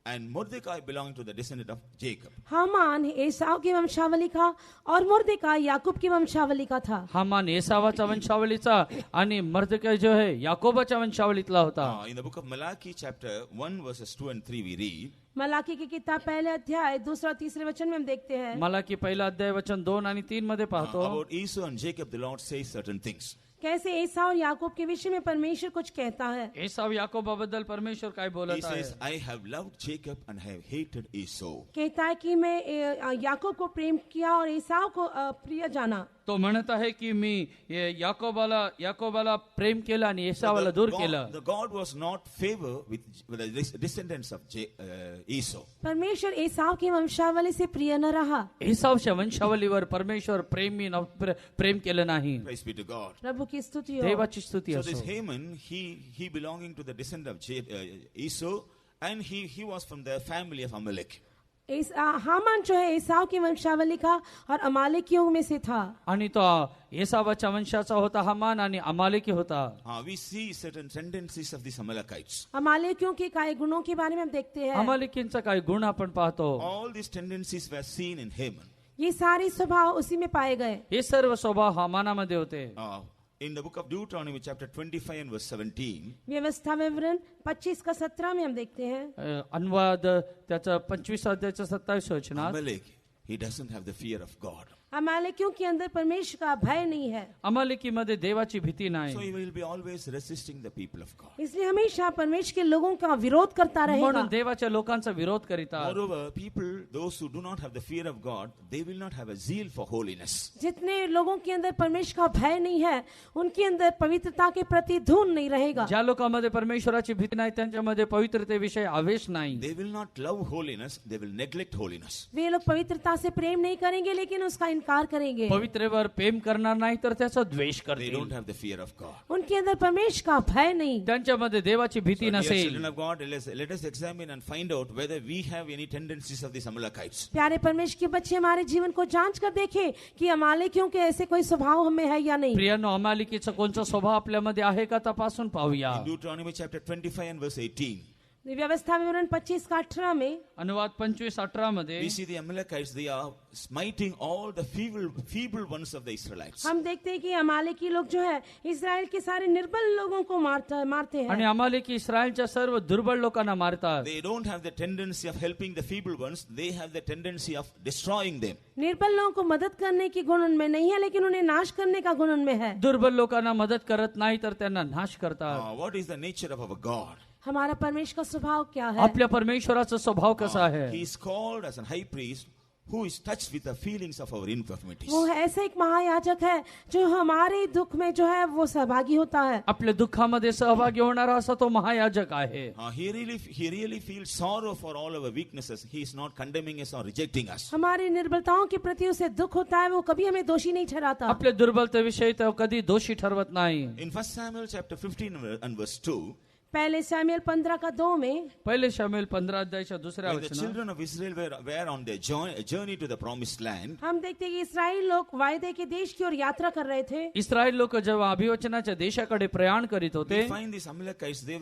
and Mordecai belonging to the descendant of Jacob. Haman Esau की वंशावली का और मुर्देकाई याकूब की वंशावली का था. हामान एसावाचा वंशावळीचा आणि मोर्देकाई जो आहे याकोबाच्या वंशावळीतला होता. In the book of Malachi chapter 1 verses 2 and 3 we read. Malachi की किताब पहले अध्याय 2 और 3 वचन में हम देखते हैं. मला की पहिला अध्याय वचन 2 आणि 3 मध्ये पाहतो. About Esau and Jacob the Lord says certain things. कैसे एसाव और याकूब के विषय में परमेश्वर कुछ कहता है. एसाव याकोबाबद्दल परमेश्वर काय He बोलत says, आहे? I have loved Jacob and I have hated Esau. कहता है कि मैं याकूब को प्रेम किया और एसाव को प्रिय जाना. तो म्हणत आहे की मी याकोबाला प्रेम केलं आणि एसावाला दूर केलं. The God was not favor with the descendants of Esau. परमेश्वर एसाव की वंशावली से प्रिय न रहा. एसावच्या वंशावलीवर परमेश्वर प्रेम केलं नाही. Praise be to God. प्रभु की स्तुति हो. देवाची स्तुती So this असो. Haman, he belonging to the descendant of Esau, and he was from the family of Amalek. Haman जो है एसाव की वंशावली का और अमालेकियों में से था. आणि तो एसावाच्या वंशाचा होता हामान आणि अमालेकी होता. We see certain tendencies of these Amalekites. अमालेकियों के काय गुणों के बारे में हम देखते हैं. अमालेकींचा काही गुण आपण पाहतो. All these tendencies were seen in Haman. ये सारे स्वभाव उसी में पाए गए. हे सर्व स्वभाव हामानामध्ये होते. In the book of Deuteronomy chapter 25 and verse 17, व्यवस्था विवरण 25:17 में हम देखते हैं. अनुवाद त्याचा 25 अध्यायाच्या 27 वचनात. Amalek, he doesn't have the fear of God. अमालेकियों के अंदर परमेश्वर का भय नहीं है. अमालेकीमध्ये देवाची भीती So नाही. he will be always resisting the people of God. इसलिए हमेशा परमेश्वर के लोगों का विरोध करता रहेगा. म्हणून देवाच्या लोकांचा विरोध करीतात. Moreover, people, those who do not have the fear of God, they will not have a zeal for holiness. जितने लोगों के अंदर परमेश्वर का भय नहीं है उनके अंदर पवित्रता के प्रति धुन नहीं रहेगा. ज्या लोकांमध्ये परमेश्वराची भीती नाही त्यांच्यामध्ये पवित्रतेविषयी आवेश नाही. They will not love holiness, they will neglect holiness. वे लोग पवित्रता से प्रेम नहीं करेंगे लेकिन उसका इनकार करेंगे. पवित्रेवर प्रेम करणार नाही तर त्याचा द्वेष They करतील. don't have the fear of God. उनके अंदर परमेश्वर का भय नहीं. त्यांच्यामध्ये देवाची भीती So, dear नसेल. children of God, let us examine and find out whether we have any tendencies of these Amalekites. प्यारे परमेश्वर के बच्चे हमारे जीवन को जांच कर देखें कि अमालेकियों के ऐसे कोई स्वभाव हमें है या नहीं. प्रियानो अमालिकीचा कोणता स्वभाव आपल्यामध्ये आहे का तपासून पाहूया. In Deuteronomy chapter 25 and verse 18, व्यवस्था विवरण 25 का 18 में अनुवाद 25:18 मध्ये we see the Amalekites, they are smiting all the feeble ones of the Israelites. हम देखते हैं कि अमालेकी लोग जो है इस्राएल के सारे निर्बल लोगों को मारते आणि हैं. अमालेकी इस्रायलच्या सर्व दुर्बल लोकांना मारतात. They don't have the tendency of helping the feeble ones, they have the tendency of destroying them. निर्बल लोगों को मदद करने की गुण उनमें नहीं है, लेकिन उन्हें नाश करने का गुण उनमें है. दुर्बल लोकांना मदत करत नाही तर त्यांना नाश करतात. What is the nature of our God? हमारा परमेश्वर का स्वभाव क्या है? आपल्या परमेश्वराचा स्वभाव कसा आहे? He is called as a high priest who is touched with the feelings of our infirmities. वो ऐसे एक महायाजक है जो हमारे दुख में जो है वो सहभागी होता है. आपल्या दुःखामध्ये सहभागी होणारा असा तो महायाजक आहे. He really feels sorrow for all our weaknesses. He is not condemning us or rejecting us. हमारी निर्बलताओं के प्रति उसे दुख होता है, वो कभी हमें दोषी नहीं ठहराता. आपल्या दुर्बलतेविषयी तो कधी दोषी ठरवत नाही. In 1 Samuel chapter 15 and verse 2, पहले शमूएल 15 का 2 में पहिले शमूएल 15 अध्यायाच्या दुसऱ्या when the वचनात children of Israel were on their journey to the promised land, हम देखते हैं कि इस्राएल लोग वायदे के देश की ओर यात्रा कर रहे थे. इस्रायल लोक जेव्हा अभिवचनाच्या देशाकडे प्रयाण करीत होते we find these Amalekites, they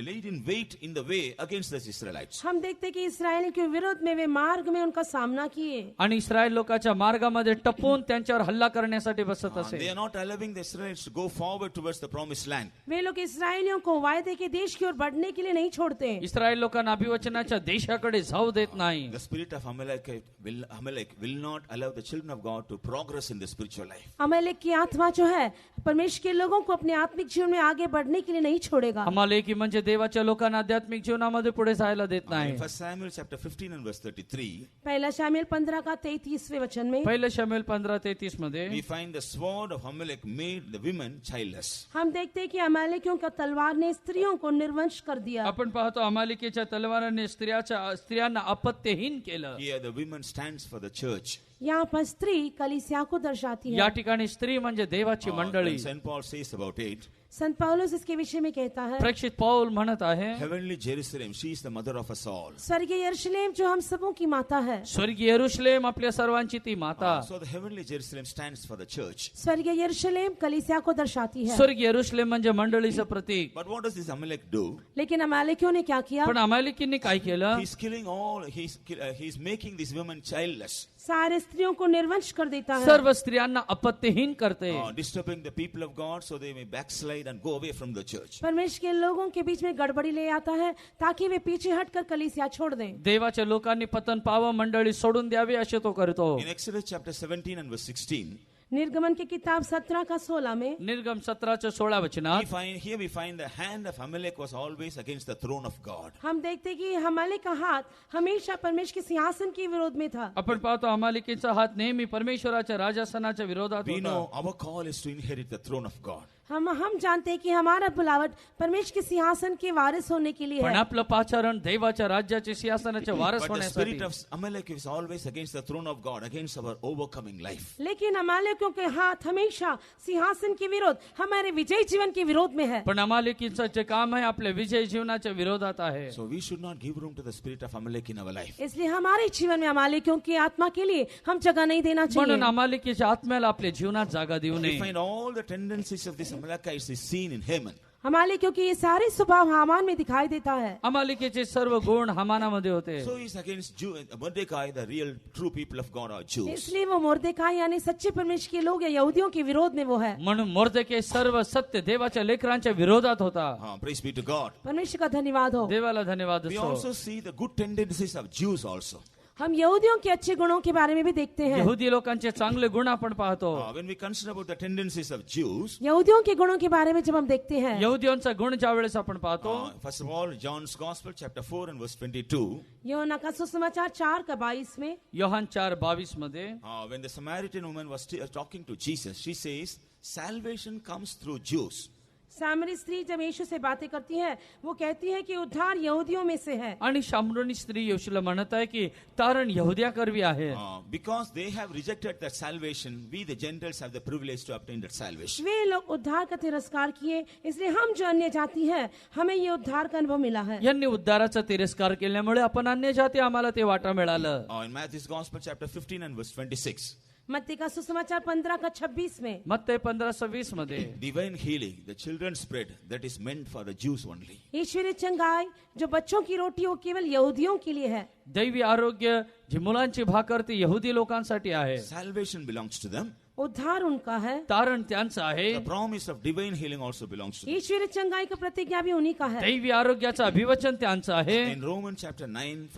laid in wait in the way against the Israelites. हम देखते हैं कि इस्राएल के विरोध में वे मार्ग में उनका सामना किए. आणि इस्रायल लोकांच्या मार्गामध्ये टपून त्यांच्यावर हल्ला करण्यासाठी बसत They असे. are not allowing the Israelites to go forward towards the promised land. वे लोग इस्राएलियों को वायदे के देश की ओर बढ़ने के लिए नहीं छोड़ते. इस्रायल लोकांना अभिवचनाच्या देशाकडे जाऊ देत नाही. The spirit of Amalek will not allow the children of God to progress in the spiritual life. अमालेक की आत्मा जो है परमेश्वर के लोगों को अपने आत्मिक जीवन में आगे बढ़ने के लिए नहीं छोड़ेगा. अमालेकी म्हणजे देवाच्या लोकांना आध्यात्मिक जीवनामध्ये पुढे जायला देत नाही. In 1 Samuel chapter 15 and verse 33, पहला शमूएल 15 का 33वें वचन में पहिले शमूएल 15:33 मध्ये we find the sword of Amalek made the women childless. हम देखते हैं कि अमालेकियों का तलवार ने स्त्रियों को निर्वंश कर दिया. आपण पाहतो अमालिकेच्या तलवाराने स्त्रियांना अपत्यहीन केलं. Here the women stands for the church. यहाँ पर स्त्री कलीसिया को दर्शाती या है. ठिकाणी स्त्री म्हणजे देवाची मंडळी. When St. Paul says about it, संत पौलुस इसके विषय में कहता है, प्रेक्षित पौल म्हणत आहे heavenly Jerusalem, she is the mother of us all. स्वर्गीय यरूशलेम जो हम सबों की माता है. स्वर्गीय यरूशलेम आपल्या सर्वांची ती माता. So the heavenly Jerusalem stands for the church. स्वर्गीय यरूशलेम कलीसिया को दर्शाती है. स्वर्गीय यरूशलेम म्हणजे मंडळीचं प्रतीक. But what does this Amalek do? लेकिन अमालेकियों ने क्या किया? पण अमालिकींनी काय केलं? He's killing all, he's making these women childless. सारे स्त्रियों को निर्वंश कर देता है. सर्व स्त्रियांना अपत्यहीन करते. Disturbing the people of God so they may backslide and go away from the church. परमेश्वर के लोगों के बीच में गड़बड़ी ले आता है ताकि वे पीछे हटकर कलीसिया छोड़ दें. देवाच्या लोकांनी पतन पावं, मंडळी सोडून द्यावी असे तो करतो. In Exodus chapter 17 and verse 16, निर्गमन की किताब 17 का 16 में निर्गम 17:16 वचनात here we find the hand of Amalek was always against the throne of God. हम देखते हैं कि अमालेक का हाथ हमेशा परमेश्वर के सिंहासन के विरोध में था. आपण पाहतो अमालिकेचा हात नेहमी परमेश्वराच्या राजासनाच्या विरोधात We होता. know our call is to inherit the throne of God. हम जानते हैं कि हमारा बुलावट परमेश्वर के सिंहासन के वारिस होने के लिए पण है. आपलं पाचारण देवाच्या राज्याचे सिंहासनाचे वारस But the spirit होण्यासाठी. of Amalek is always against the throne of God, against our overcoming life. लेकिन अमालेकियों के हाथ हमेशा सिंहासन के विरोध, हमारे विजयी जीवन के विरोध में है. पण अमालिकीचं जे काम आहे आपल्या विजय जीवनाच्या विरोधात आहे. So we should not give room to the spirit of Amalek in our life. इसलिए हमारे जीवन में अमालेकियों की आत्मा के लिए हम जगह नहीं देना म्हणून चाहिए. अमालिकीच्या आत्म्याला आपल्या जीवनात जागा देऊ We नये. find all the tendencies of this Amalekites is seen in Haman. अमालेकियों की ये सारे स्वभाव हामान में दिखाई देता है. अमालिकेचे सर्व गुण हमानामध्ये होते. So he's against Mordecai, the real true people of God are Jews. इसलिए वो मुर्देकाई यानी सच्चे परमेश्वर के लोग या यहूदियों के विरोध में वो है. म्हणून मोर्देके सर्व सत्य देवाच्या लेकरांच्या विरोधात होता. Praise be to God. परमेश्वर का धन्यवाद हो. देवाला धन्यवाद We असो. also see the good tendencies of Jews also. हम यहूदियों के अच्छे गुणों के बारे में भी देखते हैं. यहुदी लोकांचे चांगले गुण आपण पाहतो. When we consider about the tendencies of Jews, यहूदियों के गुणों के बारे में जब हम देखते हैं, यहुदियांचा गुण ज्या वेळेस आपण पाहतो. first of all, John's Gospel, chapter 4 and verse 22, यूहन्ना का सुसमाचार 4 का 22 में, योहान 4:22 मध्ये when the Samaritan woman was talking to Jesus, she says, salvation comes through Jews. सामरी स्त्री जब यीशु से बातें करती है, वो कहती है कि उद्धार यहूदियों में से है. आणि शामरोनी स्त्री येशूला म्हणत आहे की तारण यहुद्याकरवी आहे. Because they have rejected that salvation, we the Gentiles have the privilege to obtain that salvation. वे लोग उद्धार का तिरस्कार किए, इसलिए हम जो अन्य जाति है, हमें ये उद्धार का अनुभव मिला है. यांनी उद्धाराचा तिरस्कार केल्यामुळे आपण अन्य जाती आम्हाला ते वाटा मिळालं. In Matthew's Gospel, chapter 15 and verse 26, मत्ती का सुसमाचार 15:26 में मत्ते 15:20 मध्ये Divine healing, the children's bread, that is meant for the Jews only. ईश्वरीय चंगाई जो बच्चों की रोटी वो केवल यहूदियों के लिए है। दैवी आरोग्य जी मुलांची भाकर ती यहुदी लोकांसाठी आहे, Salvation belongs to them. उद्धार उनका है। तारण त्यांचं आहे, The promise of divine healing also belongs to them. ईश्वरीय चंगाई का प्रतिज्ञा भी उन्हीं का है। दैवी आरोग्याचं अभिवचन त्यांचं आहे। In Romans chapter 9,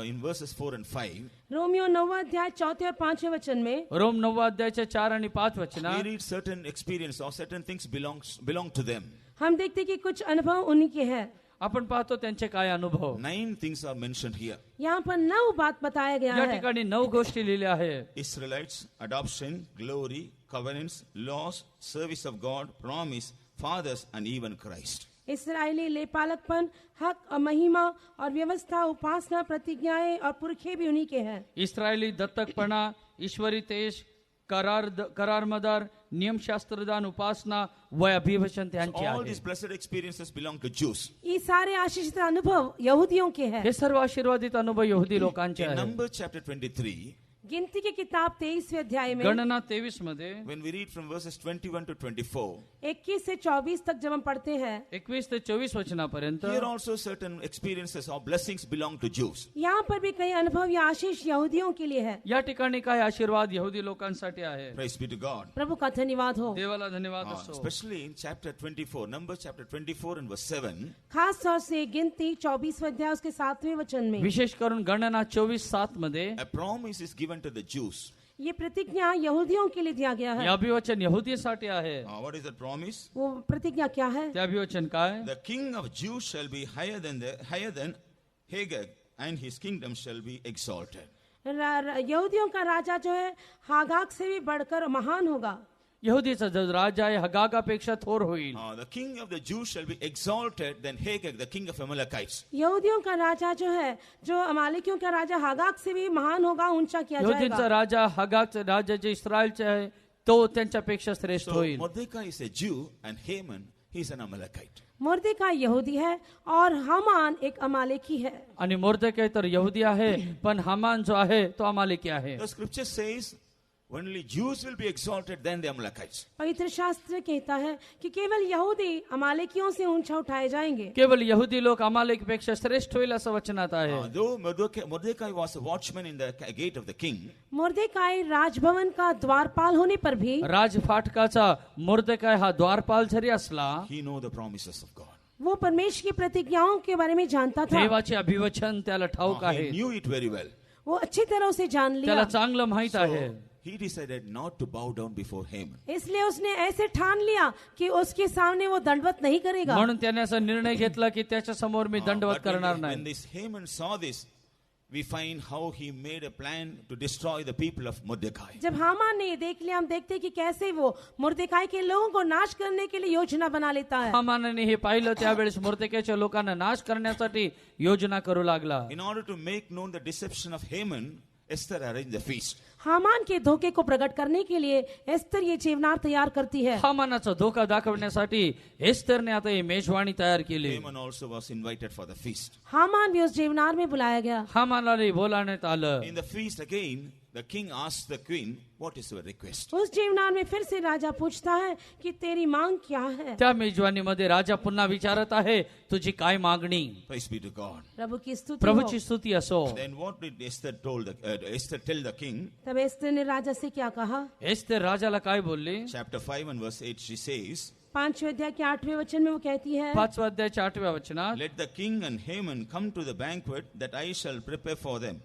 in verses 4 and 5, Romeo 9 अध्याय 4 और 5 वचन में रोम 9 अध्यायाच्या 4 आणि 5 we वचनात read certain experience or certain things belong to them. हम देखते कि कुछ अनुभव उन्हीं के हैं। आपण पाहतो त्यांचे काय अनुभव। 9 things are mentioned here. यहाँ पर 9 बात बताया गया या है। ठिकाणी 9 गोष्टी लिहिल्या आहे। Israelites, adoption, glory, covenants, laws, service of God, promise, fathers, and even Christ. इसराइली लेपालकपन, हक और महिमा और व्यवस्था, उपासना, प्रतिज्ञाएं और पुरखे भी उन्हीं के हैं। इस्रायली दत्तकपणा, ईश्वरी तेज, करारमदार, नियमशास्त्रदान, उपासना व अभिवचन त्यांचे All आहे। these blessed experiences belong to Jews. ये सारे आशीषित अनुभव यहूदियों के हैं। हे सर्व आशीर्वादित अनुभव यहुदी लोकांचे In आहे। Numbers chapter 23, गिनती की किताब 23वें अध्याय में गणना 23 मध्ये when we read from verses 21 to 24, 21 से 24 तक जब हम पढ़ते हैं, 21 ते 24 वचनापर्यंत here also certain experiences or blessings belong to Jews. यहाँ पर भी कई अनुभव या आशीष यहूदियों के लिए है। या ठिकाणी काय आशीर्वाद यहुदी लोकांसाठी आहे। Praise be to God. प्रभु का धन्यवाद हो। देवाला धन्यवाद असो। Especially in chapter 24, Numbers chapter 24 and verse 7, खास तौर से गिनती 24वें अध्याय उसके 7वें वचन में विशेष करून गणना 24:7 मध्ये a promise is given to the Jews. ये प्रतिज्ञा यहूदियों के लिए दिया गया हे है। अभिवचन यहुदीसाठी आहे। What is that promise? वो प्रतिज्ञा क्या है? ते अभिवचन काय? The king of Jews shall be higher than Hagag, and his kingdom shall be exalted. यहूदियों का राजा जो है हागाग से भी बढ़कर महान होगा। यहुदीचा जो राजा आहे हगागापेक्षा थोर होईल। The king of the Jews shall be exalted than Hagag, the king of Amalekites. यहूदियों का राजा जो है, जो अमालेकियों का राजा हागाग से भी महान होगा, ऊंचा किया यहुदींचा जाएगा। राजा हगागचा राजा जे इस्रायलचे आहे तो त्यांच्यापेक्षा श्रेष्ठ So होईल। Mordecai is a Jew and Haman, he's an Amalekite. मुर्देकाई यहूदी है और हामान एक अमालेकी है। आणि मोर्देकाई तर यहुदी आहे पण हामान जो आहे तो अमालेकी आहे। The scripture says only Jews will be exalted than the Amalekites. पवित्र शास्त्र कहता है कि केवल यहूदी अमालेकियों से ऊंचा उठाए जाएंगे। केवळ यहुदी लोक अमालेकीपेक्षा श्रेष्ठ होईल असं वचनात आहे। Though Mordecai was a watchman in the gate of the king, मुर्देकाई Raj Bhavan का द्वारपाल होने पर भी राजफाटकाचा मोर्देकाई हा द्वारपाल जरी असला he knew the promises of God. वो परमेश्वर की प्रतिज्ञाओं के बारे में जानता था। देवाचे अभिवचन त्याला ठाऊक He आहे, knew it very well. वो अच्छी तरह उसे जान लिया, त्याला चांगलं माहित आहे। He decided not to bow down before Haman. इसलिए उसने ऐसे ठान लिया कि उसके सामने वो दंडवत नहीं करेगा। म्हणून त्याने असा निर्णय घेतला की त्याच्या समोर मी दंडवत But करणार when नाही। this Haman saw this, we find how he made a plan to destroy the people of Mordecai. जब हामान ने ये देख लिया, हम देखते हैं कि कैसे वो मुर्देकाई के लोगों को नाश करने के लिए योजना बना लेता है। हामानाने हे पाहिलं त्यावेळेस मोर्देकाईच्या लोकांना नाश करण्यासाठी योजना करू लागला। In order to make known the deception of Haman, Esther arranged the feast. Haman के धोखे को प्रकट करने के लिए एस्तर ये जेवनार तैयार करती है। हामानाचा धोका दाखवण्यासाठी एस्तेरने आता ही मेजवानी तयार केली। Haman also was invited for the feast. Haman भी उस जेवनार में बुलाया गया। हामानाला बोलावण्यात आलं। In the feast again, the king asked the queen, "What is your request?" उस जेवनार में फिर से राजा पूछता है कि तेरी मांग क्या है? त्या मेजवानीमध्ये राजा पुन्हा विचारत आहे तुझी काय मागणी। Praise be to God. प्रभु की स्तुति हो। प्रभूची स्तुती असो। Then what did Esther tell the king? तब एस्तर ने राजा से क्या कहा? एस्तेर राजाला काय बोलली? Chapter 5 and verse 8, she says, 5वें अध्याय के 8वें वचन में वो कहती है, 5व्या अध्यायाच्या 8व्या वचनात "Let the king and Haman come to the banquet that I shall prepare for them."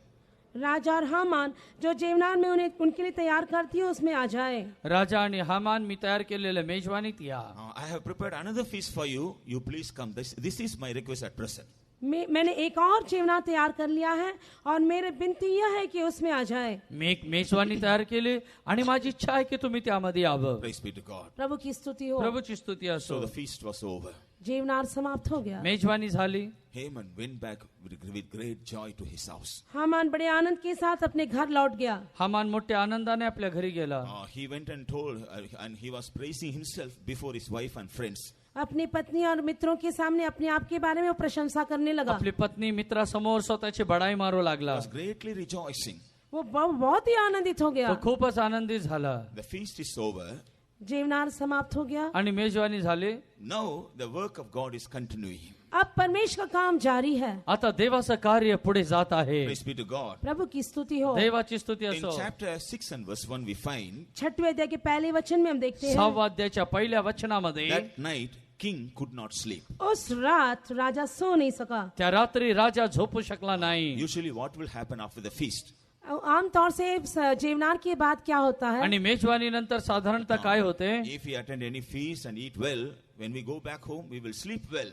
राजा और हामान जो जेवनार में उन्हें उनके लिए तैयार करती है उसमें आ जाए। राजा आणि हामान मी तयार केलेल्या मेजवानीत या। I have prepared another feast for you. You please come. This is my request at present. मैंने एक और जेवनार तैयार कर लिया है और मेरी विनती यह है कि उसमें आ जाए। मी एक मेजवानी तयार केली आणि माझी इच्छा आहे की तुम्ही त्यामध्ये यावं। Praise be to God. प्रभु की स्तुति हो। प्रभूची स्तुती So असो। the feast was over. जेवनार समाप्त हो गया। मेजवानी झाली। Haman went back with great joy to his house. Haman बड़े आनंद के साथ अपने घर लौट गया। हामान मोठ्या आनंदाने आपल्या घरी गेला। He went and told, and he was praising himself before his wife and friends. अपनी पत्नी और मित्रों के सामने अपने आप के बारे में वो प्रशंसा करने लगा। आपली पत्नी मित्रासमोर स्वतःची बढाई मारू He लागला। was greatly rejoicing. वो बहुत ही आनंदित हो तो गया। खूपच आनंदित झाला The feast is over. जेवनार समाप्त हो गया। आणि मेजवानी झाली. Now the work of God is continuing. अब परमेश्वर का काम जारी है। आता देवाचं कार्य पुढे जात आहे. Praise be to God. प्रभु की स्तुति हो। देवाची स्तुती In असो. chapter 6 and verse 1 we find 6वें अध्याय के पहले वचन में हम देखते हैं 6व्या अध्यायाच्या पहिल्या वचनामध्ये that night king could not sleep. उस रात राजा सो नहीं सका। त्या रात्री राजा झोपू शकला नाही. Usually what will happen after the feast? आमतौर से जेवनार के बाद क्या होता है? आणि मेजवानी नंतर साधारणतः काय होते? If we attend any feast and eat well, when we go back home, we will sleep well.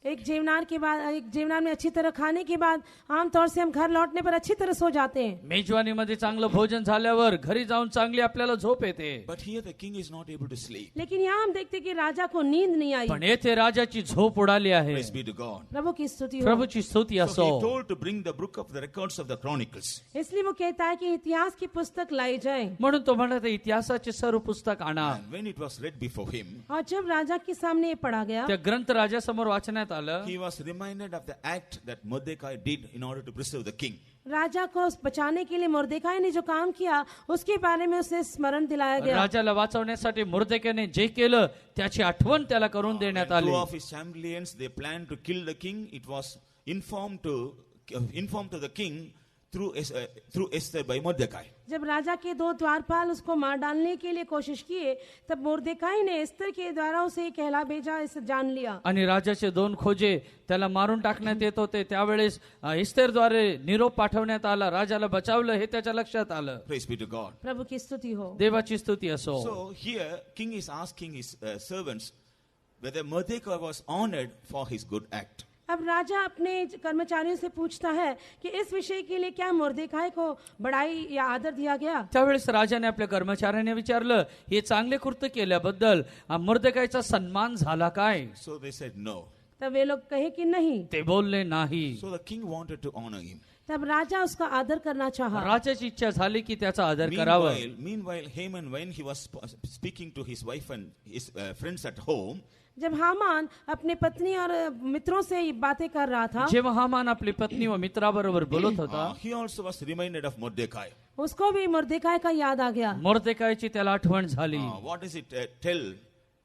एक जेवनार में अच्छी तरह खाने के बाद आमतौर से हम घर लौटने पर अच्छी तरह सो जाते हैं। मेजवानीमध्ये चांगलं भोजन झाल्यावर घरी जाऊन चांगली आपल्याला झोप येते. But here the king is not able to sleep. लेकिन यहाँ हम देखते हैं कि राजा को नींद नहीं आई। पण येथे राजाची झोप उडाली आहे. Praise be to God. प्रभु की स्तुति हो। प्रभूची स्तुती So असो. he told to bring the book of the records of the Chronicles. इसलिए वो कहता है कि इतिहास की पुस्तक लाई जाए। म्हणून तो म्हणत आहे, इतिहासाचे सर्व पुस्तक आणा. And when it was read before him, और जब राजा के सामने ये पढ़ा गया त्या ग्रंथ राजासमोर वाचण्यात आलं. he was reminded of the act that Mordecai did in order to preserve the king. राजा को बचाने के लिए मुर्देकाई ने जो काम किया उसके बारे में उसे स्मरण दिलाया गया। राजाला वाचवण्यासाठी मुर्देकाने जे केलं त्याची आठवण त्याला करून When देण्यात two आली. of his chamberlains they planned to kill the king. It was informed to the king through Esther by Mordecai. जब राजा के दो द्वारपाल उसको मार डालने के लिए कोशिश किए तब मुर्देकाई ने एस्तर के द्वारा उसे कहला भेजा, इसे जान लिया। आणि राजाचे 2 खोजे त्याला मारून टाकण्यात येत होते. त्यावेळेस इस्तेरद्वारे निरोप पाठवण्यात आला. राजाला बचावलं हे त्याच्या लक्षात आलं. Praise be to God. प्रभु की स्तुति हो। देवाची स्तुती असो. So here king is asking his servants whether Mordecai was honored for his good act. अब राजा अपने कर्मचारियों से पूछता है कि इस विषय के लिए क्या मुर्देकाई को बड़ाई या आदर दिया गया। त्यावेळेस राजाने आपल्या कर्मचाऱ्यांनी विचारलं, हे चांगले कृत्य केल्याबद्दल मुर्देकाईचा सन्मान झाला काय? So they said no. तब वे लोग कहे कि नहीं। ते बोलले नाही. So the king wanted to honor him. तब राजा उसका आदर करना चाहा। राजाची इच्छा झाली की त्याचा आदर करावा. Meanwhile, Haman, when he was speaking to his wife and his friends at home, जब हामान अपने पत्नी और मित्रों से ये बातें कर रहा था जेव्हा हामान आपली पत्नी व मित्राबरोबर बोलत होता, he also was reminded of Mordecai. उसको भी मुर्देकाई का याद आ गया। मोर्देकाईची त्याला आठवण झाली. What does it tell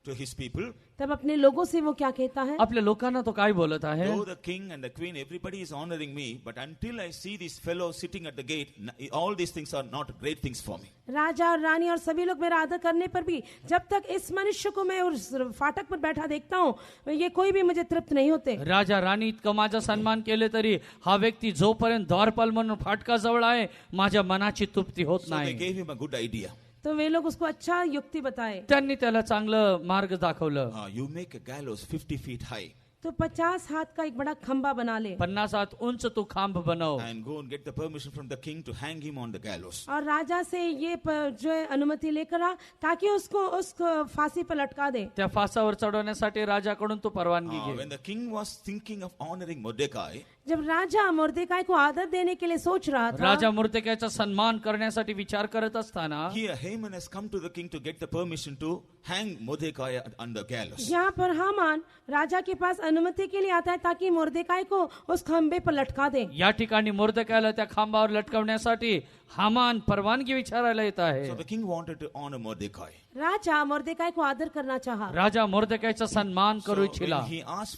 to his people? तब अपने लोगों से वो क्या कहता है? आपल्या लोकांना तो काय बोलत आहे? Though the king and the queen, everybody is honoring me, but until I see this fellow sitting at the gate, all these things are not great things for me. राजा और रानी और सभी लोग मेरा आदर करने पर भी जब तक इस मनुष्य को मैं उस फाटक पर बैठा देखता हूँ, ये कोई भी मुझे तृप्त नहीं होते। राजा राणी इतकं माझा सन्मान केले तरी हा व्यक्ती जोपर्यंत द्वारपाल म्हणून फाटकाजवळ आहे, माझ्या मनाची तृप्ती होत So they नाही. gave him a good idea. तो वे लोग उसको अच्छा युक्ति बताए। त्यांनी त्याला चांगलं मार्ग दाखवलं. You make a gallows 50 feet high तो 50 हाथ का एक बड़ा खंबा बना ले 50 हात उंच तू खांब बनव and go and get the permission from the king to hang him on the gallows. और राजा से ये जो है अनुमति लेकर आ ताकि उसको उस फांसी पर लटका दे। त्या फासावर चढवण्यासाठी राजाकडून तू परवानगी घे. When the king was thinking of honoring Mordecai, जब राजा मुर्देकाई को आदर देने के लिए सोच रहा था, राजा मुर्देकाईचा सन्मान करण्यासाठी विचार करत असताना here Haman has come to the king to get the permission to hang Mordecai on the gallows. यहाँ पर हामान राजा के पास अनुमति के लिए आता है ताकि मुर्देकाई को उस खंबे पर लटका दे। या ठिकाणी मुर्देकाईला त्या खांबावर लटकवण्यासाठी हामान परवानगी विचारायला येत आहे. So the king wanted to honor Mordecai. राजा मुर्देकाई को आदर करना चाहा। राजा मुर्देकाईचा सन्मान So करू इच्छिला. when he asked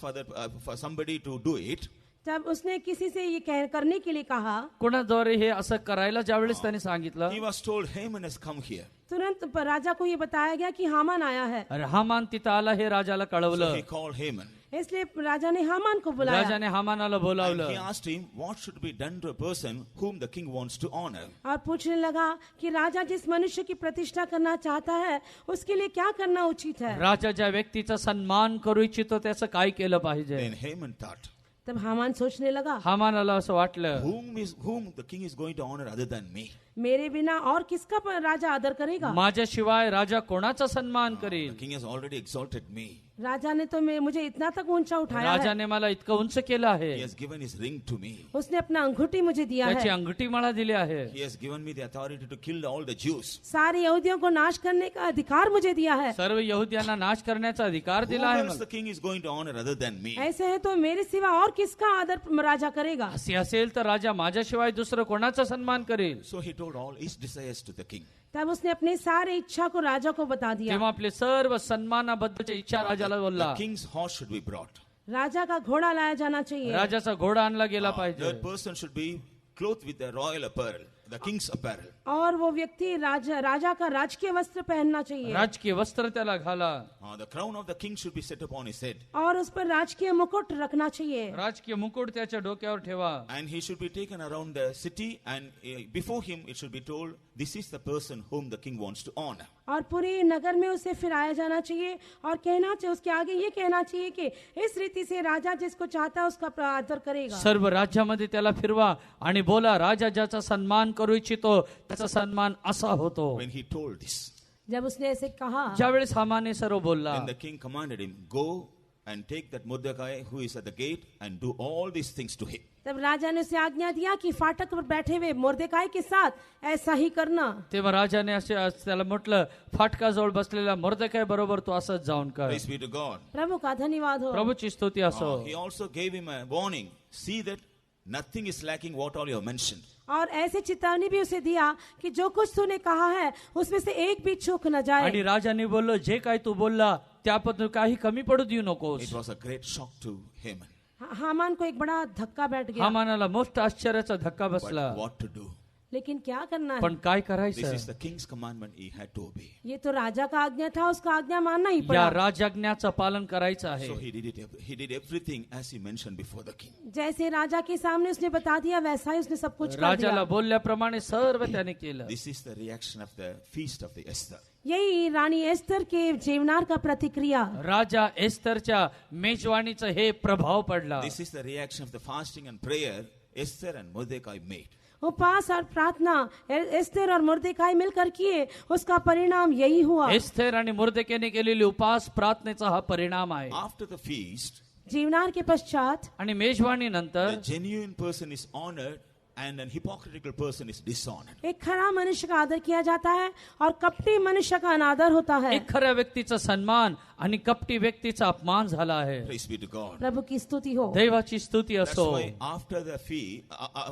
for somebody to do it, जब उसने किसी से ये करने के लिए कहा, कोणाद्वारे हे असं करायला ज्यावेळेस त्याने सांगितलं, he was told Haman has come here. तुरंत राजा को ये बताया गया कि हामान आया है। अरे हामान तिथं आला हे राजाला So कळवलं. he called Haman. इसलिए राजा ने हामान को बुलाया राजाने हामानाला And he बोलावलं asked him what should be done to a person whom the king wants to honor. और पूछने लगा कि राजा जिस मनुष्य की प्रतिष्ठा करना चाहता है उसके लिए क्या करना उचित है। राजा ज्या व्यक्तीचा सन्मान करू इच्छितो त्याचं काय केलं पाहिजे. Then Haman thought, तब हामान सोचने लगा, हामानाला असं वाटलं, whom the king is going to honor other than me? मेरे बिना और किसका राजा आदर करेगा। माझ्याशिवाय राजा कोणाचा सन्मान The करेल. king has already exalted me. राजा ने तो मुझे इतना तक ऊंचा उठाया राजा है, ने मला इतकं उंच केलं आहे. He has given his ring to me. उसने अपना अंगूठी मुझे दिया त्याची है, अंगठी मला दिली आहे. He has given me the authority to kill all the Jews. सारे यहूदियों को नाश करने का अधिकार मुझे दिया है. सर्व यहुद्यांना नाश करण्याचा अधिकार Who दिला आहे else the मला. king is going to honor other than me? ऐसे है तो मेरे सिवा और किसका आदर राजा करेगा? असे असेल तर राजा माझ्याशिवाय दुसरं कोणाचा सन्मान करेल. So he told all his desires to the king. तब उसने अपनी सारी इच्छा को राजा को बता दिया. तेव्हा आपले सर्व सन्मानाबद्दलच्या इच्छा राजाला बोलला. The king's horse should be brought. राजा का घोड़ा लाया जाना चाहिए. राजाचा घोडा आणला गेला पाहिजे. That person should be clothed with the royal apparel, the king's apparel. और वो व्यक्ति राजा का राजकीय वस्त्र पहनना चाहिए. राजकीय वस्त्र त्याला घाला. The crown of the king should be set upon his head. और उस पर राजकीय मुकुट रखना चाहिए. राजकीय मुकुट त्याच्या डोक्यावर ठेवा. And he should be taken around the city, and before him it should be told, this is the person whom the king wants to honor. और पूरे नगर में उसे फिराया जाना चाहिए और कहना चाहिए, उसके आगे ये कहना चाहिए कि इस रीति से राजा जिसको चाहता है उसका आदर करेगा. सर्व राज्यामध्ये त्याला फिरवा आणि बोला, राजा ज्याचा सन्मान करू इच्छितो त्याचा सन्मान असा होतो. When he told this, जब उसने ऐसे कहा, ज्यावेळेस हामाने सर्व बोलला, then the king commanded him, go and take that Mordecai who is at the gate and do all these things to him. तब राजा ने उसे आज्ञा दिया कि फाटक पर बैठे हुए मोर्देकाई के साथ ऐसा ही करना. तेव्हा राजाने असे त्याला म्हटलं, फाटकाजवळ बसलेल्या मोर्देकाई बरोबर तू असंच जाऊन कर. Praise be to God. प्रभु का धन्यवाद हो. प्रभूची स्तुती असो. He also gave him a warning. See that nothing is lacking what all you have mentioned. और ऐसे चेतावनी भी उसे दिया कि जो कुछ तूने कहा है उसमें से एक भी चूक न जाए. आणि राजाने बोललो, जे काही तू बोलला त्याबद्दल काही कमी पडू देऊ नकोस. It was a great shock to Haman. Haman को एक बड़ा धक्का बैठ गया. हामानाला मोठा आश्चर्याचा धक्का बसला. But what to do? लेकिन क्या करना है? पण काय This करायचं? is the king's commandment. He had to obey. ये तो राजा का आज्ञा था, उसका आज्ञा मानना ही या पड़ा. राजाज्ञाचं पालन करायचं आहे. So he did everything as he mentioned before the king. जैसे राजा के सामने उसने बता दिया वैसा ही उसने सब कुछ कर राजाला दिया. बोलल्याप्रमाणे सर्व त्याने केलं. This is the reaction of the feast of the Esther. यही रानी एस्तर के जेवनार का प्रतिक्रिया. राजा एस्तरच्या मेजवानीचं हे प्रभाव पडला. This is the reaction of the fasting and prayer Esther and Mordecai made. उपवास और प्रार्थना एस्तर और मुर्देकाई मिलकर किए, उसका परिणाम यही हुआ. एस्तेर आणि मुर्देकेने केलेली उपास प्रार्थनेचा हा परिणाम आहे. After the feast, जीवनार के पश्चात आणि मेजवानी the नंतर genuine person is honored and an hypocritical person is dishonored. एक खरा मनुष्य का आदर किया जाता है और कपटी मनुष्य का अनादर होता है. एक खऱ्या व्यक्तीचा सन्मान आणि कपटी व्यक्तीचा अपमान झाला आहे. Praise be to God. प्रभु की स्तुति हो. दैवाची स्तुती That's असो. why after the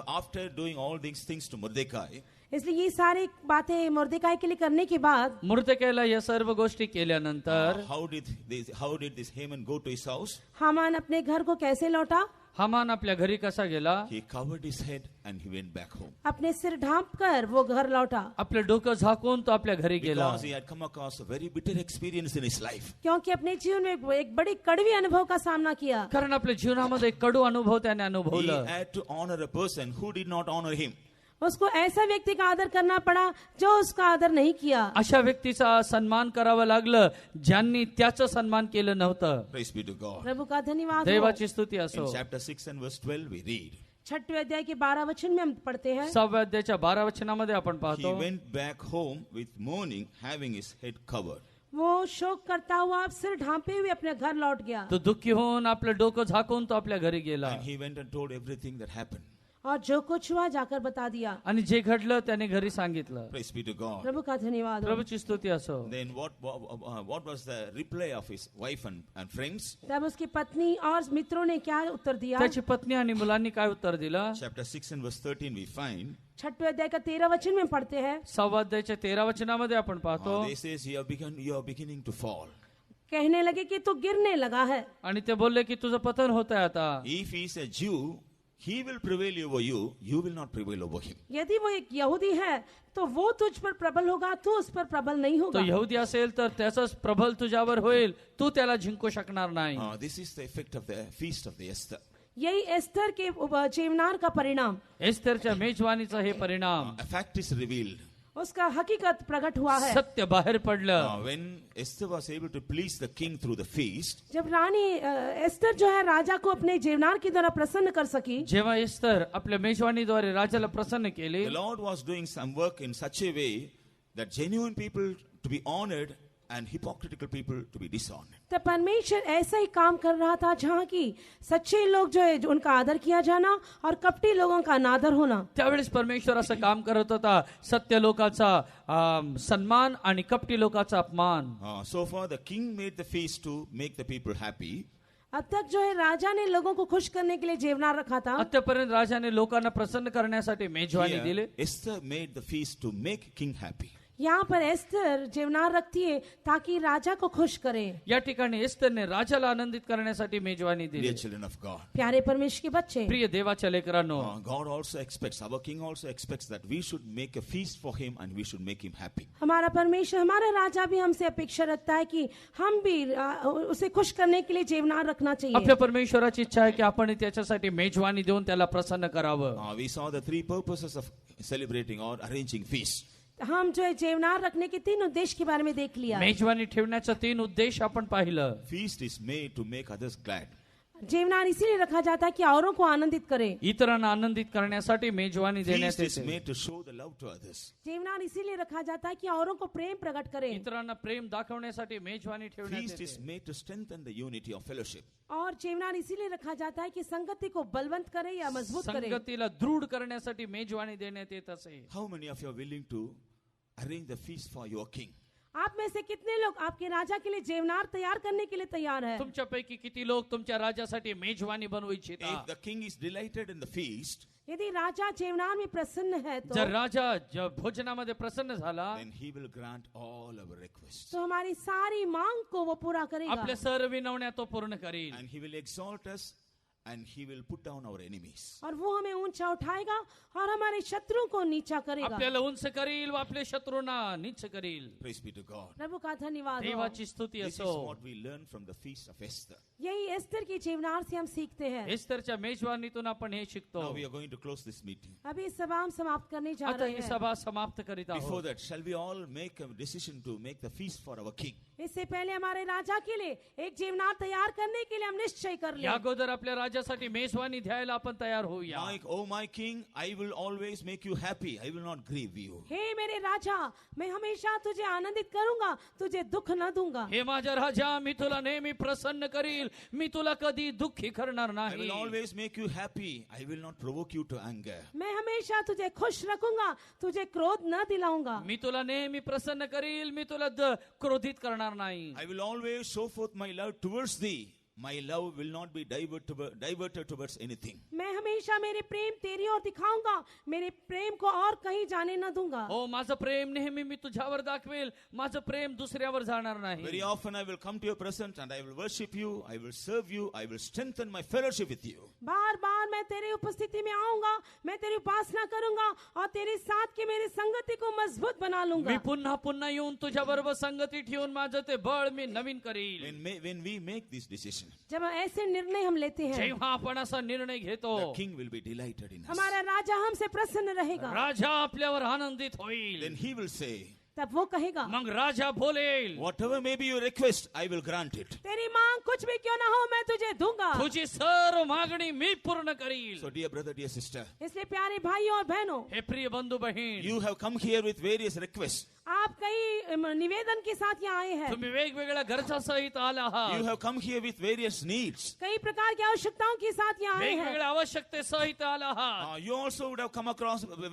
after doing all these things to Mordecai, इसलिए ये सारी बातें मुर्देकाई के लिए करने के बाद मुर्देकाईला या सर्व गोष्टी केल्यानंतर how did this Haman go to his house? Haman अपने घर को कैसे लौटा? हामान आपल्या घरी कसा गेला? He covered his head and he went back home. अपने सिर ढांप कर वो घर लौटा. आपले डोकं झाकून तो आपल्या घरी गेला. Because he had come across a very bitter experience in his life. क्योंकि अपने जीवन में एक बड़ी कड़वी अनुभव का सामना किया. कारण आपल्या जीवनामध्ये एक कडू अनुभव त्याने He अनुभवलं. had to honor a person who did not honor him. उसको ऐसा व्यक्ति का आदर करना पड़ा जो उसका आदर नहीं किया. अशा व्यक्तीचा सन्मान करावं लागलं ज्यांनी त्याचं सन्मान केलं नव्हतं. Praise be to God. प्रभु का धन्यवाद हो. देवाची स्तुती In असो. chapter 6 and verse 12 we read, 6वें अध्याय के 12 वचन में हम पढ़ते हैं. 6व्या अध्यायाच्या 12 वचनामध्ये आपण he पाहतो, went back home with mourning, having his head covered. वो शोक करता हुआ सिर ढांपे हुए अपने घर लौट गया. तो दुःखी होऊन आपलं डोकं झाकून तो आपल्या घरी गेला. And he went and told everything that happened. और जो कुछ हुआ जाकर बता दिया. आणि जे घडलं त्याने घरी सांगितलं. Praise be to God. प्रभु का धन्यवाद हो. प्रभूची स्तुती असो. Then what was the reply of his wife and friends? तब उसकी पत्नी और मित्रों ने क्या उत्तर दिया? त्याची पत्नी आणि मुलांनी काय उत्तर दिलं? Chapter 6 and verse 13 we find, 6वें अध्याय का 13 वचन में पढ़ते हैं. 6व्या अध्यायाच्या 13 वचनामध्ये आपण पाहतो, they says you are beginning to fall. कहने लगे कि तू गिरने लगा है. आणि ते बोलले की तुझं पतन होत आहे आता. If he is a Jew, he will prevail over you, you will not prevail over him. यदि वो एक यहूदी है तो वो तुझ पर प्रबल होगा, तू उस पर प्रबल नहीं तो होगा. यहुदी असेल तर त्याचाच प्रबल तुझ्यावर होईल, तू त्याला जिंकू शकणार नाही. This is the effect of the feast of the Esther. यही एस्तर के जेवनार का परिणाम. एस्तेरच्या मेजवानीचा हे परिणाम. A fact is revealed. उसका हकीकत प्रकट हुआ है. सत्य बाहेर पडलं. When Esther was able to please the king through the feast, जब रानी एस्तर जो है राजा को अपने जेवनार की द्वारा प्रसन्न कर सकी, जेव्हा एस्तर आपल्या मेजवानीद्वारे राजाला प्रसन्न केले, the Lord was doing some work in such a way that genuine people to be honored and hypocritical people to be dishonored. तो परमेश्वर ऐसा ही काम कर रहा था जहाँ की सच्चे लोग जो है जो उनका आदर किया जाना और कपटी लोगों का अनादर होना. त्यावेळेस परमेश्वर असं काम करत होता, सत्य लोकांचा सन्मान आणि कपटी लोकांचा अपमान. So far the king made the feast to make the people happy. अब तक जो है राजा ने लोगों को खुश करने के लिए जेवनार रखा था. आतापर्यंत राजाने लोकांना प्रसन्न करण्यासाठी मेजवानी दिली. Here, Esther made the feast to make king happy. यहाँ पर एस्तर जेवनार रखती है ताकि राजा को खुश करे. या ठिकाणी एस्तरने राजाला आनंदित करण्यासाठी मेजवानी दिली. Dear children of God, प्यारे परमेश्वर के बच्चे, प्रिय देवाच्या लेकरांनो, God also expects, our king also expects that we should make a feast for him and we should make him happy. हमारा परमेश्वर, हमारा राजा भी हमसे अपेक्षा रखता है कि हम भी उसे खुश करने के लिए जेवनार रखना चाहिए. आपल्या परमेश्वराची इच्छा आहे की आपण त्याच्यासाठी मेजवानी देऊन त्याला प्रसन्न करावं. We saw the three purposes of celebrating or arranging feast. हम जो है जेवनार रखने के 3 उद्देश्य के बारे में देख लिया. मेजवानी ठेवण्याचा 3 उद्देश आपण पाहिलं. Feast is made to make others glad. जेवनार इसीलिए रखा जाता है कि औरों को आनंदित करे. इतरांना आनंदित करण्यासाठी मेजवानी देण्यात Feast is येते. made to show the love to others. जेवनार इसीलिए रखा जाता है कि औरों को प्रेम प्रकट करे. इतरांना प्रेम दाखवण्यासाठी मेजवानी ठेवण्यात Feast is येते. made to strengthen the unity of fellowship. और जेवनार इसीलिए रखा जाता है कि संगति को बलवंत करे या मजबूत करे. संगतीला दृढ करण्यासाठी मेजवानी देण्यात येत असे. How many of you are willing to arrange the feast for your king? आप में से कितने लोग आपके राजा के लिए जेवनार तैयार करने के लिए तैयार है? तुमच्यापैकी किती लोक तुमच्या राजासाठी मेजवानी बनवू इच्छिता? If the king is delighted in the feast, यदि राजा जेवनार में प्रसन्न है तो जर राजा भोजनामध्ये प्रसन्न झाला, then he will grant all our requests. तो हमारी सारी मांग को वो पूरा करेगा. आपल्या सर्व विनवण्या तो पूर्ण करील. And he will exalt us and he will put down our enemies. और वो हमें ऊंचा उठाएगा और हमारे शत्रुओं को नीचा करेगा. आपल्याला उंच करील व आपल्या शत्रूंना नीच करील. Praise be to God. प्रभु का धन्यवाद हो. देवाची स्तुती This is असो. what we learn from the feast of Esther. यही एस्तर की जेवनार से हम सीखते हैं. एस्तरच्या मेजवानीतून आपण हे शिकतो. Now we are going to close this meeting. अभी सभा हम समाप्त करने जा आता रहे ही हैं. सभा समाप्त करीत Before आहोत. that, shall we all make a decision to make the feast for our king? इससे पहले हमारे राजा के लिए एक जेवनार तैयार करने के लिए हम निश्चय कर ले. या अगोदर आपल्या राजासाठी मेजवानी द्यायला आपण तयार होऊया. Oh my king, I will always make you happy. I will not grieve you. हे मेरे राजा, मैं हमेशा तुझे आनंदित करूंगा, तुझे दुख न दूंगा. हे माझ्या राजा, मी तुला नेहमी प्रसन्न करील, मी तुला कधी दुःखी करणार I will नाही. always make you happy. I will not provoke you to anger. मैं हमेशा तुझे खुश रखूंगा, तुझे क्रोध न दिलाऊंगा. मी तुला नेहमी प्रसन्न करील, मी तुला क्रोधित करणार नाही. I will always show forth my love towards thee. My love will not be diverted towards anything. मैं हमेशा मेरे प्रेम तेरी ओर दिखाऊंगा, मेरे प्रेम को और कहीं जाने न दूंगा. हो, माझं प्रेम नेहमी मी तुझ्यावर दाखवेल, माझं प्रेम दुसऱ्यावर जाणार नाही. Very often I will come to your presence and I will worship you. I will serve you. I will strengthen my fellowship with you. बार बार मैं तेरी उपस्थिति में आऊंगा, मैं तेरी उपासना करूंगा और तेरे साथ की मेरी संगति को मजबूत बना लूंगा. मी पुन्हा पुन्हा येऊन तुझ्या बरोबर संगती ठेवून माझं ते बळ मी नवीन करील. When we make this decision, जब ऐसे निर्णय हम लेते हैं, जेव्हा आपण असा निर्णय घेतो, the king will be delighted in us. हमारा राजा हमसे प्रसन्न रहेगा. राजा आपल्यावर आनंदित होईल. Then he will say, तब वो कहेगा, मग राजा बोलेल, whatever may be your request, I will grant it. तेरी मांग कुछ भी क्यों ना हो, मैं तुझे दूंगा. तुझी सर्व मागणी मी पूर्ण करील. So dear brother, dear sister, इसलिए प्यारे भाइयों और बहनों, हे प्रिय बंधू बहीण, you have come here with various requests. आप कई निवेदन के साथ यहाँ आए हैं. तुम्ही वेगवेगळ्या गरजा सहित आला You आहात. have come here with various needs. कई प्रकार की आवश्यकताओं के साथ यहाँ आए हैं. वेगवेगळ्या आवश्यकते सहित आला आहात. You also would have come across with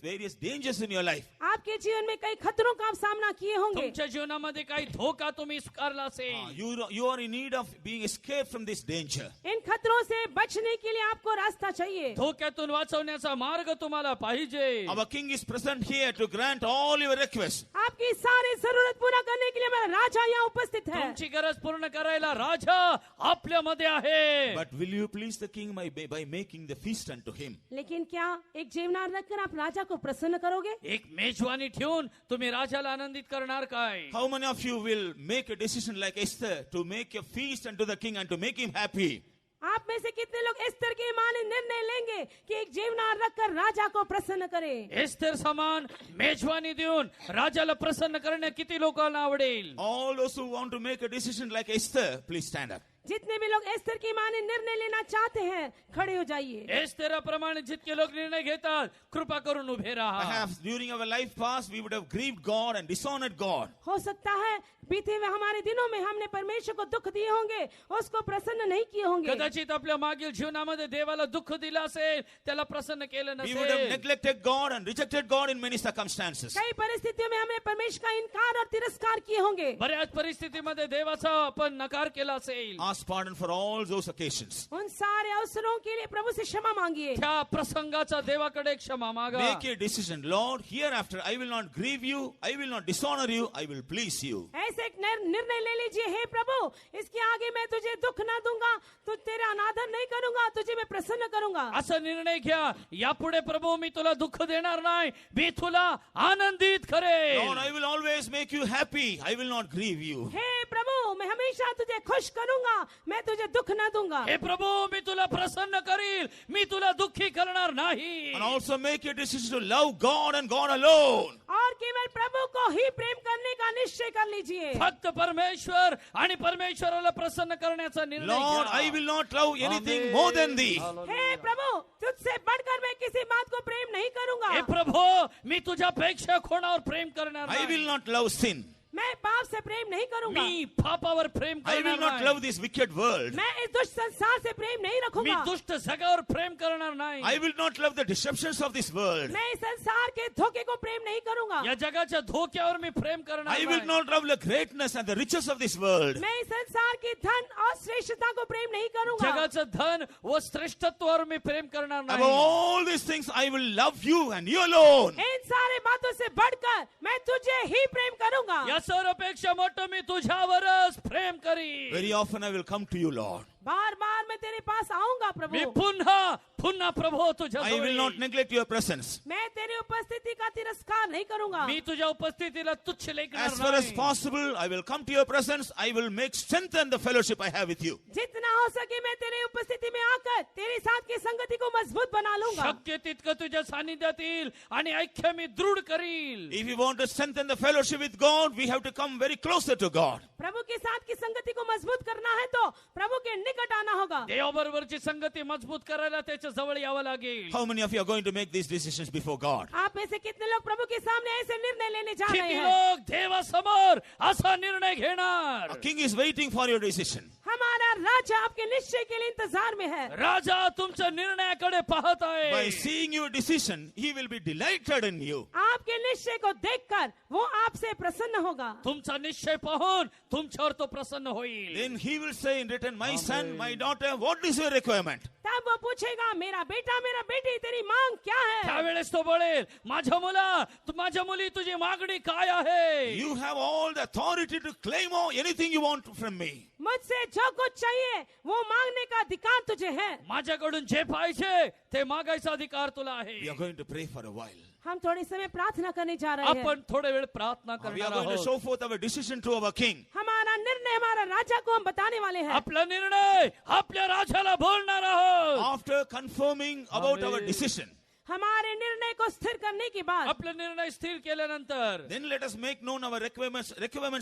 various dangers in your life. आपके जीवन में कई खतरों का आप सामना किए होंगे. तुमच्या जीवनामध्ये काही धोका तुम्ही स्वीकारला असेल. You are in need of being escaped from this danger. इन खतरों से बचने के लिए आपको रास्ता चाहिए. धोक्यातून वाचवण्याचा मार्ग तुम्हाला पाहिजे. Our king is present here to grant all your requests. आपकी सारी जरूरत पूरा करने के लिए मेरा राजा यहाँ उपस्थित है. तुमची गरज पूर्ण करायला राजा आपल्यामध्ये आहे. But will you please the king by making the feast unto him? लेकिन क्या एक जेवनार रखकर आप राजा को प्रसन्न करोगे? एक मेजवानी ठेवून तुम्ही राजाला आनंदित करणार काय? How many of you will make a decision like Esther to make a feast unto the king and to make him happy? आप में से कितने लोग एस्तर के माने निर्णय लेंगे कि एक जेवनार रखकर राजा को प्रसन्न करें? एस्तर समान मेजवानी देऊन राजाला प्रसन्न करणे किती लोकांना आवडेल? All those who want to make a decision like Esther, please stand up. जितने भी लोग एस्तर की माने निर्णय लेना चाहते हैं खड़े हो जाइए. एस्तेराप्रमाणे जितके लोक निर्णय घेतात कृपा करून उभे राहा. Perhaps during our life past, we would have grieved God and dishonored God. हो सकता है बीते हुए हमारे दिनों में हमने परमेश्वर को दुख दिए होंगे, उसको प्रसन्न नहीं किए होंगे. कदाचित आपल्या मागील जीवनामध्ये देवाला दुःख दिलं असेल, त्याला प्रसन्न केलं We would have नसेल. neglected God and rejected God in many circumstances. कई परिस्थितियों में हमने परमेश्वर का इनकार और तिरस्कार किए होंगे. बऱ्याच परिस्थितीमध्ये देवाचा आपण नकार केला असेल. Ask pardon for all those occasions. उन सारे अवसरों के लिए प्रभु से क्षमा मांगिए. त्या प्रसंगाचा देवाकडे क्षमा मागा. Make a decision. Lord, hereafter I will not grieve you, I will not dishonor you, I will please you. ऐसे एक निर्णय ले लीजिए, हे प्रभु इसके आगे मैं तुझे दुख ना दूंगा, तो तेरा अनादर नहीं करूंगा, तुझे मैं प्रसन्न करूंगा. असा निर्णय घ्या, यापुढे प्रभू मी तुला दुःख देणार नाही, मी तुला आनंदित Lord, करेन. I will always make you happy, I will not grieve you. हे प्रभु मैं हमेशा तुझे खुश करूंगा, मैं तुझे दुख ना दूंगा. हे प्रभू मी तुला प्रसन्न करील, मी तुला दुःखी करणार नाही. And also make a decision to love God and God alone. और केवल प्रभु को ही प्रेम करने का निश्चय कर लीजिए. फक्त परमेश्वर आणि परमेश्वराला प्रसन्न करण्याचा निर्णय Lord, घ्या. I will not love anything more than thee. हे प्रभु तुझसे बढ़कर मैं किसी बात को प्रेम नहीं करूंगा. हे प्रभू मी तुझ्यापेक्षा कोणावर प्रेम करणार I will नाही. not love sin. मैं पाप से प्रेम नहीं करूंगा. मी पापावर प्रेम I will करणार not नाही. love this wicked world. मैं इस दुष्ट संसार से प्रेम नहीं मी रखूंगा. दुष्ट जगावर प्रेम करणार नाही. I will not love the deceptions of this world. मैं इस संसार के धोखे को प्रेम नहीं करूंगा. या जगाच्या धोक्यावर मी प्रेम करणार I will नाही. not love the greatness and the riches of this world. मैं इस संसार की धन और श्रेष्ठता को प्रेम नहीं करूंगा. जगाचं धन व श्रेष्ठत्वावर मी प्रेम करणार Above नाही. all these things, I will love you and you alone. In सारे बातों से बढ़कर मैं तुझे ही प्रेम करूंगा. या सर्वपेक्षा मोठं मी तुझ्यावरच प्रेम करी. Very often I will come to you, Lord. बार बार मैं तेरे पास आऊंगा मी प्रभु. पुन्हा पुन्हा प्रभू तुझ्या I will not जवळ neglect your presence. मैं तेरी उपस्थिति का तिरस्कार नहीं करूंगा. मी तुझ्या उपस्थितीला तुच्छ लेखणार As far as नाही. possible, I will come to your presence. I will make strengthen the fellowship I have with you. जितना हो सके मैं तेरी उपस्थिति में आकर तेरे साथ की संगति को मजबूत बना लूंगा. शक्य तितकं तुझ्या सानिध्यात येईल आणि ऐक्य मी दृढ करील. If you want to strengthen the fellowship with God, we have to come very closer to God. प्रभु के साथ की संगति को मजबूत करना है तो प्रभु के निकट आना होगा. देवाबरोबरची संगती मजबूत करायला त्याच्या जवळ यावं लागेल. How many of you are going to make these decisions before God? आप में से कितने लोग प्रभु के सामने ऐसे निर्णय लेने जा रहे किती हैं? लोक देवासमोर असा निर्णय घेणार. A king is waiting for your decision. हमारा राजा आपके निश्चय के लिए इंतजार में है. राजा तुमच्या निर्णयाकडे पाहत By आहे. seeing your decision, he will be delighted in you. आपके निश्चय को देखकर वो आपसे प्रसन्न होगा. तुमचा निश्चय पाहून तुमच्यावर तो प्रसन्न होईल. Then he will say in return, my son, my daughter, what is your requirement? तब वो पूछेगा मेरा बेटा मेरा बेटी तेरी मांग क्या है? त्यावेळेस तो बोलेल माझ्या मुला माझ्या मुली तुझी मागणी काय आहे. You have all the authority to claim anything you want from me. मुझसे जो कुछ चाहिए वो मांगने का अधिकार तुझे है. माझ्याकडून जे पाहिजे ते मागायचा अधिकार तुला We आहे. are going to pray for a while. हम थोड़े समय प्रार्थना करने जा रहे हैं. आपण थोडे वेळ प्रार्थना We are करणार going to आहोत. show forth our decision to our king. हमारा निर्णय हमारा राजा को हम बताने वाले हैं. आपला निर्णय आपल्या राजाला बोलणार आहोत. After confirming about our decision, हमारे निर्णय को स्थिर करने के बाद आपला निर्णय स्थिर केल्यानंतर then let us make known our requirements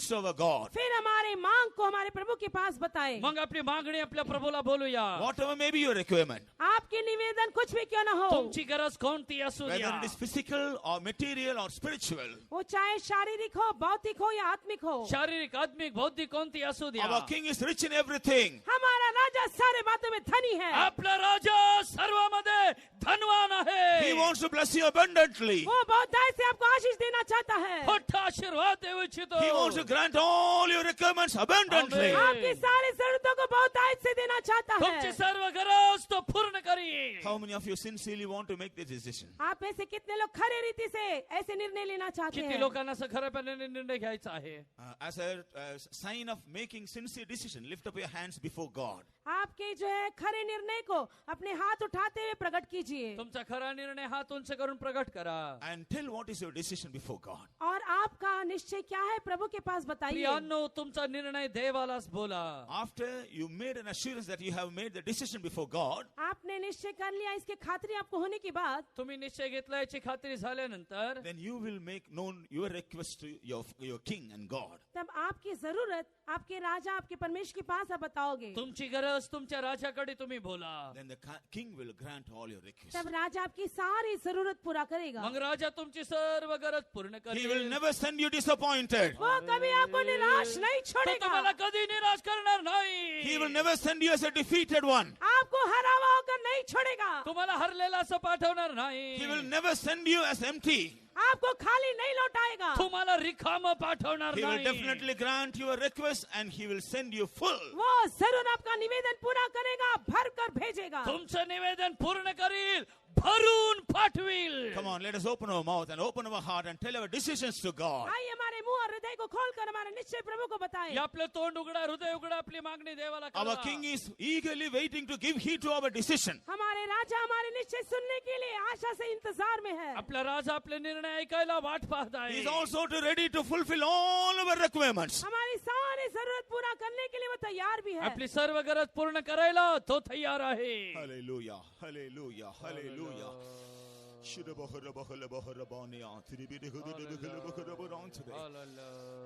to our God. फिर हमारे मांग को हमारे प्रभु के पास बताएं. मग आपली मागणी आपल्या प्रभूला बोलूया. Whatever may be your requirement, आपके निवेदन कुछ भी क्यों न हो, तुमची गरज कोणती असू whether द्या. it is physical or material or spiritual, वो चाहे शारीरिक हो भौतिक हो या आत्मिक हो, शारीरिक आत्मिक बौद्धिक कोणती असू द्या. our king is rich in everything. हमारा राजा सारे बातों में धनी है. आपला राजा सर्वांमध्ये धनवान आहे. He wants to bless you abundantly. वो बहुतायत से आपको आशीष देना चाहता है. मोठा आशीर्वाद देऊ इच्छितो. He wants to grant all your requirements abundantly. Amen. आपकी सारी जरूरतों को बहुतायत से देना चाहता तुमची है. सर्व गरज तो पूर्ण करी. How many of you sincerely want to make this decision? आप में से कितने लोग खरे रीति से ऐसे निर्णय लेना चाहते किती हैं? लोकांना असं खऱ्यापणाने निर्णय घ्यायचा आहे. As a sign of making sincere decision, lift up your hands before God. आपके जो है खरे निर्णय को अपने हाथ उठाते हुए प्रकट कीजिए तुमचा खरा निर्णय हात उंच करून प्रकट करा. and tell what is your decision before God. और आपका निश्चय क्या है प्रभु के पास बताइए. प्रियांनो, तुमचा निर्णय देवालाच बोला. After you made an assurance that you have made the decision before God, आपने निश्चय कर लिया, इसके खातिर आपको होने के बाद तुम्ही निश्चय घेतला याची खात्री झाल्यानंतर then you will make known your request to your king and God. तब आपकी जरूरत आपके राजा आपके परमेश्वर के पास आप बताओगे. तुमची गरज तुमच्या राजाकडे तुम्ही बोला. Then the king will grant all your requests. तब राजा आपकी सारी जरूरत पूरा करेगा. मग राजा तुमची सर्व गरज पूर्ण He will करेल. never send you disappointed. वो कभी आपको निराश नहीं तो छोड़ेगा. तुम्हाला कधी निराश करणार नाही. He will never send you as a defeated one. आपको हरा हुआ होकर नहीं छोड़ेगा. तुम्हाला हरलेला असं पाठवणार नाही. He will never send you as empty. आपको खाली नहीं लौटाएगा. तुम्हाला रिकाम पाठवणार He will नाही. definitely grant your request and he will send you full. वो जरूर आपका निवेदन पूरा करेगा, भर कर भेजेगा. तुमचं निवेदन पूर्ण करील, भरून पाठवील. Come on, let us open our mouth and open our heart and tell our decisions to God. आइए हमारे मुंह और हृदय को खोलकर हमारे निश्चय प्रभु को बताएं. या आपलं तोंड उघडा, हृदय उघडा, आपली मागणी देवाला Our करा. king is eagerly waiting to give heed to our decision. हमारे राजा हमारे निश्चय सुनने के लिए आशा से इंतजार में है. आपला राजा आपले निर्णय ऐकायला वाट पाहत He आहे. is also ready to fulfill all our requirements. हमारी सारी जरूरत पूरा करने के लिए वो तैयार भी है. आपली सर्व गरज पूर्ण करायला तो तयार आहे. Hallelujah, hallelujah, hallelujah.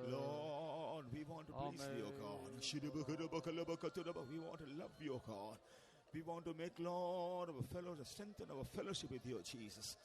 Lord, we want to please thee, O God. We want to love you, O God. We want to make, Lord, our fellowship, strengthen our fellowship with you, Jesus.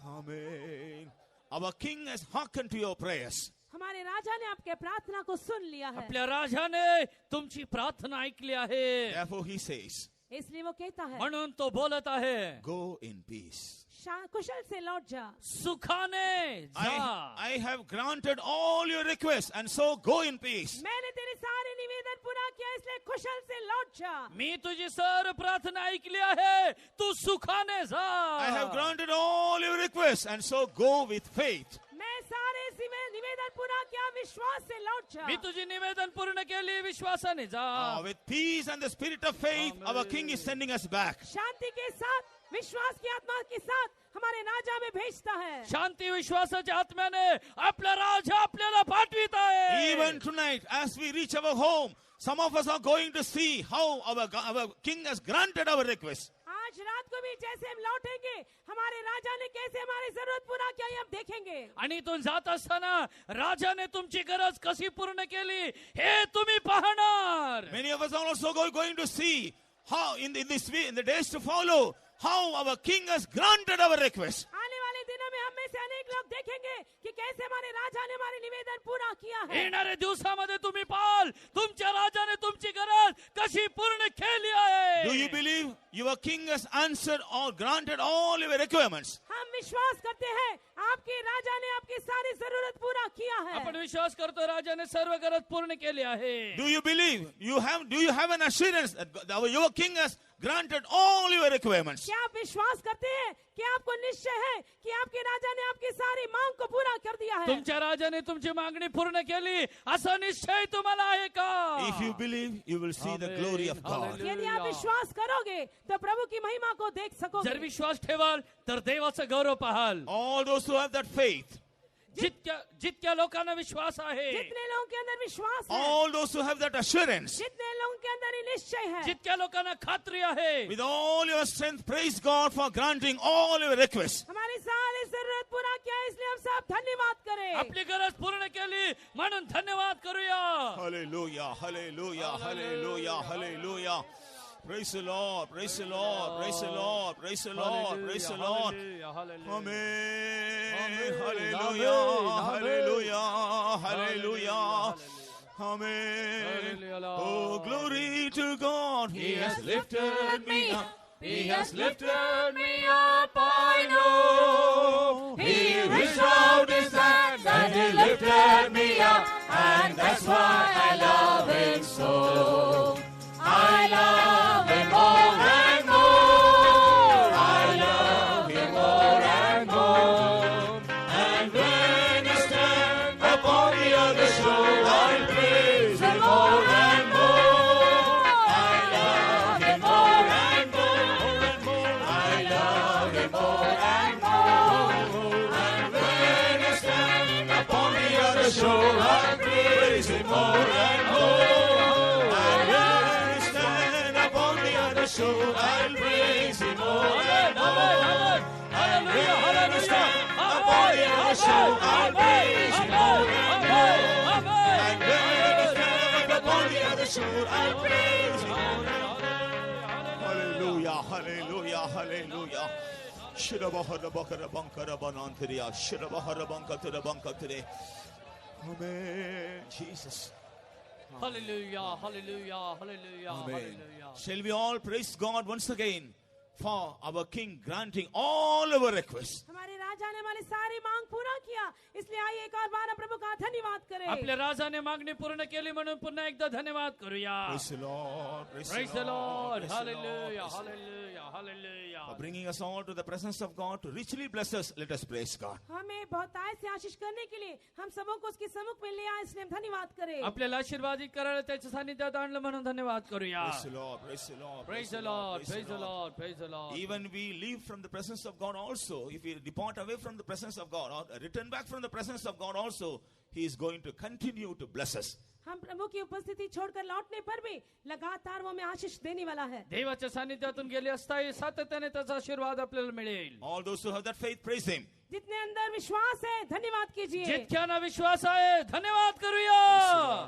Amen. Our king has hearkened to your prayers. हमारे राजा ने आपके प्रार्थना को सुन लिया है. आपल्या राजाने तुमची प्रार्थना ऐकली आहे. Therefore he says, इसलिए वो कहता है म्हणून तो बोलत आहे, go in peace. कुशल से लौट जा. सुखाने जा. I have granted all your requests and so go in peace. मैंने तेरे सारे निवेदन पूरा किया, इसलिए कुशल से लौट जा. मी तुझी सर्व प्रार्थना ऐकली आहे, तू सुखाने जा. I have granted all your requests and so go with faith. मैं सारे निवेदन पूरा किया, विश्वास से लौट जा. मी तुझी निवेदन पूर्ण केली, विश्वासाने जा. With peace and the spirit of faith, our king is sending us back. शांति के साथ, विश्वास की आत्मा के साथ हमारे राजा में भेजता है. शांती विश्वासाच्या आत्म्याने आपला राजा आपल्याला पाठवित आहे. Even tonight, as we reach our home, some of us are going to see how our king has granted our request. आज रात को भी जैसे हम लौटेंगे, हमारे राजा ने कैसे हमारी जरूरत पूरा किया ये हम देखेंगे. आणि इथून जात असताना राजाने तुमची गरज कशी पूर्ण केली हे तुम्ही पाहणार. Many of us are also going to see how in the days to follow, how our king has granted our request. आने वाले दिनों में हम में से अनेक लोग देखेंगे कि कैसे हमारे राजा ने हमारे निवेदन पूरा किया है. येणाऱ्या दिवसामध्ये तुम्ही पाहाल तुमच्या राजाने तुमची गरज कशी पूर्ण केली आहे. Do you believe your king has answered or granted all your requirements? हम विश्वास करते हैं आपके राजा ने आपकी सारी जरूरत पूरा किया है. आपण विश्वास करतो राजाने सर्व गरज पूर्ण केली आहे. Do you believe? Do you have an assurance that your king has granted all your requirements? क्या आप विश्वास करते हैं कि आपको निश्चय है कि आपके राजा ने आपकी सारी मांग को पूरा कर दिया है? तुमच्या राजाने तुमची मागणी पूर्ण केली असा निश्चय तुम्हाला आहे का? If you believe, you will see the glory of God. यदि आप विश्वास करोगे तो प्रभु की महिमा को देख सकोगे. जर विश्वास ठेवाल तर देवाचं गौरव पाहाल. All those who have that faith, जितक्या लोकांना विश्वास आहे, जितने लोगों के अंदर विश्वास है, all those who have that assurance, जितने लोगों के अंदर ये निश्चय है, जितक्या लोकांना खात्री आहे, with all your strength, praise God for granting all your requests. हमारी सारी जरूरत पूरा किया, इसलिए हम सब धन्यवाद करें. आपली गरज पूर्ण केली म्हणून धन्यवाद करूया. Hallelujah, hallelujah, hallelujah, hallelujah. Praise the Lord, praise the Lord, praise the Lord, praise the Lord, praise the Lord. Amen. Hallelujah, hallelujah, hallelujah. Amen. Oh, glory to God. He has lifted me up. He has lifted me up, I know. He reached out his hands and He lifted me up, and that's why I love Him so. I love Him more and more. I love Him more and more. And when I stand upon the other shore, I'll praise Him more and more. I love Him more and more. I love Him more and more. And when I stand upon the other shore, I'll praise Him more and more. So I'll praise Him more and more. Hallelujah, hallelujah. Upon the other shore, I'll praise Him more and more. And when I stand upon the other shore, I'll praise Him more and more. Hallelujah, hallelujah, hallelujah. Amen. Jesus. Hallelujah, hallelujah, hallelujah, Amen. hallelujah. Shall we all praise God once again for our King granting all our requests? हमारे राजा ने हमारी सारी मांग पूरा KIA, इसलिए आइए एक और बार हम प्रभु का धन्यवाद करें. आपल्या राजाने मागणी पूर्ण केली म्हणून पुन्हा एकदा धन्यवाद करूया. Praise the Lord. Praise the Lord. Praise the Hallelujah, Lord. hallelujah, hallelujah. For bringing us all to the presence of God to richly bless us, let us praise God. हमें बहुतायत से आशीष करने के लिए हम सबों को उसके सम्मुख में ले आए, इसलिए हम धन्यवाद करें. आपल्याला आशीर्वादित करायला त्याच्या सानिध्यात आणलं म्हणून धन्यवाद करूया. Praise the Lord. Praise the Lord. Praise the Lord, praise the Lord, praise the Lord. Even we leave from the presence of God also, if we depart away from the presence of God or return back from the presence of God also, He is going to continue to bless us. हम प्रभु की उपस्थिति छोड़कर लौटने पर भी लगातार वो हमें आशीष देने वाला है. देवाच्या सानिध्यातून गेले असताही सातत्याने त्याचा आशीर्वाद आपल्याला मिळेल. All those who have that faith, praise Him. जितने अंदर विश्वास है धन्यवाद कीजिए. जितक्यांना विश्वास आहे धन्यवाद करूया.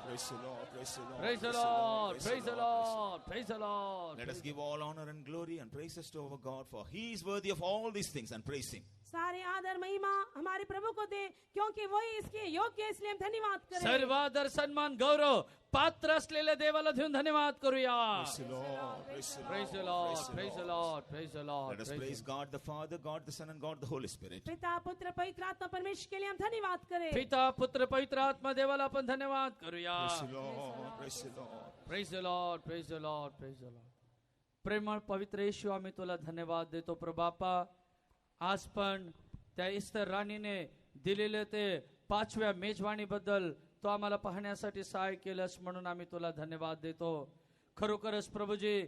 Praise the Lord. Praise the Lord. Praise the Lord, praise the Lord, praise the Lord. Let us give all honor and glory and praises to our God, for He is worthy of all these things, and praise Him. सारे आदर महिमा हमारे प्रभु को दे, क्योंकि वही इसके योग्य है, इसलिए हम धन्यवाद करें. सर्व आदर सन्मान गौरव पात्र असलेल्या देवाला देऊन धन्यवाद करूया. Praise the Lord. Praise the Lord. Praise the Lord, praise the Lord, praise the Lord. Let us praise God the Father, God the Son, and God the Holy Spirit. पिता पुत्र पवित्र आत्मा परमेश्वर के लिए हम धन्यवाद करें. पिता पुत्र पवित्र आत्मा देवाला आपण धन्यवाद करूया. Praise the Lord. Praise the Lord. Praise the Lord, praise the Lord, praise the Lord. प्रेमळ पवित्र येशू आम्ही तुला धन्यवाद देतो प्रभुबापा. आज पण त्या इस्तर राणीने दिलेले ते 5व्या मेजवानीबद्दल तो आम्हाला पाहण्यासाठी सहाय्य केलंस म्हणून आम्ही तुला धन्यवाद देतो. खरोखरच प्रभूजी,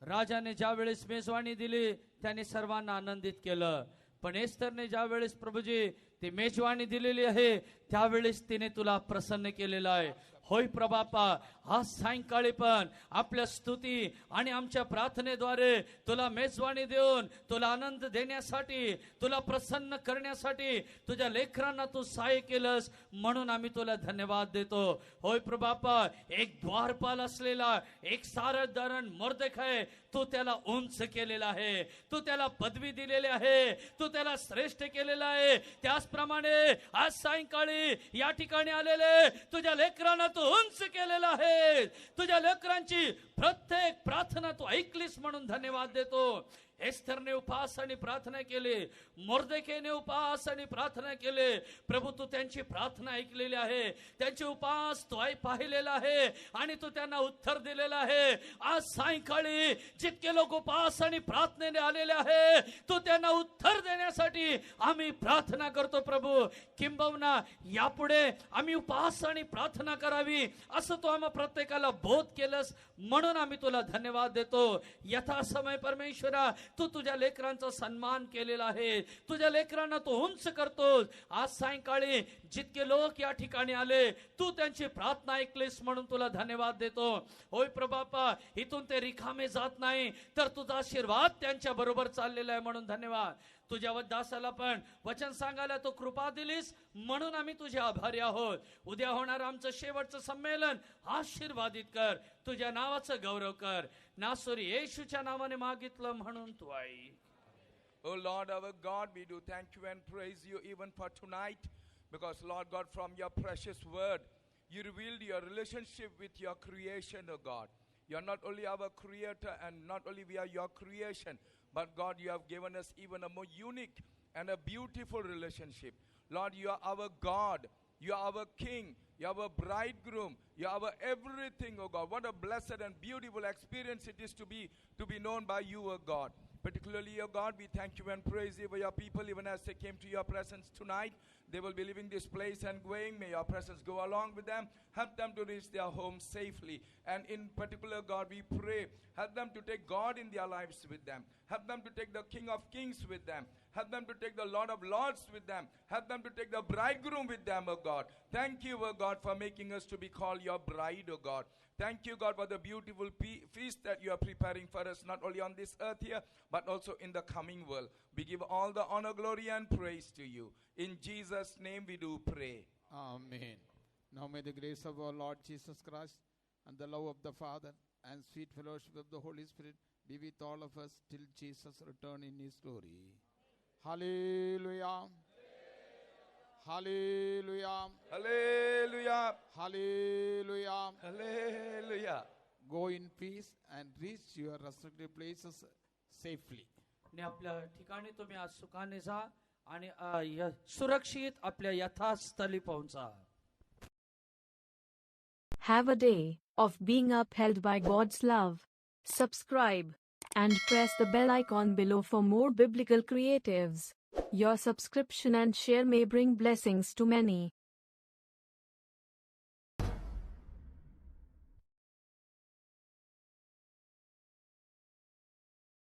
राजाने ज्या वेळेस मेजवानी दिली त्याने सर्वांना आनंदित केलं, पण एस्तरने ज्या वेळेस प्रभूजी ती मेजवानी दिलेली आहे त्यावेळेस तिने तुला प्रसन्न केलेलं आहे. होय प्रभापा, आज सायंकाळी पण आपल्या स्तुती आणि आमच्या प्रार्थनेद्वारे तुला मेजवानी देऊन तुला आनंद देण्यासाठी, तुला प्रसन्न करण्यासाठी तुझ्या लेकरांना तू सहाय्य केलंस म्हणून आम्ही तुला धन्यवाद देतो. होय प्रभापा, एक द्वारपाल असलेला एक सारदारण मोर्देखाय तू त्याला उंच केलेला आहे, तू त्याला पदवी दिलेली आहे, तू त्याला श्रेष्ठ केलेला आहे. त्याचप्रमाणे आज सायंकाळी या ठिकाणी आलेले तुझ्या लेकरांना तू उंच केलेला आहे. तुझ्या लेकरांची प्रत्येक प्रार्थना तू ऐकलीस म्हणून धन्यवाद देतो. एस्थरने उपवास आणि प्रार्थना केली, मोर्देखायने उपवास आणि प्रार्थना केले. प्रभू, तू त्यांची प्रार्थना ऐकलेली आहे, त्यांचे उपवास तू पाहिलेला आहे आणि तू त्यांना उत्तर दिलेलं आहे. आज सायंकाळी जितके लोक उपवास आणि प्रार्थनेने आलेले आहे तू त्यांना उत्तर देण्यासाठी आम्ही प्रार्थना करतो. प्रभू, किंबहुना यापुढे आम्ही उपवास आणि प्रार्थना करावी असं तू आम्हा प्रत्येकाला बोध केलंस म्हणून आम्ही तुला धन्यवाद देतो. यथा समय परमेश्वरा, तू तुझ्या लेकरांचा सन्मान केलेला आहे, तुझ्या लेकरांना तू उंच करतोस. आज सायंकाळी जितके लोक या ठिकाणी आले तू त्यांची प्रार्थना ऐकलीस म्हणून तुला धन्यवाद देतो. होय प्रभापा, इथून ते रिकामे जात नाही तर तुझा आशीर्वाद त्यांच्या बरोबर चाललेला आहे म्हणून धन्यवाद. तुझ्या दासाला पण वचन सांगायला तू कृपा दिलीस म्हणून आम्ही तुझे आभारी आहोत. उद्या होणार आमचं शेवटचं संमेलन आशीर्वादित कर, तुझ्या नावाचं गौरव कर. नासोरी येशूच्या नावाने मागितलं म्हणून तू आई. Oh Lord our God, we do thank you and praise you even for tonight, because Lord God, from your precious word you revealed your relationship with your creation, oh God. You are not only our creator and not only we are your creation, but God, you have given us even a more unique and a beautiful relationship. Lord, you are our God. You are our King. You are our bridegroom. You are our everything, oh God. What a blessed and beautiful experience it is to be known by you, oh God. Particularly, oh God, we thank you and praise you for your people, even as they came to your presence tonight. They will be leaving this place and going. May your presence go along with them. Help them to reach their home safely. And in particular, God, we pray, help them to take God in their lives with them. Help them to take the King of Kings with them. Help them to take the Lord of Lords with them. Help them to take the bridegroom with them, oh God. Thank you, oh God, for making us to be called your bride, oh God. Thank you, God, for the beautiful feast that you are preparing for us, not only on this earth here, but also in the coming world. We give all the honor, glory, and praise to you. In Jesus' name we do pray. Amen. Now may the grace of our Lord Jesus Christ and the love of the Father and sweet fellowship of the Holy Spirit be with all of us till Jesus return in his glory. Hallelujah. Hallelujah. Hallelujah. Hallelujah. Hallelujah. Go in peace and reach your respective places safely. आणि आपल्या ठिकाणी तुम्ही आज सुखाने जा आणि सुरक्षित आपल्या यथास्थळी पोहोचा. Have a day of being upheld by God's love. Subscribe and press the bell icon below for more biblical creatives. Your subscription and share may bring blessings to many.